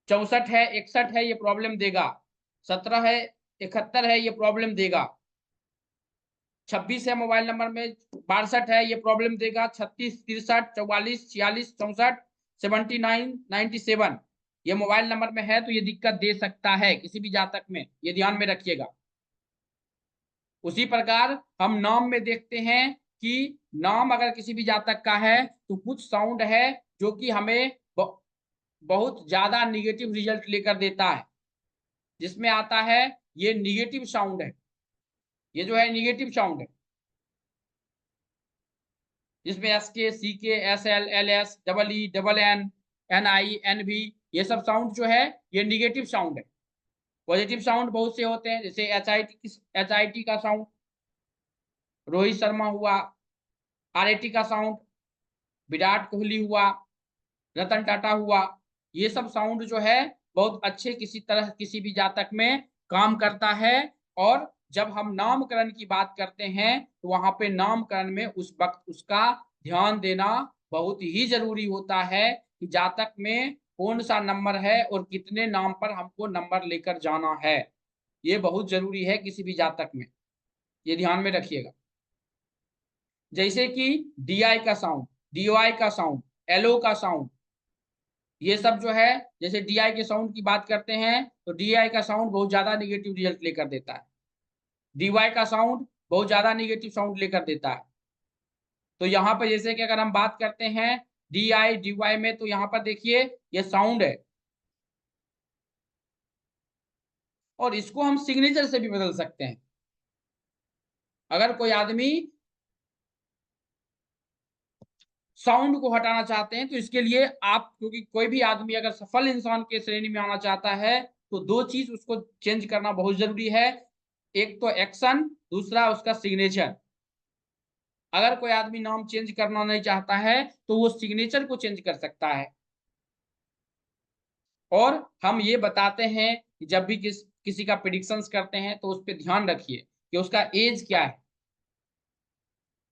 64 है, 61 है, ये प्रॉब्लम देगा। 17 है, 71 है, ये प्रॉब्लम देगा। 26 है मोबाइल नंबर में, 62 है, ये प्रॉब्लम देगा। 36, 63, 44, 46, 64, 79, 97 ये मोबाइल नंबर में है तो ये दिक्कत दे सकता है किसी भी जातक में, ये ध्यान में रखिएगा। उसी प्रकार हम नाम में देखते हैं कि नाम अगर किसी भी जातक का है तो कुछ साउंड है जो कि हमें बहुत ज्यादा निगेटिव रिजल्ट लेकर देता है, जिसमें आता है ये निगेटिव साउंड है, ये जो है निगेटिव साउंड है, जिसमें SK, CK, SL, LS, EE, NN, NI, NV ये सब साउंड जो है ये निगेटिव साउंड है। पॉजिटिव साउंड बहुत से होते हैं, जैसे HIT का साउंड, रोहित शर्मा हुआ, RAT का साउंड, विराट कोहली हुआ, रतन टाटा हुआ, ये सब साउंड जो है बहुत अच्छे किसी तरह किसी भी जातक में काम करता है। और जब हम नामकरण की बात करते हैं तो वहां पे नामकरण में उस वक्त उसका ध्यान देना बहुत ही जरूरी होता है कि जातक में कौन सा नंबर है और कितने नाम पर हमको नंबर लेकर जाना है, ये बहुत जरूरी है किसी भी जातक में, ये ध्यान में रखिएगा। जैसे कि DI का साउंड, DY का साउंड, LO का साउंड, ये सब जो है, जैसे DI के साउंड की बात करते हैं तो DI का साउंड बहुत ज्यादा निगेटिव रिजल्ट लेकर देता है, DY का साउंड बहुत ज्यादा निगेटिव साउंड लेकर देता है। तो यहाँ पर जैसे कि अगर हम बात करते हैं DI DY में, तो यहाँ पर देखिए ये साउंड है और इसको हम सिग्नेचर से भी बदल सकते हैं। अगर कोई आदमी साउंड को हटाना चाहते हैं तो इसके लिए आप, क्योंकि कोई भी आदमी अगर सफल इंसान के श्रेणी में आना चाहता है तो 2 चीज उसको चेंज करना बहुत जरूरी है, एक तो एक्शन, दूसरा उसका सिग्नेचर। अगर कोई आदमी नाम चेंज करना नहीं चाहता है तो वो सिग्नेचर को चेंज कर सकता है। और हम ये बताते हैं कि जब भी किसी का प्रेडिक्शंस करते हैं तो उस पर ध्यान रखिए कि उसका एज क्या है,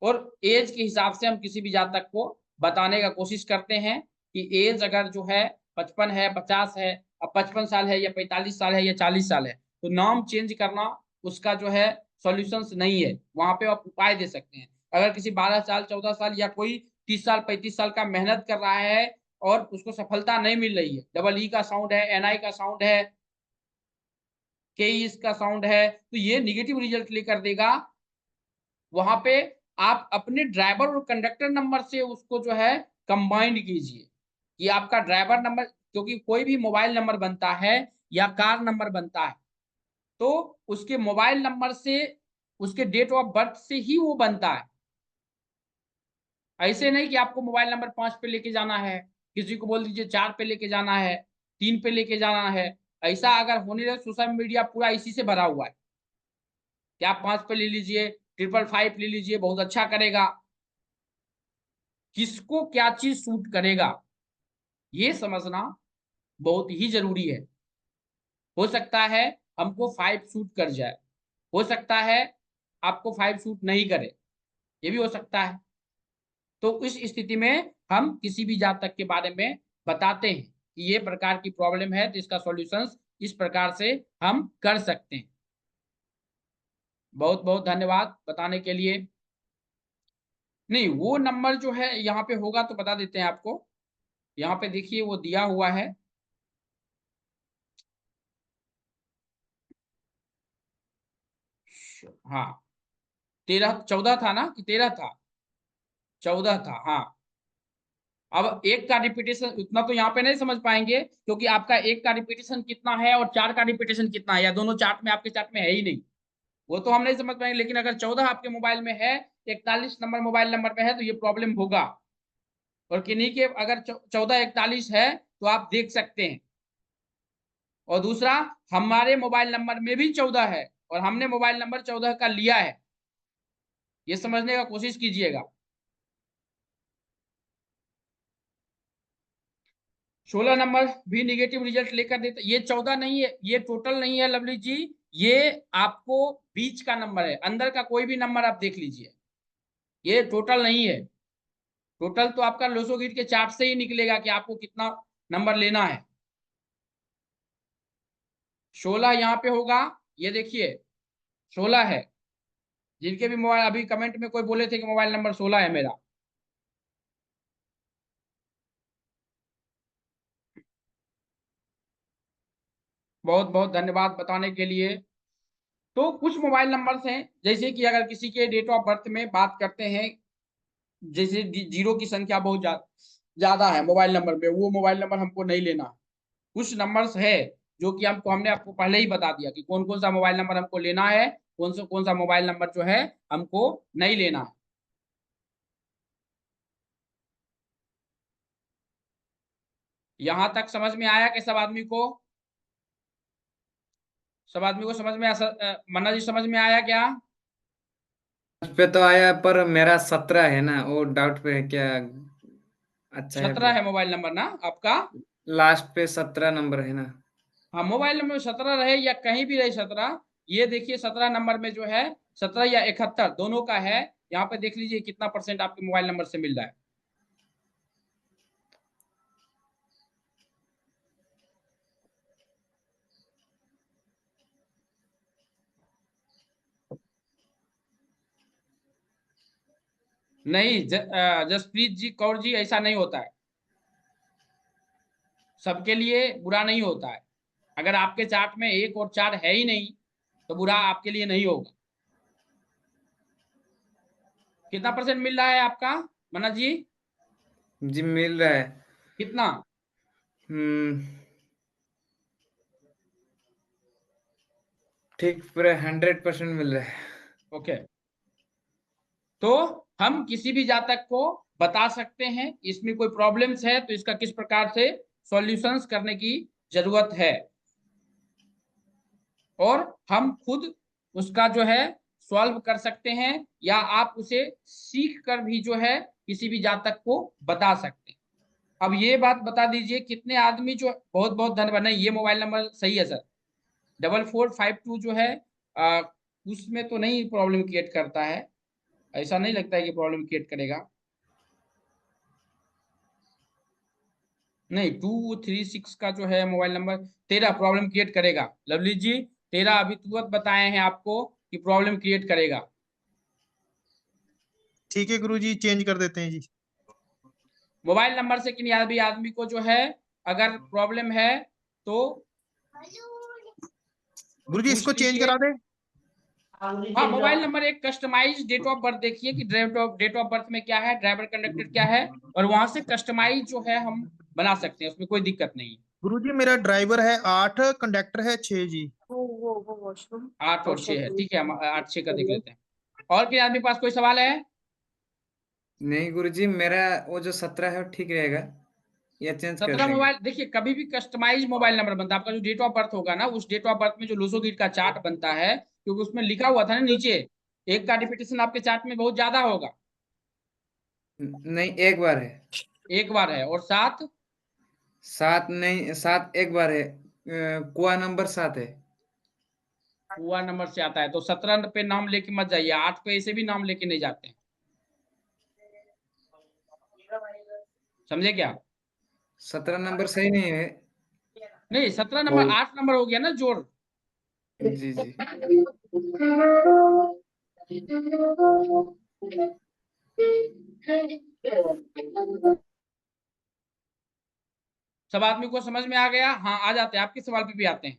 और एज के हिसाब से हम किसी भी जातक को बताने का कोशिश करते हैं कि एज अगर जो है 55 है, 50 है, अब 55 साल है या 45 साल है या 40 साल है, तो नाम चेंज करना उसका जो है सॉल्यूशंस नहीं है, वहां पे आप उपाय दे सकते हैं। अगर किसी 12 साल, 14 साल या कोई 30 साल, 35 साल का मेहनत कर रहा है और उसको सफलता नहीं मिल रही है, डबल ई का साउंड है, एनआई का साउंड है, के इसका साउंड है, तो ये निगेटिव रिजल्ट लेकर देगा। वहां पे आप अपने ड्राइवर और कंडक्टर नंबर से उसको जो है कंबाइंड कीजिए कि आपका ड्राइवर नंबर, क्योंकि कोई भी मोबाइल नंबर बनता है या कार नंबर बनता है तो उसके मोबाइल नंबर से, उसके डेट ऑफ बर्थ से ही वो बनता है। ऐसे नहीं कि आपको मोबाइल नंबर 5 पे लेके जाना है, किसी को बोल दीजिए 4 पे लेके जाना है, 3 पे लेके जाना है। ऐसा अगर होने लगे, सोशल मीडिया पूरा इसी से भरा हुआ है कि आप 5 पे ले लीजिए, 555 ले लीजिए, बहुत अच्छा करेगा। किसको क्या चीज सूट करेगा ये समझना बहुत ही जरूरी है। हो सकता है हमको 5 सूट कर जाए, हो सकता है आपको 5 सूट नहीं करे, ये भी हो सकता है। तो इस स्थिति में हम किसी भी जातक के बारे में बताते हैं कि ये प्रकार की प्रॉब्लम है, तो इसका सॉल्यूशंस इस प्रकार से हम कर सकते हैं। बहुत बहुत धन्यवाद बताने के लिए। नहीं, वो नंबर जो है यहाँ पे होगा तो बता देते हैं आपको। यहाँ पे देखिए वो दिया हुआ है, हाँ 14 था ना कि 13 था? 14 था, हाँ। अब एक का रिपीटेशन उतना तो यहाँ पे नहीं समझ पाएंगे, क्योंकि आपका एक का रिपीटेशन कितना है और 4 का रिपीटेशन कितना है, या दोनों चार्ट में, आपके चार्ट में है ही नहीं, वो तो हम नहीं समझ पाएंगे। लेकिन अगर 14 आपके मोबाइल में है, 41 नंबर मोबाइल नंबर में है, तो ये प्रॉब्लम होगा। और किन्हीं के अगर 14 41 है तो आप देख सकते हैं। और दूसरा, हमारे मोबाइल नंबर में भी 14 है और हमने मोबाइल नंबर 14 का लिया है, ये समझने का कोशिश कीजिएगा। 16 नंबर भी निगेटिव रिजल्ट लेकर देता, ये 14 नहीं है, ये टोटल नहीं है लवली जी, ये आपको बीच का नंबर है, अंदर का कोई भी नंबर आप देख लीजिए, ये टोटल नहीं है। टोटल तो आपका लोसोगिट के चार्ट से ही निकलेगा कि आपको कितना नंबर लेना है। 16 यहाँ पे होगा, ये देखिए 16 है। जिनके भी मोबाइल, अभी कमेंट में कोई बोले थे कि मोबाइल नंबर 16 है मेरा, बहुत बहुत धन्यवाद बताने के लिए। तो कुछ मोबाइल नंबर्स हैं, जैसे कि अगर किसी के डेट ऑफ बर्थ में बात करते हैं, जैसे जीरो की संख्या बहुत ज्यादा है मोबाइल नंबर में, वो मोबाइल नंबर हमको नहीं लेना। कुछ नंबर्स है जो कि हमने आपको पहले ही बता दिया कि कौन कौन सा मोबाइल नंबर हमको लेना है, कौन सा मोबाइल नंबर जो है हमको नहीं लेना है। यहां तक समझ में आया कि सब आदमी को, समझ में आया? मन्ना जी समझ में आया क्या? पे तो आया, पर मेरा 17 है ना, वो डाउट पे है क्या। अच्छा है 17 है मोबाइल नंबर ना आपका? लास्ट पे 17 नंबर है ना। हाँ, मोबाइल नंबर 17 रहे या कहीं भी रहे 17, ये देखिए 17 नंबर में जो है 17 या 71 दोनों का है। यहाँ पे देख लीजिए कितना % आपके मोबाइल नंबर से मिल रहा है। नहीं जसप्रीत जी, कौर जी, ऐसा नहीं होता है, सबके लिए बुरा नहीं होता है। अगर आपके चार्ट में 1 और 4 है ही नहीं तो बुरा आपके लिए नहीं होगा। कितना % मिल रहा है आपका मना जी? जी मिल रहा है। कितना? ठीक, पूरा 100% मिल रहा है। ओके, तो हम किसी भी जातक को बता सकते हैं इसमें कोई प्रॉब्लम्स है तो इसका किस प्रकार से सॉल्यूशंस करने की जरूरत है, और हम खुद उसका जो है सॉल्व कर सकते हैं, या आप उसे सीख कर भी जो है किसी भी जातक को बता सकते हैं। अब ये बात बता दीजिए कितने आदमी जो, बहुत बहुत धन्यवाद। नहीं, ये मोबाइल नंबर सही है सर, 4452 जो है उसमें तो नहीं प्रॉब्लम क्रिएट करता है, ऐसा नहीं लगता है कि प्रॉब्लम क्रिएट करेगा। नहीं 236 का जो है मोबाइल नंबर तेरा प्रॉब्लम क्रिएट करेगा। लवली जी तेरा अभी तुरंत बताए हैं आपको कि प्रॉब्लम क्रिएट करेगा। ठीक है गुरुजी, चेंज कर देते हैं जी। मोबाइल नंबर से किसी भी आदमी को जो है अगर प्रॉब्लम है तो गुरुजी पूछ इसको चेंज लीजिए। करा दे। हाँ मोबाइल नंबर एक कस्टमाइज डेट ऑफ बर्थ देखिए कि डेट ऑफ बर्थ में क्या है, ड्राइवर कंडक्टर क्या है, और वहां से कस्टमाइज जो है हम बना सकते हैं, उसमें कोई दिक्कत नहीं है। गुरुजी मेरा ड्राइवर है 8, कंडक्टर है 6 जी। वो वॉशरूम 8 और 6 है, ठीक है हम 8 6 का देख लेते हैं। और किसी आदमी के पास कोई सवाल है? नहीं गुरुजी, मेरा वो जो 17 है वो ठीक रहेगा, या चेंज कर 17 देंगे? मोबाइल देखिए कभी भी कस्टमाइज मोबाइल नंबर बनता है, आपका जो डेट ऑफ बर्थ होगा ना उस डेट ऑफ बर्थ में जो लूसोगिट का चार्ट बनता है, क्योंकि उसमें लिखा हुआ था ना नीचे, एक का रिपीटेशन आपके चार्ट में बहुत ज्यादा होगा। नहीं, एक बार है। एक बार है, और 7 7 नहीं, 7 एक बार है। कुआ नंबर 7 है। हुआ नंबर से आता है, तो 17 पे नाम लेके मत जाइए, 8 पे ऐसे भी नाम लेके नहीं जाते हैं, समझे क्या? 17 नंबर सही नहीं है। नहीं 17 नंबर 8 नंबर हो गया ना जोड़। जी जी। सब आदमी को समझ में आ गया? हाँ आ जाते हैं, आपके सवाल पे भी आते हैं।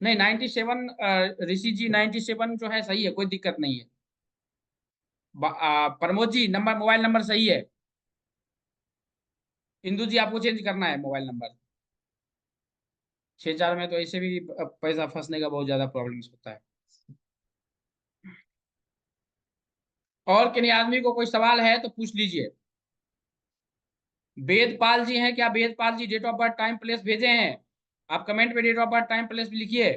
नहीं 97 ऋषि जी 97 जो है सही है, कोई दिक्कत नहीं है। Pramod ji number mobile number सही है। इंदु जी आपको चेंज करना है मोबाइल नंबर। 6 4 में तो ऐसे भी पैसा फंसने का बहुत ज्यादा प्रॉब्लम होता है। और किन्हीं आदमी को कोई सवाल है तो पूछ लीजिए। वेदपाल जी हैं क्या? Vedpal ji date of birth time place भेजे हैं, आप कमेंट पे date of birth time place भी लिखिए।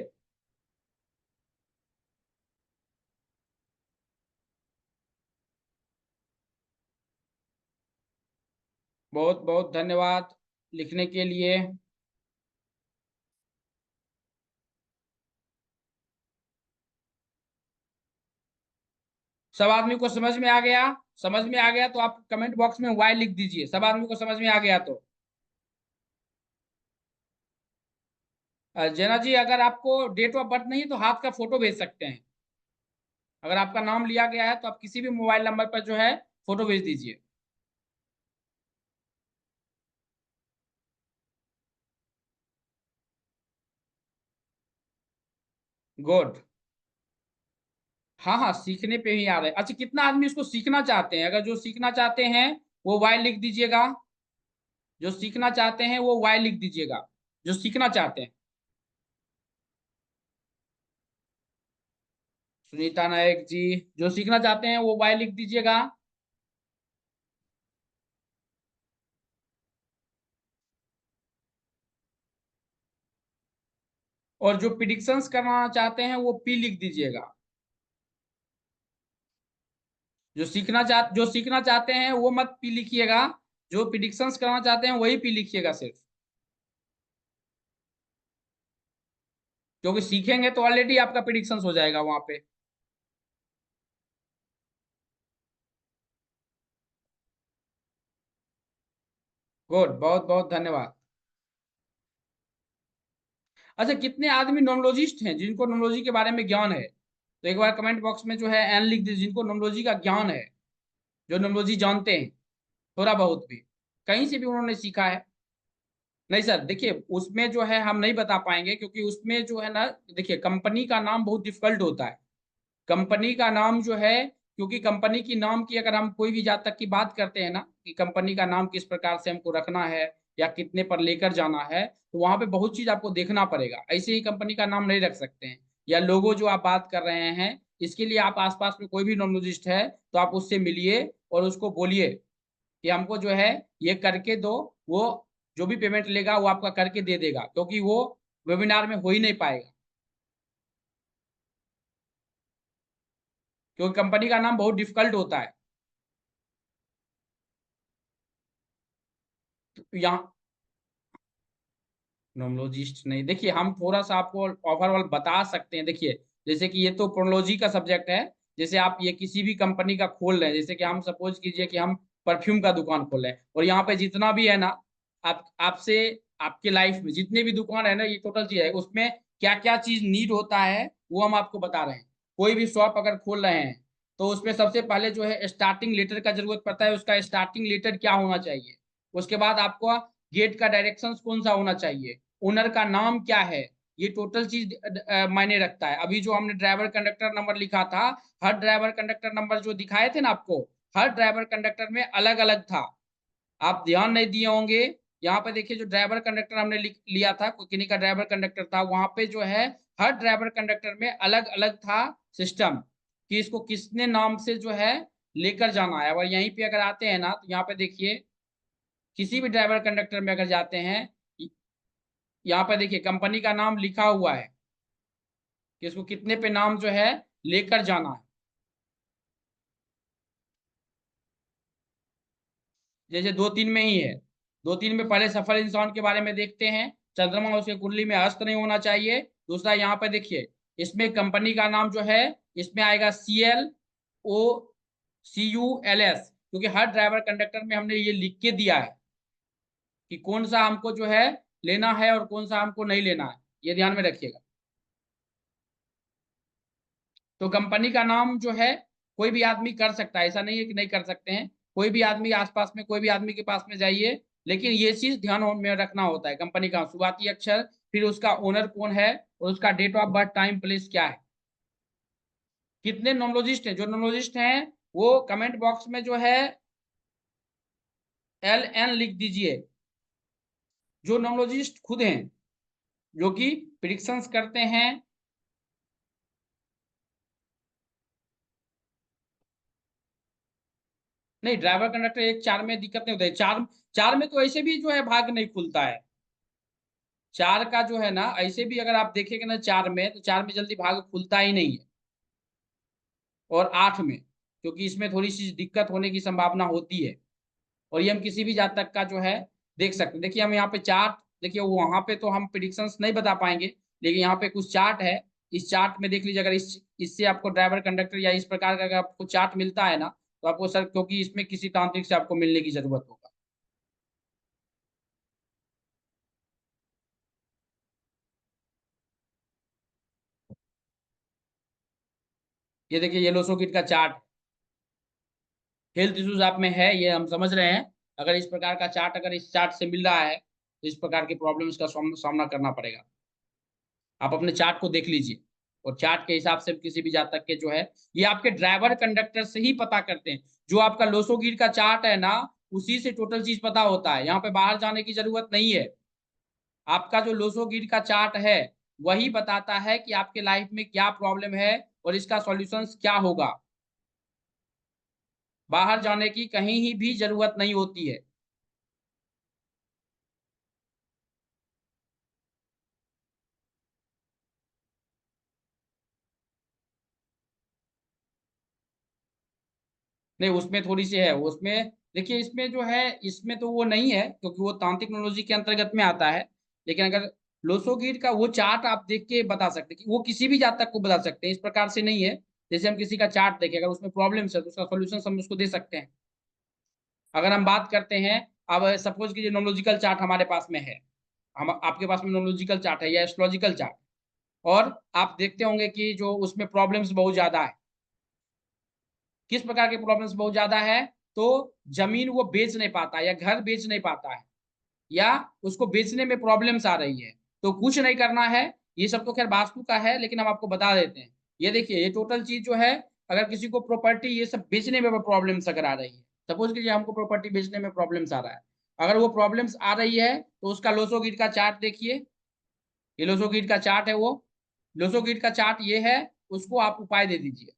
बहुत बहुत धन्यवाद लिखने के लिए। सब आदमी को समझ में आ गया? समझ में आ गया तो आप कमेंट बॉक्स में वाई लिख दीजिए, सब आदमी को समझ में आ गया तो। जेना जी अगर आपको डेट ऑफ बर्थ नहीं तो हाथ का फोटो भेज सकते हैं, अगर आपका नाम लिया गया है तो आप किसी भी मोबाइल नंबर पर जो है फोटो भेज दीजिए। गुड। हाँ हाँ सीखने पे ही आ रहा है। अच्छा कितना आदमी इसको सीखना चाहते हैं? अगर जो सीखना चाहते हैं वो वाई लिख दीजिएगा, जो सीखना चाहते हैं वो वाई लिख दीजिएगा, जो सीखना चाहते हैं। सुनीता नायक जी जो सीखना चाहते हैं वो वाई लिख दीजिएगा। और जो प्रिडिक्शंस करना चाहते हैं वो पी लिख दीजिएगा। जो सीखना चाहते हैं वो मत पी लिखिएगा, जो प्रिडिक्शंस करना चाहते हैं वही पी लिखिएगा सिर्फ, क्योंकि सीखेंगे तो ऑलरेडी आपका प्रिडिक्शंस हो जाएगा वहां पे। गुड, बहुत बहुत धन्यवाद। अच्छा कितने आदमी नोमोलॉजिस्ट हैं जिनको नोमोलॉजी के बारे में ज्ञान है? तो एक बार कमेंट बॉक्स में जो है एन लिख दीजिए, जिनको नोमोलॉजी का ज्ञान है, जो नोमोलॉजी जानते हैं थोड़ा बहुत भी, कहीं से भी उन्होंने सीखा है। नहीं सर देखिए उसमें जो है हम नहीं बता पाएंगे, क्योंकि उसमें जो है ना देखिए कंपनी का नाम बहुत डिफिकल्ट होता है। कंपनी का नाम जो है, क्योंकि कंपनी की नाम की अगर हम कोई भी जात तक की बात करते हैं ना कि कंपनी का नाम किस प्रकार से हमको रखना है या कितने पर लेकर जाना है, तो वहां पे बहुत चीज आपको देखना पड़ेगा, ऐसे ही कंपनी का नाम नहीं रख सकते हैं। या लोगो जो आप बात कर रहे हैं, इसके लिए आप आसपास में कोई भी नोमोलॉजिस्ट है तो आप उससे मिलिए और उसको बोलिए कि हमको जो है ये करके दो, वो जो भी पेमेंट लेगा वो आपका करके दे देगा, क्योंकि वो वेबिनार में हो ही नहीं पाएगा, क्योंकि कंपनी का नाम बहुत डिफिकल्ट होता है। तो यहाँ नोमोलॉजिस्ट नहीं, देखिए हम थोड़ा सा आपको ओवरऑल बता सकते हैं। देखिए जैसे कि ये तो प्रोनोलॉजी का सब्जेक्ट है, जैसे आप ये किसी भी कंपनी का खोल रहे हैं, जैसे कि हम सपोज कीजिए कि हम परफ्यूम का दुकान खोल रहे हैं, और यहाँ पे जितना भी है ना, आपसे आपके लाइफ में जितने भी दुकान है ना, ये टोटल चीज है, उसमें क्या क्या चीज नीड होता है वो हम आपको बता रहे हैं। कोई भी शॉप अगर खोल रहे हैं तो उसमें सबसे पहले जो है स्टार्टिंग लेटर का जरूरत पड़ता है, उसका स्टार्टिंग लेटर क्या होना चाहिए। उसके बाद आपको गेट का डायरेक्शन कौन सा होना चाहिए, ओनर का नाम क्या है, ये टोटल चीज मायने रखता है। अभी जो हमने ड्राइवर कंडक्टर नंबर लिखा था, हर ड्राइवर कंडक्टर नंबर जो दिखाए थे ना आपको, हर ड्राइवर कंडक्टर में अलग अलग था। आप ध्यान नहीं दिए होंगे, यहाँ पे देखिए जो ड्राइवर कंडक्टर हमने लिया था, किन्हीं का ड्राइवर कंडक्टर था, वहां पे जो है हर ड्राइवर कंडक्टर में अलग अलग था सिस्टम, कि इसको किसने नाम से जो है लेकर जाना है। और यहीं पे अगर आते हैं ना, तो यहाँ पे देखिए किसी भी ड्राइवर कंडक्टर में अगर जाते हैं, यहाँ पे देखिए कंपनी का नाम लिखा हुआ है कि इसको कितने पे नाम जो है लेकर जाना है। जैसे 2-3 में ही है, 2-3 में पहले सफल इंसान के बारे में देखते हैं, चंद्रमा उसके कुंडली में हस्त नहीं होना चाहिए। दूसरा यहाँ पे देखिए, इसमें कंपनी का नाम जो है इसमें आएगा CLOCULS, क्योंकि हर ड्राइवर कंडक्टर में हमने ये लिख के दिया है कि कौन सा हमको जो है लेना है और कौन सा हमको नहीं लेना है, ये ध्यान में रखिएगा। तो कंपनी का नाम जो है कोई भी आदमी कर सकता है, ऐसा नहीं है कि नहीं कर सकते हैं। कोई भी आदमी आसपास में, कोई भी आदमी के पास में जाइए, लेकिन ये चीज ध्यान में रखना होता है, कंपनी का शुरुआती अक्षर, फिर उसका ओनर कौन है, और उसका date of birth, time, place क्या है। कितने नोमोलॉजिस्ट हैं, जो नोमोलॉजिस्ट हैं वो कमेंट बॉक्स में जो है LN लिख दीजिए। जो नोमोलॉजिस्ट खुद हैं, जो कि प्रिडिक्शंस करते हैं, नहीं ड्राइवर कंडक्टर 1-4 में दिक्कत नहीं होता है। 4 में तो ऐसे भी जो है भाग नहीं खुलता है। 4 का जो है ना, ऐसे भी अगर आप देखेंगे ना 4 में, तो 4 में जल्दी भाग खुलता ही नहीं है। और 8 में, क्योंकि इसमें थोड़ी सी दिक्कत होने की संभावना होती है, और ये हम किसी भी जातक का जो है देख सकते हैं। देखिए हम यहाँ पे चार्ट, देखिए वहां पे तो हम प्रिडिक्शंस नहीं बता पाएंगे, लेकिन यहाँ पे कुछ चार्ट है, इस चार्ट में देख लीजिए। अगर इससे आपको ड्राइवर कंडक्टर या इस प्रकार का अगर आपको चार्ट मिलता है ना, तो आपको सर, क्योंकि इसमें किसी तांत्रिक से आपको मिलने की जरूरत होगा। ये देखिए ये लोसोकिट का चार्ट, हेल्थ इश्यूज आप में है, ये हम समझ रहे हैं। अगर इस प्रकार का चार्ट अगर इस चार्ट से मिल रहा है, तो इस प्रकार के प्रॉब्लम्स का सामना करना पड़ेगा। आप अपने चार्ट को देख लीजिए, और चार्ट के हिसाब से किसी भी जातक के जो है, ये आपके ड्राइवर कंडक्टर से ही पता करते हैं। जो आपका लोसोगिर का चार्ट है ना, उसी से टोटल चीज पता होता है, यहाँ पे बाहर जाने की जरूरत नहीं है। आपका जो लोसोगिर का चार्ट है वही बताता है कि आपके लाइफ में क्या प्रॉब्लम है और इसका सॉल्यूशन क्या होगा। बाहर जाने की कहीं ही भी जरूरत नहीं होती है। नहीं उसमें थोड़ी सी है, उसमें देखिए, इसमें जो है, इसमें तो वो नहीं है, क्योंकि वो तांत्रिक टेक्नोलॉजी के अंतर्गत में आता है। लेकिन अगर लोसोगिर का वो चार्ट आप देख के बता सकते हैं, कि वो किसी भी जातक को बता सकते हैं, इस प्रकार से नहीं है। जैसे हम किसी का चार्ट देखें, अगर उसमें प्रॉब्लम है तो उसका सोल्यूशन हम उसको दे सकते हैं। अगर हम बात करते हैं, अब सपोज कीजिए नोमोलॉजिकल चार्ट हमारे पास में है, हम आपके पास में नोमोलॉजिकल चार्ट है या एस्ट्रोलॉजिकल चार्ट, और आप देखते होंगे कि जो उसमें प्रॉब्लम्स बहुत ज्यादा है। किस प्रकार के प्रॉब्लम्स बहुत ज्यादा है, तो जमीन वो बेच नहीं पाता, या घर बेच नहीं पाता है, या उसको बेचने में प्रॉब्लम्स आ रही है। तो कुछ नहीं करना है, ये सब तो खैर वास्तु का है, लेकिन हम आपको बता देते हैं। ये देखिए ये टोटल चीज जो है, अगर किसी को प्रॉपर्टी ये सब बेचने में प्रॉब्लम्स अगर आ रही है, सपोज कीजिए हमको प्रॉपर्टी बेचने में प्रॉब्लम्स आ रहा है, अगर वो प्रॉब्लम्स आ रही है, तो उसका लोसोगिट का चार्ट देखिए। ये लोसोगिट का चार्ट है, वो लोसोगिट का चार्ट ये है, उसको आप उपाय दे दीजिए।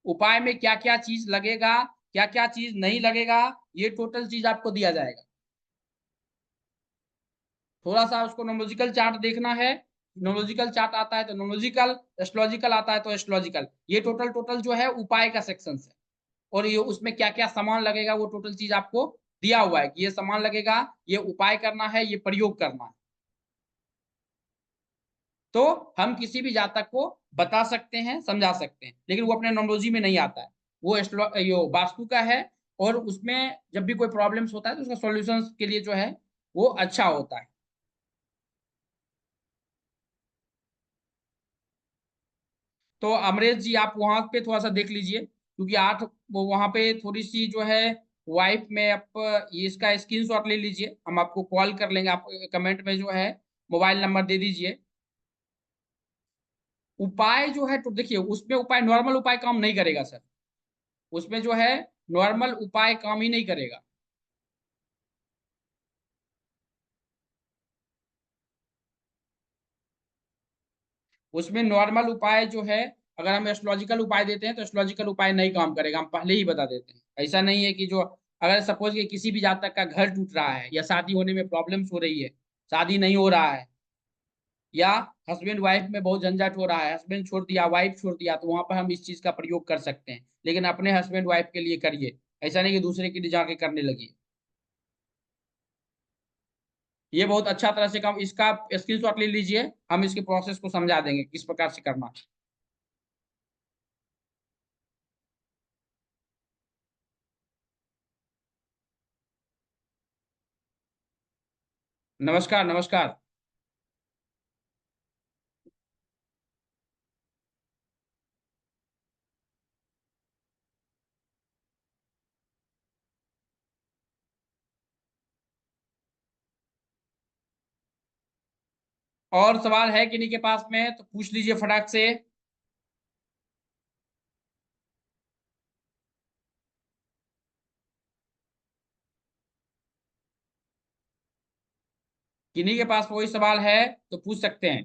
उपाय में क्या क्या चीज लगेगा, क्या क्या चीज नहीं लगेगा, ये टोटल चीज आपको दिया जाएगा। थोड़ा सा उसको नोमोलॉजिकल चार्ट देखना है, नोमोलॉजिकल चार्ट आता है तो नोमोलॉजिकल, एस्ट्रोलॉजिकल आता है तो एस्ट्रोलॉजिकल। ये टोटल जो है उपाय का सेक्शन है, और ये उसमें क्या क्या सामान लगेगा वो टोटल चीज आपको दिया हुआ है, कि ये सामान लगेगा, ये उपाय करना है, ये प्रयोग करना है। तो हम किसी भी जातक को बता सकते हैं, समझा सकते हैं, लेकिन वो अपने नॉमोलॉजी में नहीं आता है, वो यो वास्तु का है। और उसमें जब भी कोई प्रॉब्लम्स होता है तो उसका सॉल्यूशंस के लिए जो है वो अच्छा होता है। तो अमरेश जी आप वहां पे थोड़ा सा देख लीजिए, क्योंकि 8 वो वहां पे थोड़ी सी जो है वाइफ में आप ये इसका स्क्रीनशॉट ले लीजिए, हम आपको कॉल कर लेंगे, आप कमेंट में जो है मोबाइल नंबर दे दीजिए। उपाय जो है तो देखिए उसमें उपाय नॉर्मल उपाय काम नहीं करेगा सर, उसमें जो है नॉर्मल उपाय काम ही नहीं करेगा। उसमें नॉर्मल उपाय जो है, अगर हम एस्ट्रोलॉजिकल उपाय देते हैं तो एस्ट्रोलॉजिकल उपाय नहीं काम करेगा, हम पहले ही बता देते हैं। ऐसा नहीं है कि जो अगर सपोज कि किसी भी जातक का घर टूट रहा है या शादी होने में प्रॉब्लम्स हो रही है, शादी नहीं हो रहा है, या हस्बैंड वाइफ में बहुत झंझट हो रहा है, हस्बैंड छोड़ दिया, वाइफ छोड़ दिया, तो वहां पर हम इस चीज का प्रयोग कर सकते हैं। लेकिन अपने हस्बैंड वाइफ के लिए करिए, ऐसा नहीं कि दूसरे के लिए जाके करने लगिए। ये बहुत अच्छा तरह से काम, इसका स्क्रीनशॉट ले लीजिए, हम इसके प्रोसेस को समझा देंगे किस प्रकार से करना है। नमस्कार नमस्कार। और सवाल है किन्हीं के पास में तो पूछ लीजिए फटाक से। किन्हीं के पास कोई सवाल है तो पूछ सकते हैं।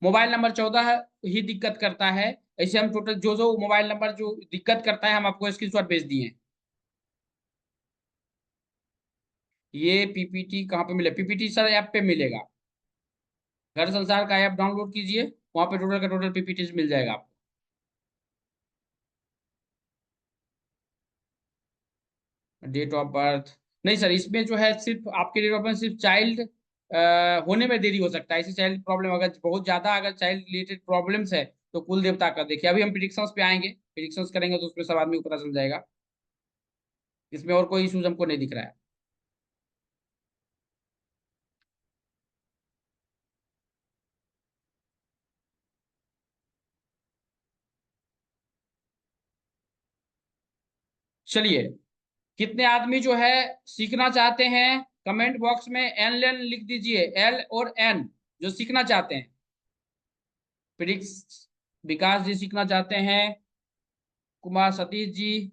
मोबाइल नंबर 14 ही दिक्कत करता है, ऐसे हम टोटल जो जो मोबाइल नंबर जो दिक्कत करता है हम आपको स्क्रीनशॉट भेज दिए हैं। ये पीपीटी कहाँ पे मिले? पीपीटी सर ऐप पे मिलेगा, घर संसार का ऐप डाउनलोड कीजिए, वहां पे टोटल का टोटल पीपीटी मिल जाएगा आपको। डेट ऑफ बर्थ नहीं सर, इसमें जो है सिर्फ आपके डेट ऑफ बर्थ सिर्फ चाइल्ड होने में देरी हो सकता है, ऐसी चाइल्ड प्रॉब्लम अगर बहुत ज्यादा अगर चाइल्ड रिलेटेड प्रॉब्लम्स है तो कुल देवता का देखिए। अभी हम प्रिडिक्शंस पे आएंगे, प्रिडिक्शंस करेंगे तो उसमें सब आदमी को पता चल जाएगा, इसमें और कोई इशूज हमको नहीं दिख रहा है। चलिए, कितने आदमी जो है सीखना चाहते हैं कमेंट बॉक्स में एन एन लिख दीजिए, एल और एन जो सीखना चाहते हैं। प्रिडिक्स विकास जी सीखना चाहते हैं, कुमार सतीश जी,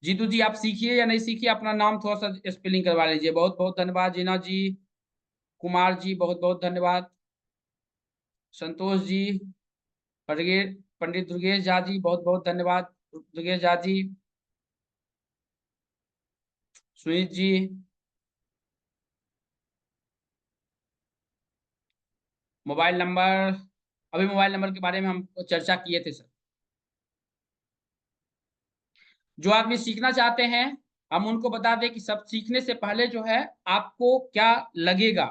जीतू जी आप सीखिए या नहीं सीखिए, अपना नाम थोड़ा सा स्पेलिंग करवा लीजिए। बहुत बहुत धन्यवाद जीना जी, कुमार जी बहुत बहुत धन्यवाद, संतोष जी, पंडित दुर्गेश झा जी बहुत बहुत धन्यवाद, दुर्गेश झा जी, सुनीत जी, मोबाइल नंबर, अभी मोबाइल नंबर के बारे में हम चर्चा किए थे सर। जो आदमी सीखना चाहते हैं हम उनको बता दें कि सब सीखने से पहले जो है आपको क्या लगेगा,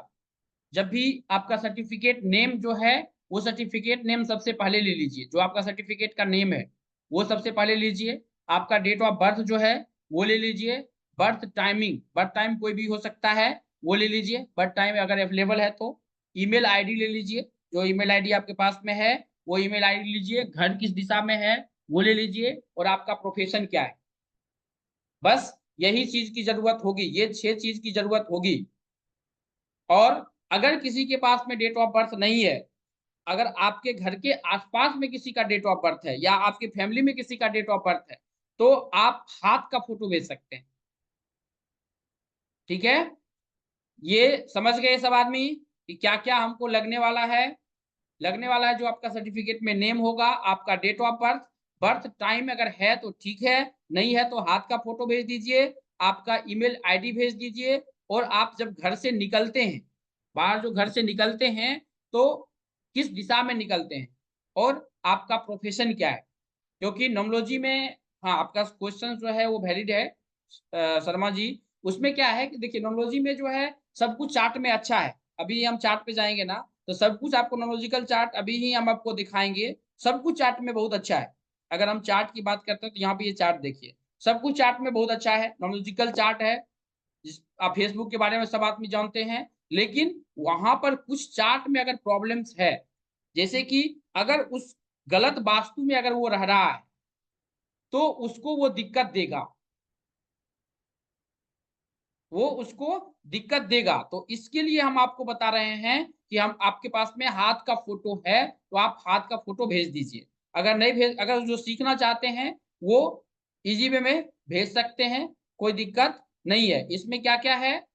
जब भी आपका सर्टिफिकेट नेम जो है वो सर्टिफिकेट नेम सबसे पहले ले लीजिए, जो आपका सर्टिफिकेट का नेम है वो सबसे पहले लीजिए। आपका डेट ऑफ बर्थ जो है वो ले लीजिए, बर्थ टाइमिंग, बर्थ टाइम कोई भी हो सकता है वो ले लीजिए, बर्थ टाइम अगर अवेलेबल है तो। ईमेल आईडी ले लीजिए, जो ईमेल आईडी आपके पास में है वो ईमेल आईडी लीजिए, घर किस दिशा में है वो ले लीजिए, और आपका प्रोफेशन क्या है। बस यही चीज की जरूरत होगी, ये 6 चीज की जरूरत होगी। और अगर किसी के पास में डेट ऑफ बर्थ नहीं है, अगर आपके घर के आसपास में किसी का डेट ऑफ बर्थ है या आपकी फैमिली में किसी का डेट ऑफ बर्थ है तो आप हाथ का फोटो भेज सकते हैं। ठीक है, ये समझ गए सब आदमी कि क्या क्या हमको लगने वाला है? लगने वाला है जो आपका सर्टिफिकेट में नेम होगा, आपका date of birth, birth time अगर है तो ठीक है, नहीं है तो हाथ का फोटो भेज दीजिए, आपका ईमेल आईडी भेज दीजिए। और आप जब घर से निकलते हैं, बाहर जो घर से निकलते हैं तो किस दिशा में निकलते हैं और आपका प्रोफेशन क्या है, क्योंकि न्यूमरोलॉजी में, हाँ आपका क्वेश्चन जो है वो वैलिड है शर्मा जी। उसमें क्या है कि देखिए न्यूमरोलॉजी में जो है सब कुछ चार्ट में अच्छा है, अभी हम चार्ट पे जाएंगे ना, तो सब कुछ आपको नॉमोलॉजिकल चार्ट अभी ही हम आपको दिखाएंगे। सब कुछ चार्ट में बहुत अच्छा है। अगर हम चार्ट की बात करते हैं तो यहाँ पे ये चार्ट देखिए, सब कुछ चार्ट में बहुत अच्छा है, नॉमोलॉजिकल चार्ट है। आप फेसबुक के बारे में सब आदमी जानते हैं, लेकिन वहां पर कुछ चार्ट में अगर प्रॉब्लम्स है, जैसे कि अगर उस गलत वास्तु में अगर वो रह रहा है तो उसको वो दिक्कत देगा, वो उसको दिक्कत देगा। तो इसके लिए हम आपको बता रहे हैं कि हम आपके पास में हाथ का फोटो है तो आप हाथ का फोटो भेज दीजिए। अगर नहीं भेज, अगर जो सीखना चाहते हैं वो इजी वे में भेज सकते हैं, कोई दिक्कत नहीं है। इसमें क्या क्या है,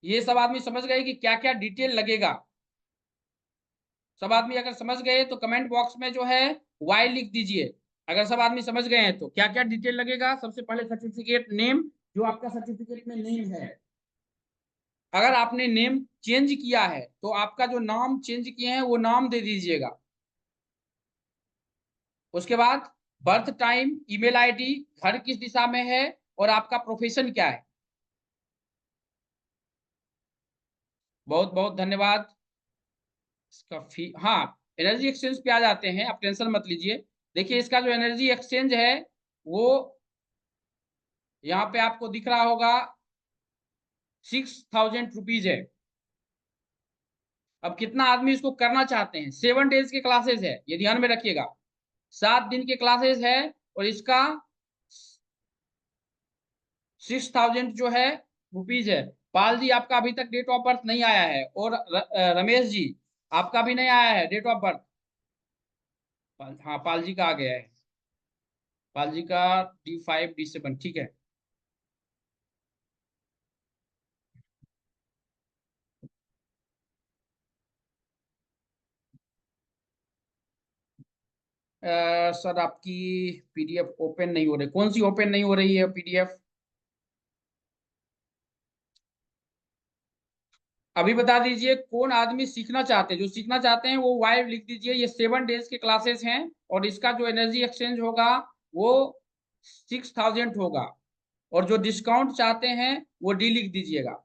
ये सब आदमी समझ गए कि क्या क्या डिटेल लगेगा। सब आदमी अगर समझ गए तो कमेंट बॉक्स में जो है वाई लिख दीजिए। अगर सब आदमी समझ गए हैं तो क्या क्या डिटेल लगेगा। सबसे पहले सर्टिफिकेट नेम, जो आपका सर्टिफिकेट में नेम है, अगर आपने नेम चेंज किया है तो आपका जो नाम चेंज किए हैं वो नाम दे दीजिएगा। उसके बाद बर्थ टाइम, ईमेल आईडी, घर किस दिशा में है और आपका प्रोफेशन क्या है। बहुत बहुत धन्यवाद। इसका फी, हाँ, एनर्जी एक्सचेंज पे आ जाते हैं, आप टेंशन मत लीजिए। देखिए इसका जो एनर्जी एक्सचेंज है वो यहाँ पे आपको दिख रहा होगा 6000 रुपीज है। अब कितना आदमी इसको करना चाहते हैं, 7 डेज के क्लासेस है, ये ध्यान में रखिएगा, 7 दिन के क्लासेस है और इसका 6000 जो है रुपीज है। पाल जी आपका अभी तक डेट ऑफ बर्थ नहीं आया है, और रमेश जी आपका भी नहीं आया है डेट ऑफ बर्थ। हाँ पाल जी का आ गया है, पाल जी का D5 D7, ठीक है। सर आपकी पीडीएफ ओपन नहीं हो रही, कौन सी ओपन नहीं हो रही है पीडीएफ? अभी बता दीजिए कौन आदमी सीखना चाहते हैं, जो सीखना चाहते हैं वो वाई लिख दीजिए। ये 7 डेज के क्लासेस हैं और इसका जो एनर्जी एक्सचेंज होगा वो 6000 होगा। और जो डिस्काउंट चाहते हैं वो डी लिख दीजिएगा,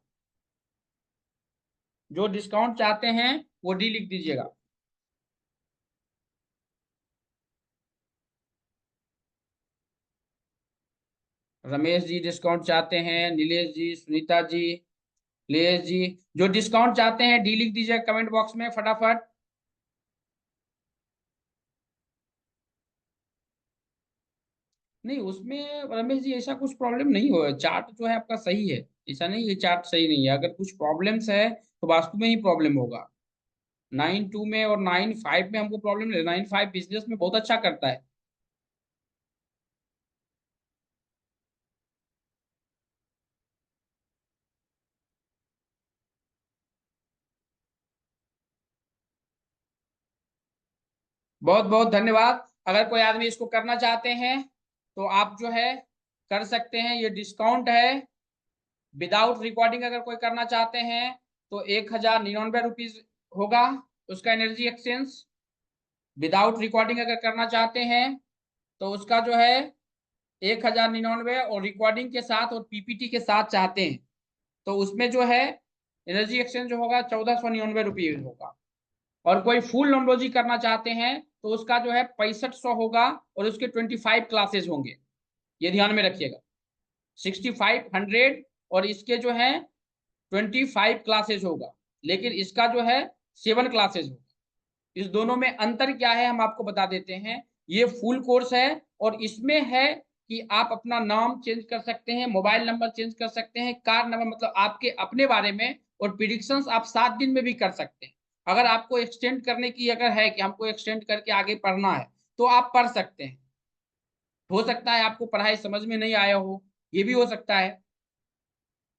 जो डिस्काउंट चाहते हैं वो डी लिख दीजिएगा। रमेश जी डिस्काउंट चाहते हैं, नीलेश जी, सुनीता जी, नीलेश जी, जो डिस्काउंट चाहते हैं डी लिख दीजिएगा कमेंट बॉक्स में फटाफट। नहीं उसमें रमेश जी ऐसा कुछ प्रॉब्लम नहीं हो, चार्ट जो है आपका सही है, ऐसा नहीं ये चार्ट सही नहीं है। अगर कुछ प्रॉब्लम्स है तो वास्तु में ही प्रॉब्लम होगा। 9-2 में और 9-5 में हमको प्रॉब्लम नहीं, 9-5 बिजनेस में बहुत अच्छा करता है। बहुत बहुत धन्यवाद। अगर कोई आदमी इसको करना चाहते हैं तो आप जो है कर सकते हैं, ये डिस्काउंट है। विदाउट रिकॉर्डिंग अगर कोई करना चाहते हैं तो 1099 रुपीज होगा उसका एनर्जी एक्सचेंज। विदाउट रिकॉर्डिंग अगर करना चाहते हैं तो उसका जो है 1099, और रिकॉर्डिंग के साथ और पीपीटी के साथ चाहते हैं तो उसमें जो है एनर्जी एक्सचेंज जो होगा 1499 रुपये होगा। और कोई फुल नॉमोलॉजी करना चाहते हैं तो उसका जो है 6500 होगा और उसके 25 क्लासेस होंगे, ये ध्यान में रखिएगा। 6500 और इसके जो है 25 क्लासेस होगा, लेकिन इसका जो है 7 क्लासेस होगा। इस दोनों में अंतर क्या है हम आपको बता देते हैं। ये फुल कोर्स है और इसमें है कि आप अपना नाम चेंज कर सकते हैं, मोबाइल नंबर चेंज कर सकते हैं, कार नंबर, मतलब आपके अपने बारे में, और प्रिडिक्शंस आप 7 दिन में भी कर सकते हैं। अगर आपको एक्सटेंड करने की अगर है कि हमको एक्सटेंड करके आगे पढ़ना है तो आप पढ़ सकते हैं। हो सकता है आपको पढ़ाई समझ में नहीं आया हो, ये भी हो सकता है।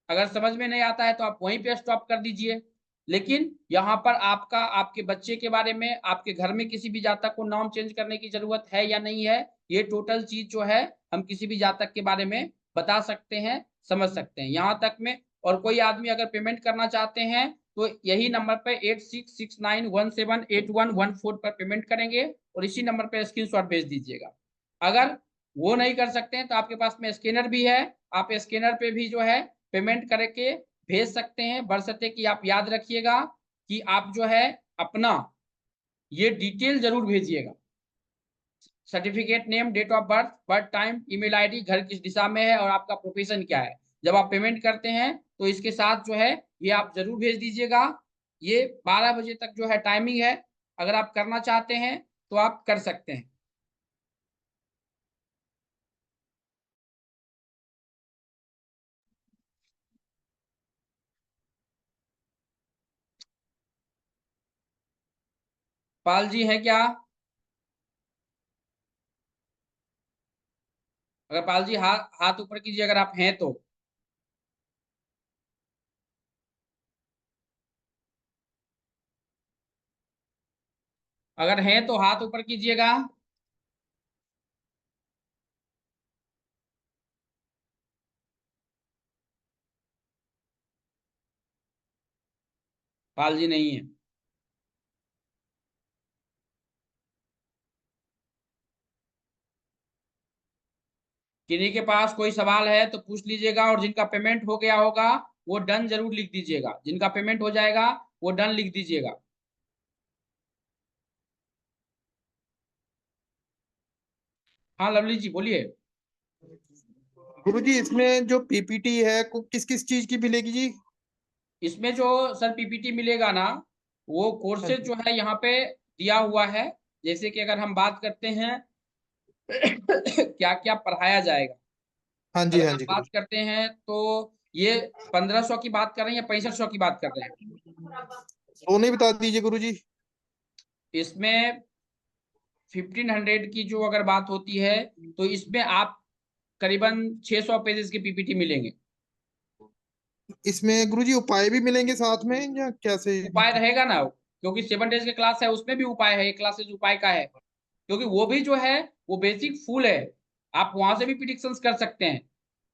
अगर समझ में नहीं आता है तो आप वहीं पे स्टॉप कर दीजिए। लेकिन यहाँ पर आपका, आपके बच्चे के बारे में, आपके घर में किसी भी जातक को नाम चेंज करने की जरूरत है या नहीं है, ये टोटल चीज जो है हम किसी भी जातक के बारे में बता सकते हैं, समझ सकते हैं यहाँ तक में। और कोई आदमी अगर पेमेंट करना चाहते हैं तो यही नंबर पर 8669178114 पर पेमेंट करेंगे और इसी नंबर पर स्क्रीनशॉट भेज दीजिएगा। अगर वो नहीं कर सकते हैं तो आपके पास में स्कैनर भी है, आप स्कैनर पे भी जो है पेमेंट करके भेज सकते हैं, बशर्ते कि आप याद रखिएगा कि आप जो है अपना ये डिटेल जरूर भेजिएगा, certificate name, date of birth, birth time, email ID, घर किस दिशा में है और आपका प्रोफेशन क्या है। जब आप पेमेंट करते हैं तो इसके साथ जो है ये आप जरूर भेज दीजिएगा। ये 12 बजे तक जो है टाइमिंग है, अगर आप करना चाहते हैं तो आप कर सकते हैं। पाल जी है क्या? अगर पाल जी हाथ ऊपर कीजिए अगर आप हैं तो। अगर हैं तो हाथ ऊपर कीजिएगा। पाल जी नहीं है। किन्हीं के पास कोई सवाल है तो पूछ लीजिएगा, और जिनका पेमेंट हो गया होगा वो डन जरूर लिख दीजिएगा। जिनका पेमेंट हो जाएगा वो डन लिख दीजिएगा। हाँ लवली जी बोलिए। गुरुजी इसमें जो पीपीटी है किस किस चीज की मिलेगी जी? इसमें जो सर पीपीटी मिलेगा ना, वो कोर्सेज जो है यहाँ पे दिया हुआ है। जैसे कि अगर हम बात करते हैं क्या क्या पढ़ाया जाएगा, हाँ जी, अगर हाँ हम जी बात गुरुजी। करते हैं तो ये 1500 की बात कर रहे हैं या 6500 की बात कर रहे हैं? दोनों ही बता दीजिए गुरुजी। इसमें 1500 की जो अगर बात होती है तो इसमें आप करीबन 600 पेजेस की पीपीटी मिलेंगे। इसमें गुरुजी उपाय भी मिलेंगे साथ में या कैसे? उपाय रहेगा ना, क्योंकि 7 डेज के क्लास है, उसमें भी उपाय है, एक क्लासेज उपाय का है। क्योंकि वो भी जो है वो बेसिक फुल है, आप वहां से भी प्रिडिक्शंस कर सकते हैं,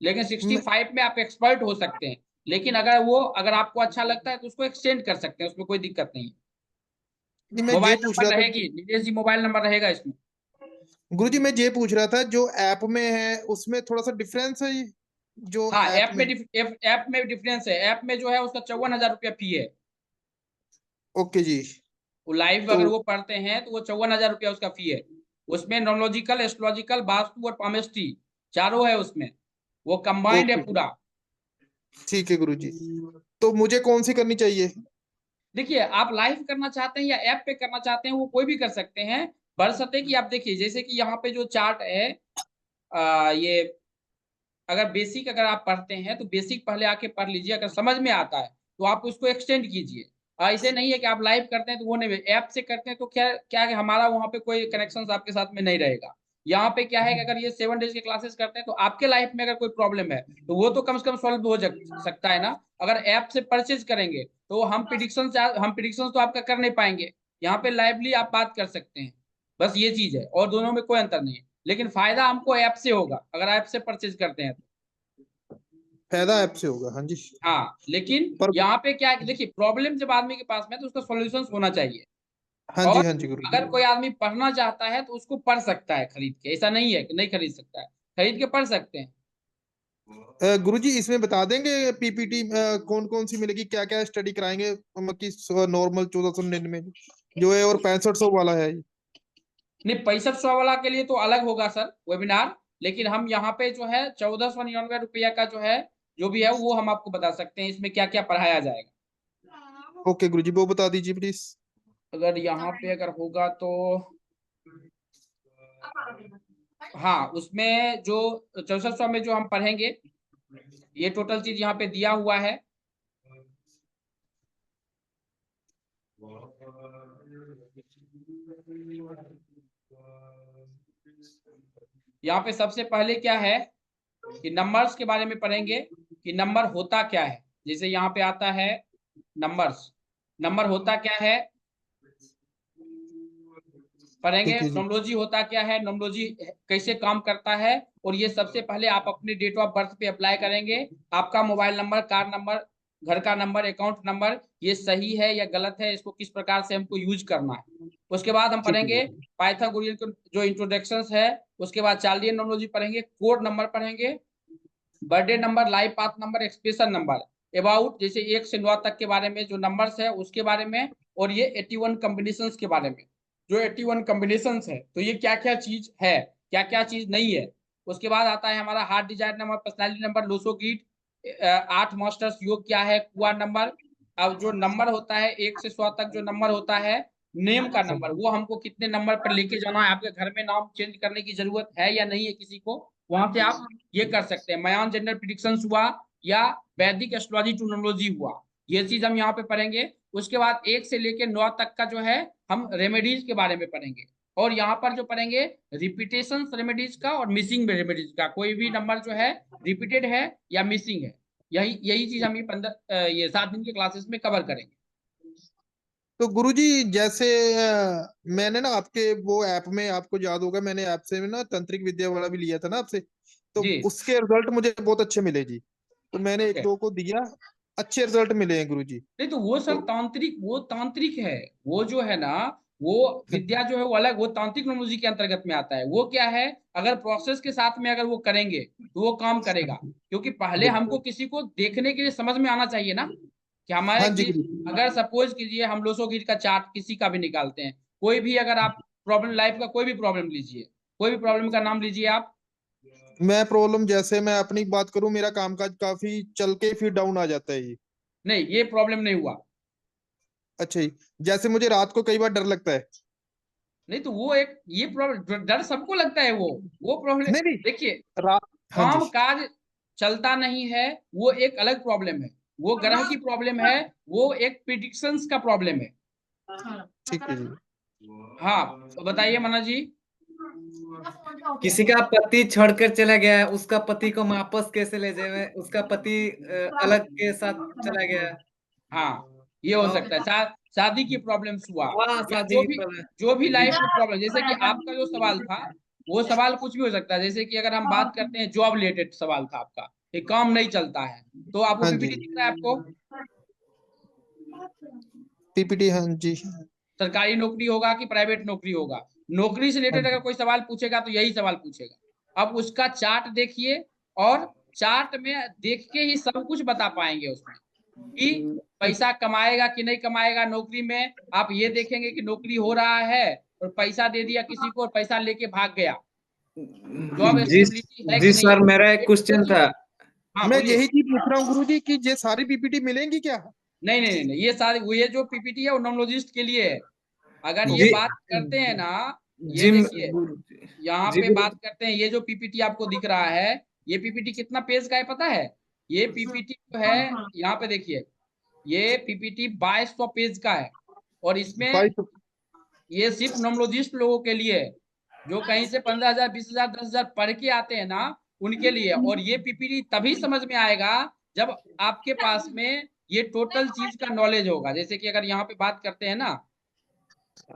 लेकिन 65 में आप एक्सपर्ट हो सकते हैं। लेकिन अगर आपको अच्छा लगता है तो उसको एक्सटेंड कर सकते हैं, उसमें कोई दिक्कत नहीं है। मैं ये मोबाइल पूछ नंबर रहा था रहेगी नितेश जी, मोबाइल नंबर रहेगा इसमें। गुरुजी, मैं ये पूछ रहा था जो ऐप में है उसमें थोड़ा सा डिफरेंस है ये, जो हाँ ऐप में। ऐप में डिफरेंस है। ऐप में जो है उसका 54,000 रुपया फी है। ओके जी। वो लाइव तो अगर वो पढ़ते हैं तो वो 54,000 रुपया उसका फी है। उसमें नॉमोलॉजिकल, एस्ट्रोलॉजिकल, वास्तु और पामेस्ट्री चारों है उसमें, वो कंबाइंड है ओके, पूरा। ठीक है गुरुजी। तो मुझे कौन सी करनी चाहिए? देखिए आप लाइव करना चाहते हैं या ऐप पे करना चाहते हैं वो कोई भी कर सकते हैं, बशर्ते कि आप देखिए जैसे कि यहाँ पे जो चार्ट है, ये अगर बेसिक अगर आप पढ़ते हैं तो बेसिक पहले आके पढ़ लीजिए, अगर समझ में आता है तो आप उसको एक्सटेंड कीजिए। ऐसे नहीं है कि आप लाइव करते हैं तो वो नहीं, ऐप से करते हैं तो क्या क्या है, हमारा वहाँ पे कोई कनेक्शन आपके साथ में नहीं रहेगा। यहाँ पे क्या है कि अगर ये 7 डेज के क्लासेस करते हैं तो आपके लाइफ में अगर कोई प्रॉब्लम है तो वो तो कम से कम सॉल्व हो सकता है ना। अगर ऐप से परचेज करेंगे तो हम प्रिडिक्शन तो आपका कर नहीं पाएंगे। यहाँ पे लाइवली आप बात कर सकते हैं, बस ये चीज है, और दोनों में कोई अंतर नहीं है। लेकिन फायदा हमको ऐप से होगा अगर ऐप से परचेज करते हैं तो। फायदा ऐप से होगा, हाँ जी। हाँ लेकिन पर यहाँ पे क्या है, देखिए प्रॉब्लम जब आदमी के पास में तो उसका सॉल्यूशन होना चाहिए। हाँ और जी, हाँ जी गुरुजी। अगर कोई आदमी पढ़ना चाहता है तो उसको पढ़ सकता है खरीद के, ऐसा नहीं है कि नहीं खरीद सकता है, खरीद के पढ़ सकते हैं। गुरुजी इसमें बता देंगे पीपीटी कौन कौन सी मिलेगी, क्या क्या स्टडी कराएंगे? मतलब कि नॉर्मल 1499 जो है और 6500 वाला है। नहीं 6500 वाला के लिए तो अलग होगा सर वेबिनार, लेकिन हम यहाँ पे जो है 1499 रुपया का जो है जो भी है वो हम आपको बता सकते हैं इसमें क्या क्या पढ़ाया जाएगा। ओके गुरुजी, वो बता दीजिए प्लीज। अगर यहाँ पे अगर होगा तो हाँ, उसमें जो 6400 में जो हम पढ़ेंगे ये टोटल चीज यहाँ पे दिया हुआ है। यहाँ पे सबसे पहले क्या है कि नंबर्स के बारे में पढ़ेंगे कि नंबर होता क्या है। जैसे यहाँ पे आता है नंबर्स, नंबर होता क्या है पढ़ेंगे। ठीक है जी। नोमोलॉजी होता क्या है, नोमोलॉजी कैसे काम करता है, और ये सबसे पहले आप अपने डेट ऑफ बर्थ पे अप्लाई करेंगे। आपका मोबाइल नंबर, कार नंबर, घर का नंबर, अकाउंट नंबर, ये सही है या गलत है, इसको किस प्रकार से हमको यूज करना है। उसके बाद हम ठीक है पढ़ेंगे पाइथागोरियन जो इंट्रोडक्शंस है। उसके बाद चार्लियन नोमोलॉजी पढ़ेंगे, कोड नंबर पढ़ेंगे, birthday number, life path number, expression number, about जैसे 1 से 9 तक के बारे में जो नंबर्स है उसके बारे में, और ये 81 कॉम्बिनेशंस के बारे में। जो 81 कॉम्बिनेशंस है तो ये क्या क्या चीज है, क्या क्या चीज नहीं है। उसके बाद आता है हमारा heart desire number, personality number, Lo Shu grid, 8 masters योग क्या है, कुआ नंबर। अब जो नंबर होता है 1 से 100 तक जो नंबर होता है, नेम का नंबर, वो हमको कितने नंबर पर लेके जाना है, आपके घर में नाम चेंज करने की जरूरत है या नहीं है किसी को, वहां से आप ये कर सकते हैं। मयान जेंडर प्रिडिक्शंस हुआ या वैदिक एस्ट्रोलॉजी टू न्यूमरोलॉजी हुआ, ये चीज हम यहाँ पे पढ़ेंगे। उसके बाद 1 से लेके 9 तक का जो है हम रेमेडीज के बारे में पढ़ेंगे, और यहाँ पर जो पढ़ेंगे रिपीटेशन रेमेडीज का और मिसिंग रेमेडीज का, कोई भी नंबर जो है रिपीटेड है या मिसिंग है, यही यही चीज हम ये 7 दिन के क्लासेस में कवर करेंगे। तो गुरुजी जैसे मैंने ना आपके वो ऐप में, आपको याद होगा मैंने ऐप से ना तंत्रिक विद्या वाला भी लिया था ना आपसे, तो जी उसके रिजल्ट मुझे बहुत अच्छे मिले जी। तो मैंने एक Okay. दो को दिया, अच्छे रिजल्ट मिले हैं गुरुजी। नहीं तो वो सर तांत्रिक, वो तांत्रिक है, वो जो है ना, वो विद्या जो है वो अलग, वो तांत्रिक न्यूमरोलॉजी के अंतर्गत में आता है। वो क्या है, अगर प्रोसेस के साथ में अगर वो करेंगे तो वो काम करेगा, क्योंकि पहले हमको किसी को देखने के लिए समझ में आना चाहिए ना कि हमारे हाँ जी कि गुरुजी। अगर सपोज कीजिए हम लोसो गिर का चार्ट किसी का भी निकालते हैं, कोई भी अगर आप प्रॉब्लम लाइफ का कोई भी प्रॉब्लम लीजिए, कोई भी प्रॉब्लम का नाम लीजिए आप। मैं प्रॉब्लम, जैसे मैं अपनी बात करूं, मेरा कामकाज काफी चल के फिर डाउन आ जाता है ये। नहीं ये प्रॉब्लम नहीं हुआ। अच्छा जी, जैसे मुझे रात को कई बार डर लगता है। नहीं तो वो एक ये प्रॉब्लम, डर सबको लगता है, वो प्रॉब्लम नहीं नहीं, देखिए, रात, हाँ जी। काम काज चलता नहीं है वो एक अलग प्रॉब्लम है, वो ग्रह की प्रॉब्लम है, वो एक प्रिडिक्शंस का प्रॉब्लम है। ठीक है जी। हाँ तो बताइए मना जी। किसी का पति छोड़कर चला गया है, उसका पति को वापस कैसे ले जाए, उसका पति अलग के साथ चला गया है। हाँ ये हो सकता है, शादी की प्रॉब्लम्स हुआ, हाँ, या शादी की प्रॉब्लम। जो भी लाइफ में प्रॉब्लम, जैसे कि आपका जो सवाल था वो सवाल कुछ भी हो सकता है। जैसे कि अगर हम बात करते हैं जॉब रिलेटेड सवाल था आपका, कि काम नहीं चलता है, तो आपको हाँ जी, पीपीटी दिख रहा है आपको, पीपीटी, हाँ जी। सरकारी नौकरी होगा कि प्राइवेट नौकरी होगा, नौकरी से हाँ रिलेटेड अगर जी। कोई सवाल पूछेगा तो यही सवाल पूछेगा। अब उसका चार्ट देखिए, और चार्ट में देख के ही सब कुछ बता पाएंगे उसमें कि पैसा कमाएगा कि नहीं कमाएगा नौकरी में। आप ये देखेंगे कि नौकरी हो रहा है और पैसा दे दिया किसी को और पैसा लेके भाग गया, जॉब जी स्टेबिलिटी है जी कि नहीं है, सर, मेरा एक वो क्वेश्चन चीज। था। हाँ मैं बोलिए। यही चीज पूछ रहा हूँ गुरुजी कि ये सारी पीपीटी मिलेंगी क्या? नहीं नहीं नहीं नहीं, ये सारे ये जो पीपीटी है वो नॉमोलॉजिस्ट के लिए है। अगर ये जी बात करते हैं ना, ये जी देखिए यहाँ जी पे गुरु। बात करते हैं, ये जो पीपीटी आपको दिख रहा है, ये पीपीटी कितना पेज का है पता है? ये पीपीटी जो है, यहाँ पे देखिए, ये पीपीटी 2200 पेज का है, और इसमें 22। ये सिर्फ नॉमोलॉजिस्ट लोगों के लिए है, जो कहीं से 15,000 20,000 10,000 पढ़ के आते हैं ना, उनके लिए। और ये पीपीटी तभी समझ में आएगा जब आपके पास में ये टोटल चीज का नॉलेज होगा। जैसे कि अगर यहाँ पे बात करते हैं ना,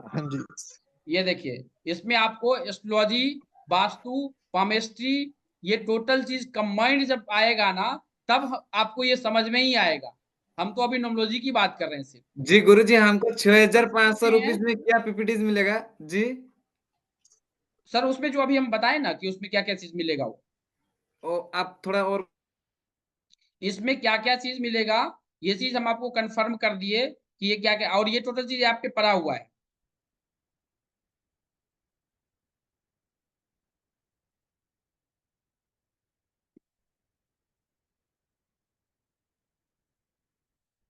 हाँ जी। ये देखिए, इसमें आपको एस्ट्रोलॉजी, वास्तु, पामेस्ट्री, ये टोटल चीज कंबाइंड जब आएगा ना, तब आपको ये समझ में ही आएगा। हम तो अभी नॉमोलॉजी की बात कर रहे हैं सिर्फ। जी गुरुजी, हमको 6,500 हैं रुपीज में क्या पीपीटीज मिलेगा जी? सर उसमें जो अभी हम बताए ना कि उसमें क्या क्या चीज मिलेगा, वो आप थोड़ा और। इसमें क्या क्या चीज मिलेगा, ये चीज हम आपको कंफर्म कर दिए कि ये क्या क्या, और ये टोटल चीज आपके पड़ा हुआ है।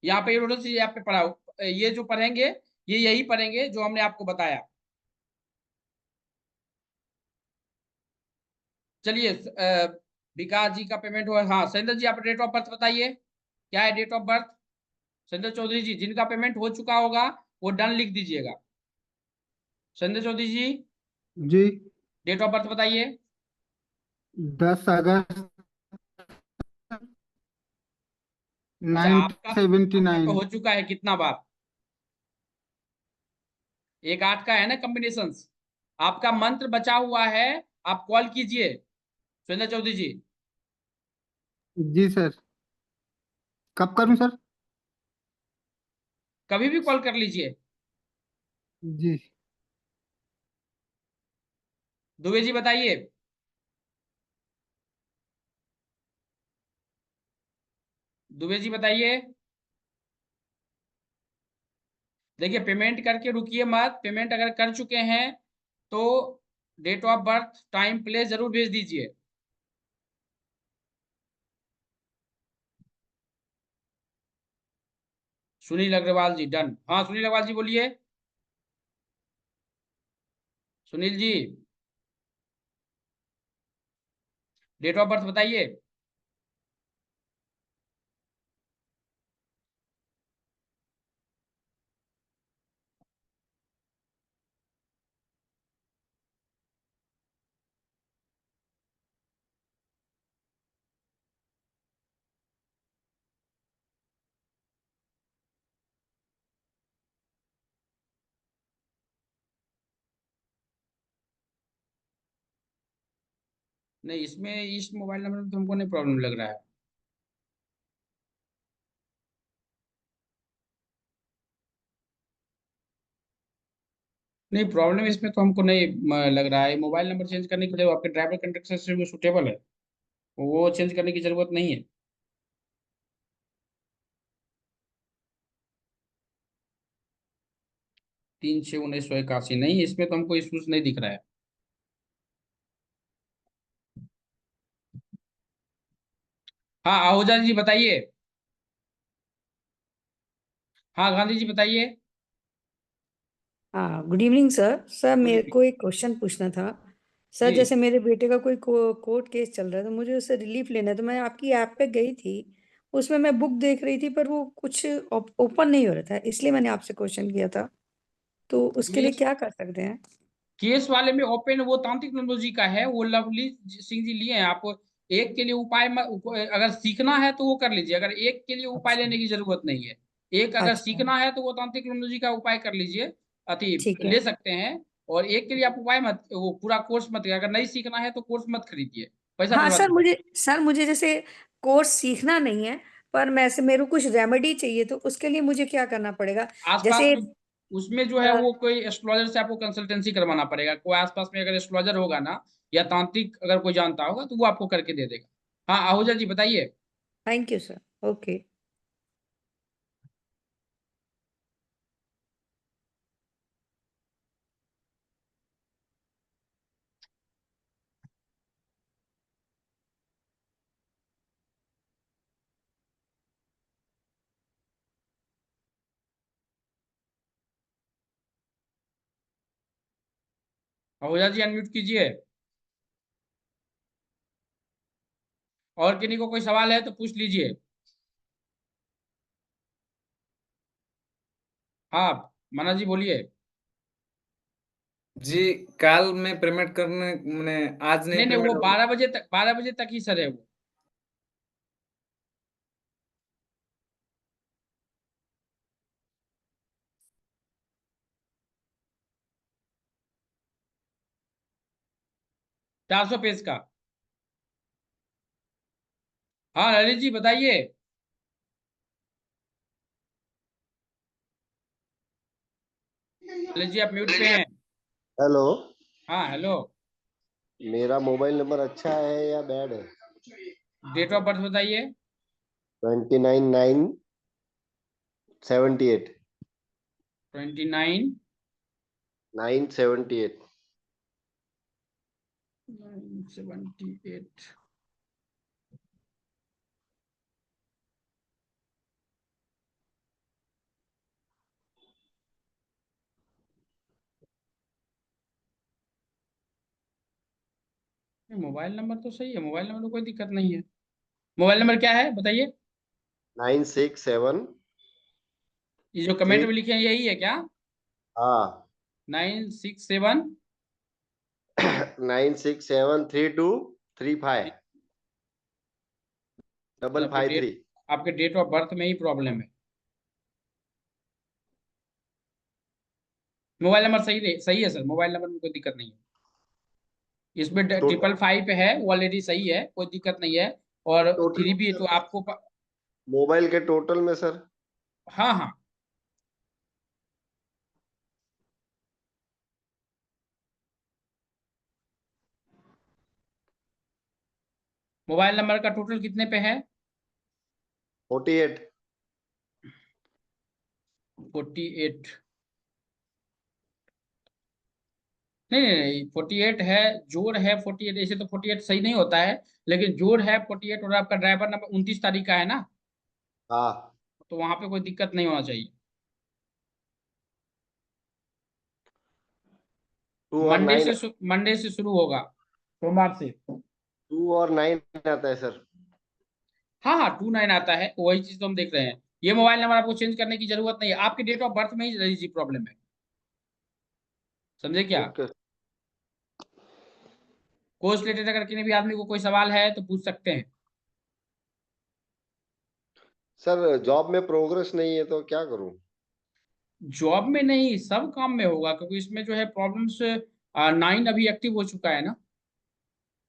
यहाँ पे ये टोटल चीज आप पे पढ़ा, ये जो पढ़ेंगे ये यही पढ़ेंगे जो हमने आपको बताया। चलिए विकास जी का पेमेंट हुआ। हाँ सैंदल जी, आप डेट ऑफ बर्थ बताइए, क्या है date of birth? Sanjay Chaudhary ji, जिनका पेमेंट हो चुका होगा वो डन लिख दीजिएगा। संजय चौधरी जी, जी डेट ऑफ बर्थ बताइए। 10 अगस्त अच्छा आपका तो 1979। हो चुका है कितना बार? 1 8 का है ना कॉम्बिनेशन, आपका मंत्र बचा हुआ है, आप कॉल कीजिए सुरेंद्र चौधरी जी। जी सर, कब करूं सर? कभी भी कॉल कर लीजिए। जी दुबे जी बताइए। दुबे जी बताइए। देखिए पेमेंट करके रुकिए मत, पेमेंट अगर कर चुके हैं तो date of birth time place जरूर भेज दीजिए। सुनील अग्रवाल जी डन। हाँ सुनील अग्रवाल जी बोलिए। Sunil ji date of birth बताइए। नहीं इसमें इस मोबाइल नंबर में तो हमको नहीं प्रॉब्लम लग रहा है। नहीं प्रॉब्लम इसमें तो हमको नहीं लग रहा है। मोबाइल नंबर चेंज करने के लिए आपके ड्राइवर कंडक्टर से सुटेबल है, वो चेंज करने की जरूरत नहीं है। 3/6/1981 नहीं, इसमें तो हमको इश्यूज नहीं दिख रहा है। हाँ आहूजा जी बताइए। हाँ गांधी जी बताइए। हाँ good evening sir. Sir good मेरे को इवनिंग। एक क्वेश्चन पूछना था। सर जी जैसे मेरे बेटे का कोई कोर्ट केस चल रहा है तो मुझे उससे रिलीफ लेना है, तो मैं आपकी ऐप पे गई थी, उसमें मैं बुक देख रही थी पर वो कुछ ओपन नहीं हो रहा था, इसलिए मैंने आपसे क्वेश्चन किया था। तो उसके लिए केस क्या कर सकते हैं? केस वाले में ओपन वो तांत्रिक टेक्नोलॉजी का है, वो लवली सिंह जी लिए हैं। आप एक के लिए उपाय अगर सीखना है तो वो कर लीजिए, अगर एक के लिए उपाय अच्छा। लेने की जरूरत नहीं है। एक अगर अच्छा सीखना है तो वो तांत्रिक टेक्नोलॉजी का उपाय कर लीजिए, अति ठीक है। ले सकते हैं। और एक के लिए आप उपाय मत, वो पूरा कोर्स मत, अगर नहीं सीखना है तो कोर्स मत खरीदिए, पैसा हाँ बर्बाद सर, मत। मुझे जैसे कोर्स सीखना नहीं है, पर मैं से मेरे को कुछ रेमेडी चाहिए, तो उसके लिए मुझे क्या करना पड़ेगा? आसपास जैसे में उसमें जो है वो कोई एस्ट्रोलॉजर से आपको कंसल्टेंसी करवाना पड़ेगा। कोई आसपास में अगर एस्ट्रोलॉजर होगा ना, या तांत्रिक अगर कोई जानता होगा तो वो आपको करके दे देगा। हाँ आहूजा जी बताइए। Thank you sir. Okay. Ahuja ji unmute कीजिए। और किन्हीं को कोई सवाल है तो पूछ लीजिए। हाँ मना जी बोलिए। जी कल में पेमेंट करने मैंने आज नहीं नहीं नहीं वो पेमेंट हो 12 बजे तक, 12 बजे तक ही सर है वो। ₹400 का। हाँ ललित जी बताइए। ललित जी आप म्यूट पे हैं। हेलो। हाँ हेलो। मेरा मोबाइल नंबर अच्छा है या बैड है? डेट ऑफ बर्थ बताइए। 29/9/78। 29 9/78। 9/78। मोबाइल नंबर तो सही है, मोबाइल नंबर में कोई दिक्कत नहीं है। मोबाइल नंबर क्या है बताइए। 967 ये जो कमेंट 3। में लिखे हैं यही है क्या? हाँ। 967 9673235 तो डबल आपके फाइव डेट थ्री आपके डेट ऑफ बर्थ में ही प्रॉब्लम है। मोबाइल नंबर सही है सर, मोबाइल नंबर में कोई दिक्कत नहीं है। इसमें टोटल 555 है, वो ऑलरेडी सही है, कोई दिक्कत नहीं है। और टोटल 3 भी तो आपको मोबाइल के टोटल में सर। हाँ हाँ। मोबाइल नंबर का टोटल कितने पे है? 48। 48 नहीं, 48 है, जोड़ है 48। ऐसे तो 48 सही नहीं होता है, लेकिन जोड़ है 48 और आपका ड्राइवर नंबर 29 तारीख का है ना, हाँ, तो वहां पे कोई दिक्कत नहीं होना चाहिए। 2 और 9। मंडे से शुरू होगा, सोमवार से। 2 और 9 आता है सर। हाँ हाँ, 29 आता है, वही चीज तो हम देख रहे हैं। ये मोबाइल नंबर आपको चेंज करने की जरूरत नहीं है, आपके डेट ऑफ बर्थ में ही रही प्रॉब्लम है, समझे क्या? ओके कोर्स रिलेटेड अगर किसी भी आदमी को कोई सवाल है तो पूछ सकते हैं। सर, जॉब में प्रोग्रेस नहीं है तो क्या करूं? जॉब में नहीं, सब काम में होगा, क्योंकि इसमें जो है प्रॉब्लम्स 9 अभी एक्टिव हो चुका है ना,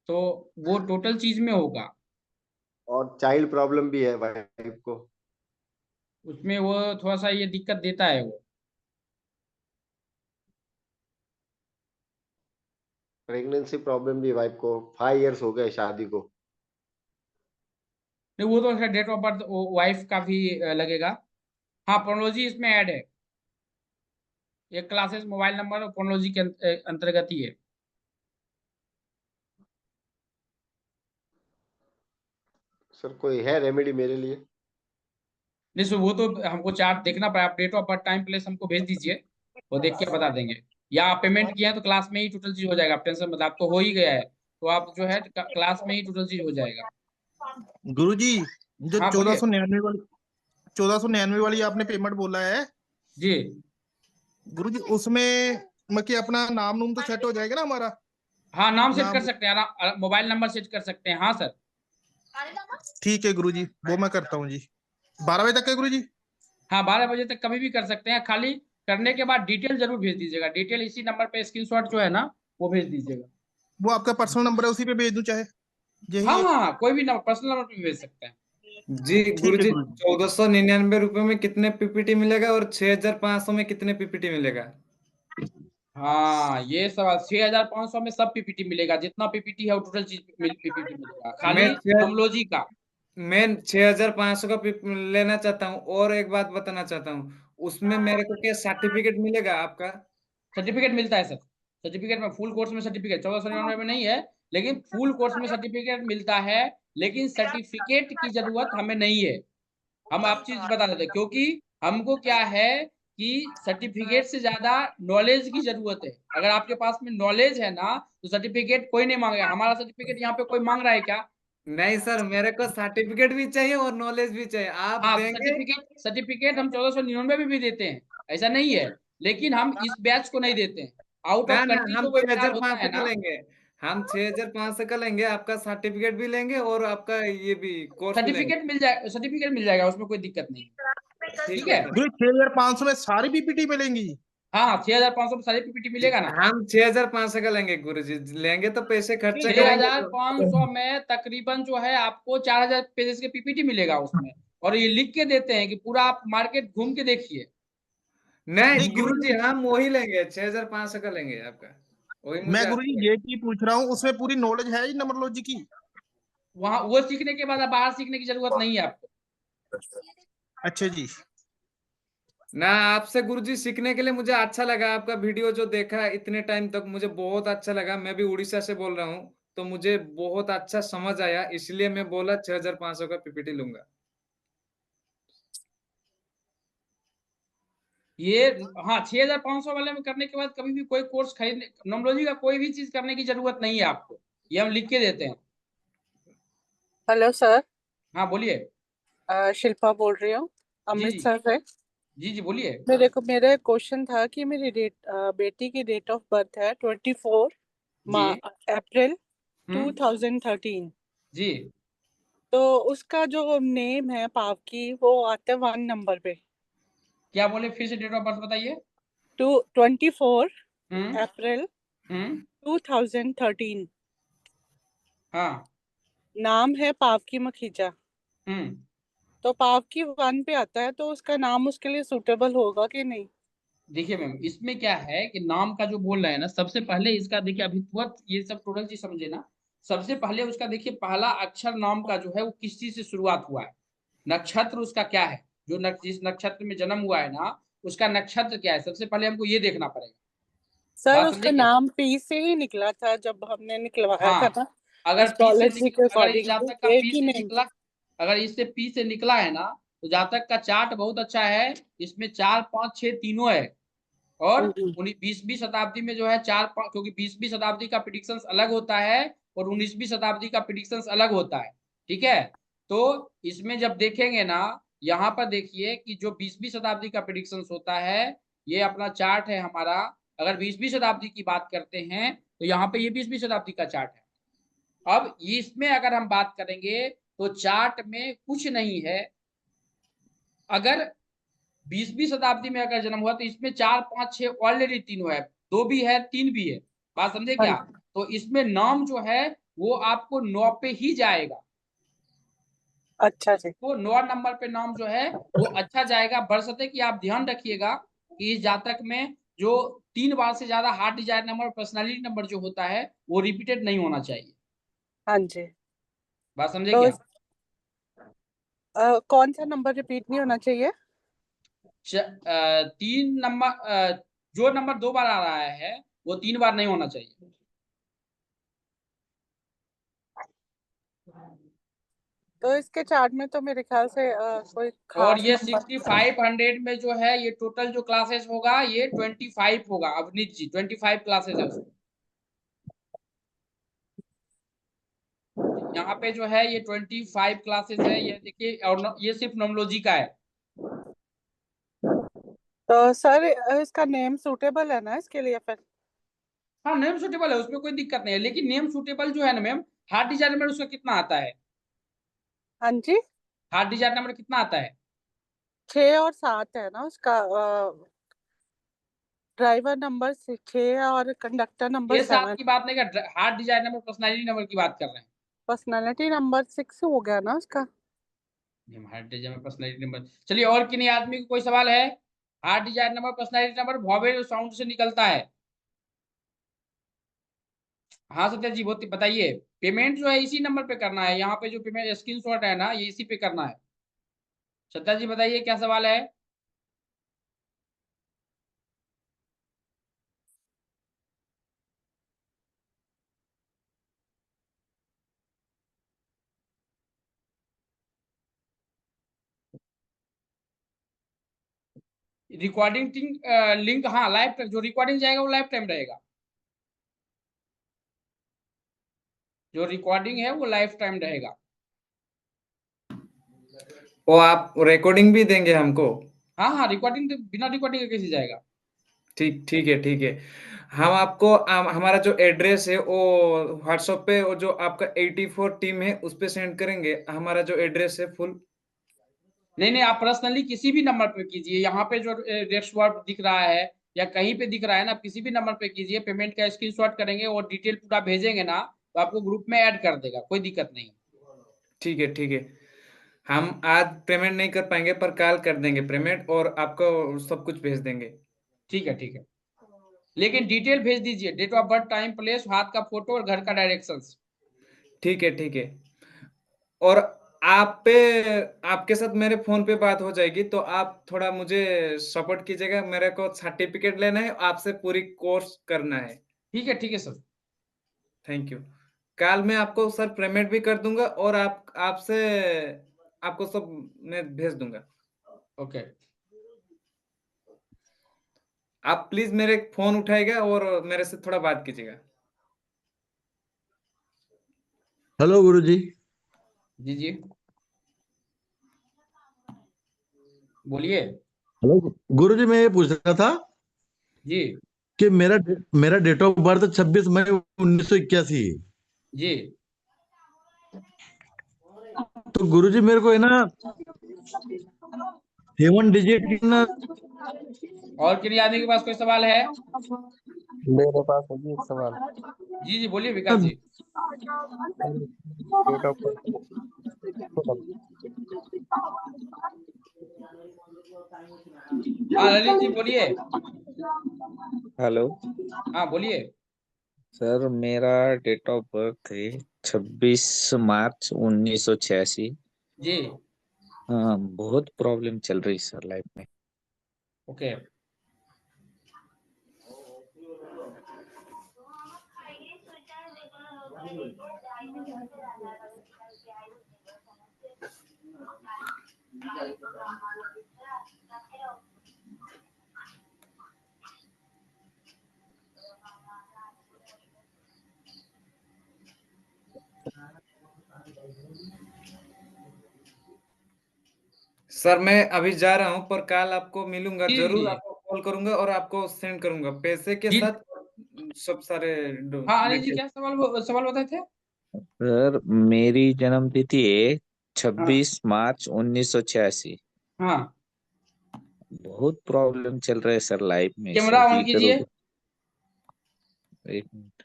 तो वो टोटल चीज में होगा। और चाइल्ड प्रॉब्लम भी है वाइफ को। उसमें वो थोड़ा सा ये दिक्कत देता है वो। प्रेगनेंसी प्रॉब्लम भी वाइफ को, 5 इयर्स हो गए शादी को। नहीं, वो तो डेट ऑफ बर्थ वाइफ का भी लगेगा। हाँ, पोनोलॉजी इसमें ऐड है, एक क्लासेस मोबाइल नंबर और पोनोलॉजी के अंतर्गत ही है। सर, कोई है रेमेडी मेरे लिए? नहीं सर, वो तो हमको चार्ट देखना पड़ा, आप date of birth time place हमको भेज दीजिए, वो देख के बता देंगे। या आप पेमेंट किया है तो क्लास में ही टोटल चीज हो जाएगा, आप टेंशन मत, आप तो हो ही गया है, तो आप जो है क्लास में ही टोटल चीज हो जाएगा। गुरुजी, जो हाँ बोलिए। 1499 वाली आपने पेमेंट बोला है जी गुरुजी, उसमें मतलब अपना नाम नूम तो सेट हो जाएगा ना हमारा? हाँ, नाम सेट नाम कर सकते हैं, मोबाइल नंबर सेट कर सकते हैं, हाँ सर। ठीक है गुरुजी, वो मैं करता हूँ जी। 12 बजे तक है गुरुजी? हाँ, 12 बजे तक कभी भी कर सकते हैं, खाली करने के बाद डिटेल जरूर भेज दीजिएगा, डिटेल इसी नंबर पे स्क्रीनशॉट जो है ना वो भेज दीजिएगा। वो आपका पर्सनल नंबर है, उसी पे भेज दूं चाहे? यही हाँ है? हाँ हाँ, कोई भी नंबर, पर्सनल नंबर पे भेज सकते हैं। जी ठीक है गुरुजी, गुरुजी। 1499 में कितने पीपीटी मिलेगा और 6500 में कितने पीपीटी मिलेगा? हाँ, ये सवाल 6500 में सब पीपीटी मिलेगा, जितना पीपीटी है वो टोटल चीज पीपीटी मिलेगा, मैं खाली छह नोमोलॉजी का। मैं 6500 का लेना चाहता हूँ। और एक बात बताना चाहता हूँ, उसमें मेरे को क्या सर्टिफिकेट मिलेगा आपका? सर्टिफिकेट मिलता है सर, सर्टिफिकेट में फुल कोर्स में सर्टिफिकेट 1499 में नहीं है, लेकिन फुल कोर्स में सर्टिफिकेट मिलता है। लेकिन सर्टिफिकेट की जरूरत हमें नहीं है, हम आप चीज बता देते हैं, क्योंकि हमको क्या है कि सर्टिफिकेट से ज्यादा नॉलेज की जरूरत है। अगर आपके पास में नॉलेज है ना तो सर्टिफिकेट कोई नहीं मांगेगा। हमारा सर्टिफिकेट यहाँ पे कोई मांग रहा है क्या? नहीं सर, मेरे को सर्टिफिकेट भी चाहिए और नॉलेज भी चाहिए, आप हाँ, देंगे? सर्टिफिकेट हम 1499 में भी देते हैं, ऐसा नहीं है, लेकिन हम इस बैच को नहीं देते हैं। आउट ना ऑफ ना, कंट्री हम जो वेबिनार होता 6500 है का ना। लेंगे। हम 6500 का लेंगे, आपका सर्टिफिकेट भी लेंगे और आपका ये भी कोर्स भी लेंगे। सर्टिफिकेट मिल जाएगा, उसमें कोई दिक्कत नहीं है। ठीक है, गुरुजी 6500 में सारी पीपीटी मिलेंगी? हाँ 6500 में सारी पीपीटी मिलेगा ना। हम 6500 का लेंगे गुरुजी, लेंगे तो पैसे खर्चा करेंगे तो। 6500 में तकरीबन जो है आपको 4000 पेजेस के पीपीटी मिलेगा उसमें, और ये लिख के देते हैं कि पूरा आप मार्केट घूम के देखिए। नहीं नहीं गुरुजी, गुरुजी, हम वही लेंगे, 6500 का लेंगे आपका, वही मुझे मैं अच्छा गुरुजी लगा। ये चीज पूछ रहा हूँ, उसमें पूरी नॉलेज है नंबरोलॉजी की? वहां वो सीखने के बाद अब बाहर सीखने की जरूरत नहीं है आपको। अच्छा जी। ना, आपसे गुरुजी सीखने के लिए मुझे अच्छा लगा, आपका वीडियो जो देखा इतने टाइम तक मुझे बहुत अच्छा लगा। मैं भी उड़ीसा से बोल रहा हूँ, तो मुझे बहुत अच्छा समझ आया, इसलिए मैं बोला 6500 का पीपीटी लूंगा। ये हाँ, 6500 वाले में करने के बाद कभी भी कोई कोर्स खरीदने, नोमोलॉजी का कोई भी चीज करने की जरूरत नहीं है आपको, ये हम लिख के देते हैं। हेलो सर, हाँ बोलिए। शिल्पा बोल रही हूँ, जी जी अमृतसर से। जी जी बोलिए। मेरा क्वेश्चन था कि मेरी बेटी की डेट ऑफ बर्थ है 24 जी अप्रैल हम्म 2013। जी तो उसका जो नेम है पावकी, वो आता है 1 नंबर पे। क्या बोले, फिर से डेट ऑफ बर्थ बताइए। 24 हम्म अप्रैल हम्म 2013। हाँ नाम है पावकी मखीजा। हम्म तो पावकी 1 पे आता है, तो उसका नाम उसके लिए सूटेबल होगा कि नहीं? देखिए मैम, इसमें क्या है कि नाम का जो बोल रहे हैं ना, सबसे पहले इसका देखिए, अभी तुरंत ये सब टोटल चीज समझे ना। सबसे पहले उसका देखिए, पहला अक्षर नाम का जो है वो किस चीज से शुरुआत हुआ है। नक्षत्र उसका क्या है, जिस नक्षत्र में जन्म हुआ है ना, उसका नक्षत्र क्या है, सबसे पहले हमको ये देखना पड़ेगा। सर बात उसका समझे क्या? नाम पी से ही निकला था जब हमने निकलवाया था हाँ, ना, अगर पी से एस्ट्रोलॉजी के अगर इस अकॉर्डिंग जातक का एक पी ही से नेम निकला, अगर इससे पी से निकला है ना, तो जातक का चार्ट बहुत अच्छा है। इसमें 4, 5, 6 तीनों है। और 20वीं शताब्दी में जो है 4, 5, क्योंकि 20वीं शताब्दी का प्रिडिक्शंस अलग होता है और 19वीं शताब्दी का प्रिडिक्शंस अलग होता है। ठीक है, तो इसमें जब देखेंगे ना, यहाँ पर देखिए कि जो 20वीं शताब्दी का प्रिडिक्शंस होता है, ये अपना चार्ट है हमारा। अगर 20वीं शताब्दी की बात करते हैं तो यहाँ पे ये 20वीं शताब्दी का चार्ट है। अब इसमें अगर हम बात करेंगे तो चार्ट में कुछ नहीं है। अगर 20वीं शताब्दी में अगर जन्म हुआ तो इसमें 4, 5, 6 ऑलरेडी तीनों है, 2 भी है, 3 भी है। बात समझे क्या? तो इसमें नाम जो है वो आपको 9 पे ही जाएगा। अच्छा जी, वो 9 नंबर पे नाम जो है वो अच्छा जाएगा। बरसते कि आप ध्यान रखिएगा कि इस जातक में जो 3 बार से ज्यादा heart desire number, personality number जो होता है वो रिपीटेड नहीं होना चाहिए। हाँ जी। बात समझे तो क्या? कौन सा नंबर रिपीट नहीं होना चाहिए? 3 नंबर, जो नंबर 2 बार आ रहा है वो 3 बार नहीं होना चाहिए। तो इसके चार्ट में तो मेरे ख्याल से कोई और खास ये नंबर 6500 में जो है ये टोटल जो क्लासेस होगा ये 25 होगा। अवनीत जी 25 क्लासेस है उसमें। यहाँ पे जो है ये 25 क्लासेस है, ये देखिए। और ये सिर्फ नोमोलॉजी का है। तो सर इसका नेम सूटेबल है ना इसके लिए फिर? हाँ, नेम सूटेबल है, उसमें कोई दिक्कत नहीं है। लेकिन नेम सूटेबल जो है ना मैम, हार्ट डिजायर नंबर उसका कितना आता है? हाँ जी, हार्ट डिजायर नंबर कितना आता है? 6 और 7 है ना उसका। ड्राइवर नंबर 6 और कंडक्टर नंबर 6, 7 7। की बात नहीं कर, heart desire number, personality number की बात कर रहे हैं। पर्सनालिटी नंबर 6 हो गया ना उसका। हार्ट डिजायर में पर्सनैलिटी नंबर। चलिए, और किन्हीं आदमी को कोई सवाल है? Heart desire number, personality number vowel sound से निकलता है। हाँ सत्या जी, बहुत बताइए। पेमेंट जो है इसी नंबर पे करना है। यहाँ पे जो पेमेंट स्क्रीनशॉट है ना, ये इसी पे करना है। सत्या जी बताइए क्या सवाल है? रिकॉर्डिंग लिंक, हाँ लाइफ टाइम, जो रिकॉर्डिंग जाएगा वो लाइफ टाइम रहेगा। जो रिकॉर्डिंग है वो लाइफ टाइम रहेगा। वो आप रिकॉर्डिंग भी देंगे हमको? हाँ हाँ, रिकॉर्डिंग बिना रिकॉर्डिंग के कैसे जाएगा? ठीक ठीक है, ठीक है। हम आपको हमारा जो एड्रेस है वो व्हाट्सएप पे, वो जो आपका 84 टीम है उस पे सेंड करेंगे हमारा जो एड्रेस है फुल। नहीं नहीं, आप पर्सनली किसी भी नंबर पे कीजिए। यहाँ पे जो डेस्कटॉप दिख रहा है या कहीं पे दिख रहा है ना, आप किसी भी नंबर पे कीजिए। पेमेंट का स्क्रीनशॉट करेंगे और डिटेल पूरा भेजेंगे ना, तो आपको ग्रुप में ऐड कर देगा, कोई दिक्कत नहीं। ठीक है, ठीक है। हम आज पेमेंट नहीं कर पाएंगे पर कल कर देंगे पेमेंट और आपको सब कुछ भेज देंगे। ठीक है, ठीक है। लेकिन डिटेल भेज दीजिए, date of birth, time, place, हाथ का फोटो और घर का डायरेक्शंस। ठीक है, ठीक है। और आप पे, आपके साथ मेरे फोन पे बात हो जाएगी तो आप थोड़ा मुझे सपोर्ट कीजिएगा। मेरे को सर्टिफिकेट लेना है, आपसे पूरी कोर्स करना है। ठीक है सर। Thank you. कल मैं आपको सर पेमेंट भी कर दूंगा और आपसे आपको सब मैं भेज दूंगा। ओके। आप प्लीज मेरे फोन उठाएगा और मेरे से थोड़ा बात कीजिएगा। हेलो गुरुजी। जी जी, बोलिए। हेलो गुरुजी, मैं ये पूछ रहा था जी कि मेरा डेट ऑफ बर्थ 26 मई 1981 है। जी। तो गुरुजी मेरे को है ना 7 डिजिट ना। और किसी आदमी के पास कोई सवाल है? मेरे पास है जी एक सवाल। जी जी, बोलिए विकास जी। डेट ऑफ हाँ ललित जी बोलिए। हेलो हाँ बोलिए। सर, मेरा डेट ऑफ बर्थ है 26 मार्च 1986। जी हाँ, बहुत प्रॉब्लम चल रही सर लाइफ में। ओके सर मैं अभी जा रहा हूँ, पर कल आपको मिलूंगा, जी जरूर जी आपको कॉल करूंगा और आपको सेंड करूंगा पैसे के जी। साथ सब सारे हाँ अनिल जी, डिटेल। क्या सवाल बताए थे? सर मेरी जन्म तिथि है हाँ 26 मार्च 1986। हाँ, बहुत प्रॉब्लम चल रहा है सर लाइफ में कैमरा सर, ऑन इधर कीजिए। उधर। एक मिनट।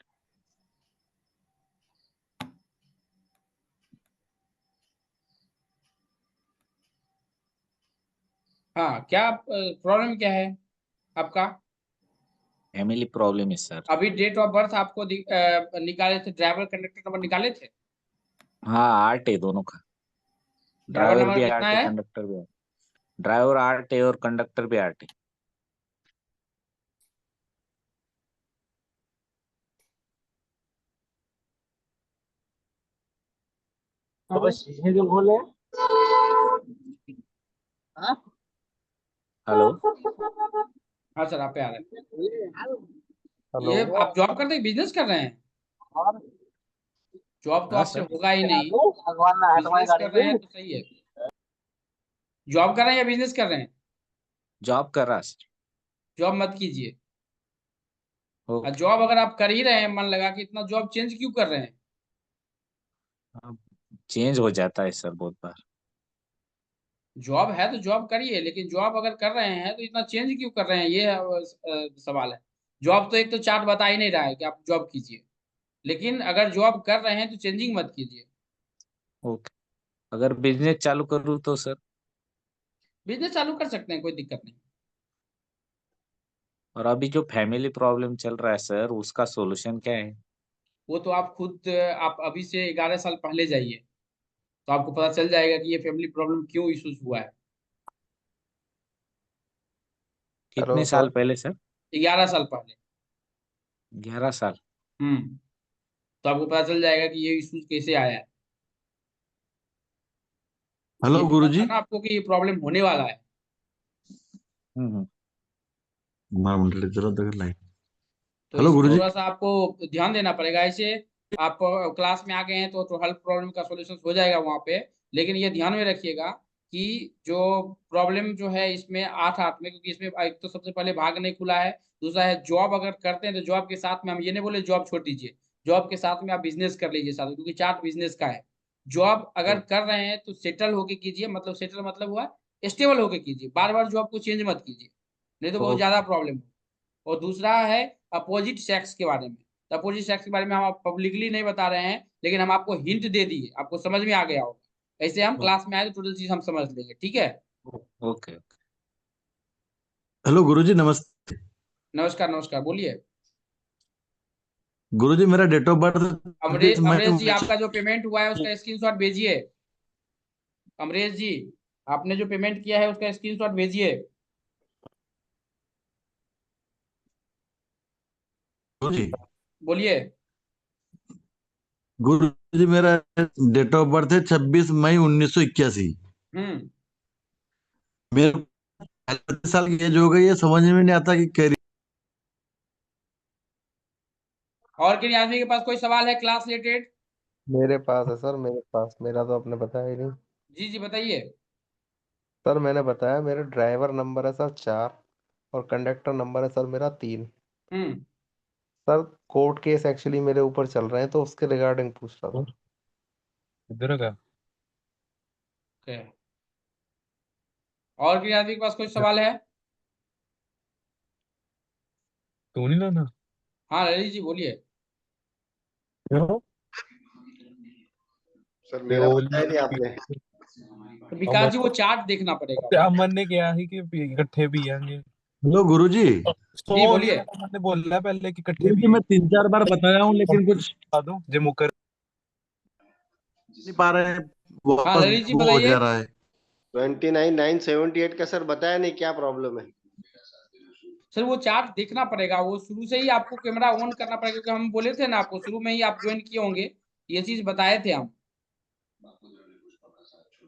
हाँ, क्या प्रॉब्लम क्या है आपका? फैमिली प्रॉब्लम है सर। अभी डेट ऑफ बर्थ आपको निकाले थे, ड्राइवर कंडक्टर नंबर निकाले थे? हाँ, आर्ट है दोनों का। ड्राइवर ड्राइवर नंबर भी कितना आर्ट है, है? कंडक्टर भी आर्ट। ड्राइवर आर्ट है और कंडक्टर भी आर्ट है। तो बस ये जो बोले हेलो। हाँ सर, आप पे आ रहे हैं। हेलो। ये आप जॉब करते हैं, बिजनेस कर रहे हैं? जॉब तो हाँ आपसे सर, होगा ही नहीं, भगवान ना है तुम्हारी बिजनेस गाड़ी कर रहे हैं पे। तो सही है। जॉब कर रहे हैं या बिजनेस कर रहे हैं? जॉब कर रहा सर। जॉब मत कीजिए। हो जॉब अगर आप कर ही रहे हैं मन लगा के, इतना जॉब चेंज क्यों कर रहे हैं? चेंज हो जाता है सर बहुत बार। जॉब है तो जॉब करिए, लेकिन जॉब अगर कर रहे हैं तो इतना चेंज क्यों कर रहे हैं, ये सवाल है। जॉब तो एक तो चार्ट बता ही नहीं रहा है कि आप जॉब कीजिए, लेकिन अगर जॉब कर रहे हैं तो चेंजिंग मत कीजिए। ओके, अगर बिजनेस चालू करूँ तो सर? बिजनेस चालू कर सकते हैं, कोई दिक्कत नहीं। और अभी जो फैमिली प्रॉब्लम चल रहा है सर, उसका सॉल्यूशन क्या है? वो तो आप खुद, आप अभी से 11 साल पहले जाइए तो आपको पता चल जाएगा कि ये फैमिली प्रॉब्लम क्यों इशूज हुआ है। कितने हेलो साल सर। पहले सर? 11 साल पहले। 11 साल। तो आपको पता चल जाएगा कि ये इशूज कैसे आया है। ये हेलो पता था गुरुजी। ना आपको कि ये प्रॉब्लम होने वाला है। हम्म। तो हेलो इस गुरुजी। थोड़ा सा आपको ध्यान देना पड़ेगा। ऐसे आप क्लास में आ गए हैं तो हर प्रॉब्लम का सॉल्यूशन हो जाएगा वहाँ पे, लेकिन ये ध्यान में रखिएगा कि जो प्रॉब्लम जो है इसमें 8 8 में, क्योंकि इसमें एक तो सबसे पहले भाग नहीं खुला है, दूसरा है जॉब अगर करते हैं तो जॉब के साथ में, हम ये नहीं बोले जॉब छोड़ दीजिए, जॉब के साथ में आप बिजनेस कर लीजिए साथ में, क्योंकि चार्ट बिजनेस का है। जॉब अगर कर रहे हैं तो सेटल होके कीजिए, मतलब सेटल मतलब हुआ स्टेबल होके कीजिए, बार बार जॉब को चेंज मत कीजिए, नहीं तो बहुत ज्यादा प्रॉब्लम हो। और दूसरा है अपोजिट सेक्स के बारे में। तो अपोजिट सेक्स के बारे में हम पब्लिकली नहीं बता रहे हैं, लेकिन हम आपको हिंट दे दिए, आपको समझ में आ गया होगा। ऐसे हम क्लास में आए तो टोटल चीज हम समझ लेंगे, ठीक है? ओके। हेलो गुरुजी, नमस्ते। नमस्कार नमस्कार, बोलिए। गुरुजी, मेरा डेट ऑफ बर्थ 26 अमरेश मई अमरेश जी, आपका जो पेमेंट हुआ है उसका स्क्रीनशॉट भेजिए। अमरेश जी, आपने जो पेमेंट किया है उसका स्क्रीनशॉट भेजिए। गुरुजी। बोलिए। गुरुजी, मेरा डेट ऑफ बर्थ है 26 मई 1981। हम्म। मेरे को 35 साल की एज हो गई है, समझ में नहीं आता कि कैरियर। और किसी आदमी के पास कोई सवाल है क्लास रिलेटेड? मेरे पास है सर, मेरे पास। मेरा तो आपने बताया ही नहीं। जी जी, बताइए। सर मैंने बताया, मेरे ड्राइवर नंबर है सर 4 और कंडक्टर नंबर है सर मेरा 3। हम्म। सर कोर्ट केस एक्चुअली मेरे ऊपर चल रहे हैं, तो उसके रिगार्डिंग पूछ रहा था। इधर का। ओके। और किसी आदमी के पास कोई सवाल है? तो नहीं ना। हाँ ललित जी, बोलिए। सर मेरा बताया नहीं आपने। तो विकास जी, वो चार्ट देखना पड़ेगा। अमन ने कहा ही कि इकट्ठे भी आएंगे। हेलो गुरुजी। जी बोलिए। मैंने बोला पहले कि इकट्ठे गुरुजी, भी मैं 3 4 बार बताया हूँ लेकिन कुछ बता दूं जे मुकर। नहीं पा रहे हैं, हाँ वापस ललित जी, वो हो बताइए। जा रहा है। 29,978 का सर बताया नहीं क्या प्रॉब्लम है। सर वो चार्ट देखना पड़ेगा, वो शुरू से ही आपको कैमरा ऑन करना पड़ेगा, क्योंकि हम बोले थे ना आपको, शुरू में ही आप ज्वाइन किए होंगे, ये चीज बताए थे हम।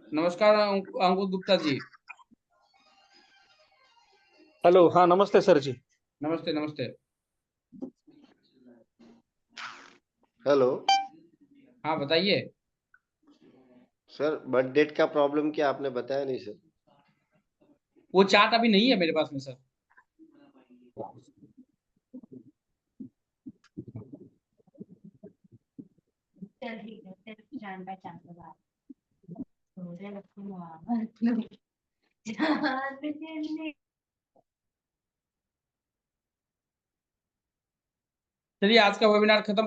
नमस्कार अंकुर गुप्ता जी। हेलो, हाँ नमस्ते सर जी। नमस्ते नमस्ते। हेलो। हाँ बताइए सर बर्थ डेट का प्रॉब्लम क्या आपने बताया नहीं सर। वो चार्ट अभी नहीं है मेरे पास में सर। चल ठीक है, फिर जान पहचान के बाद चलिए आज का वेबिनार खत्म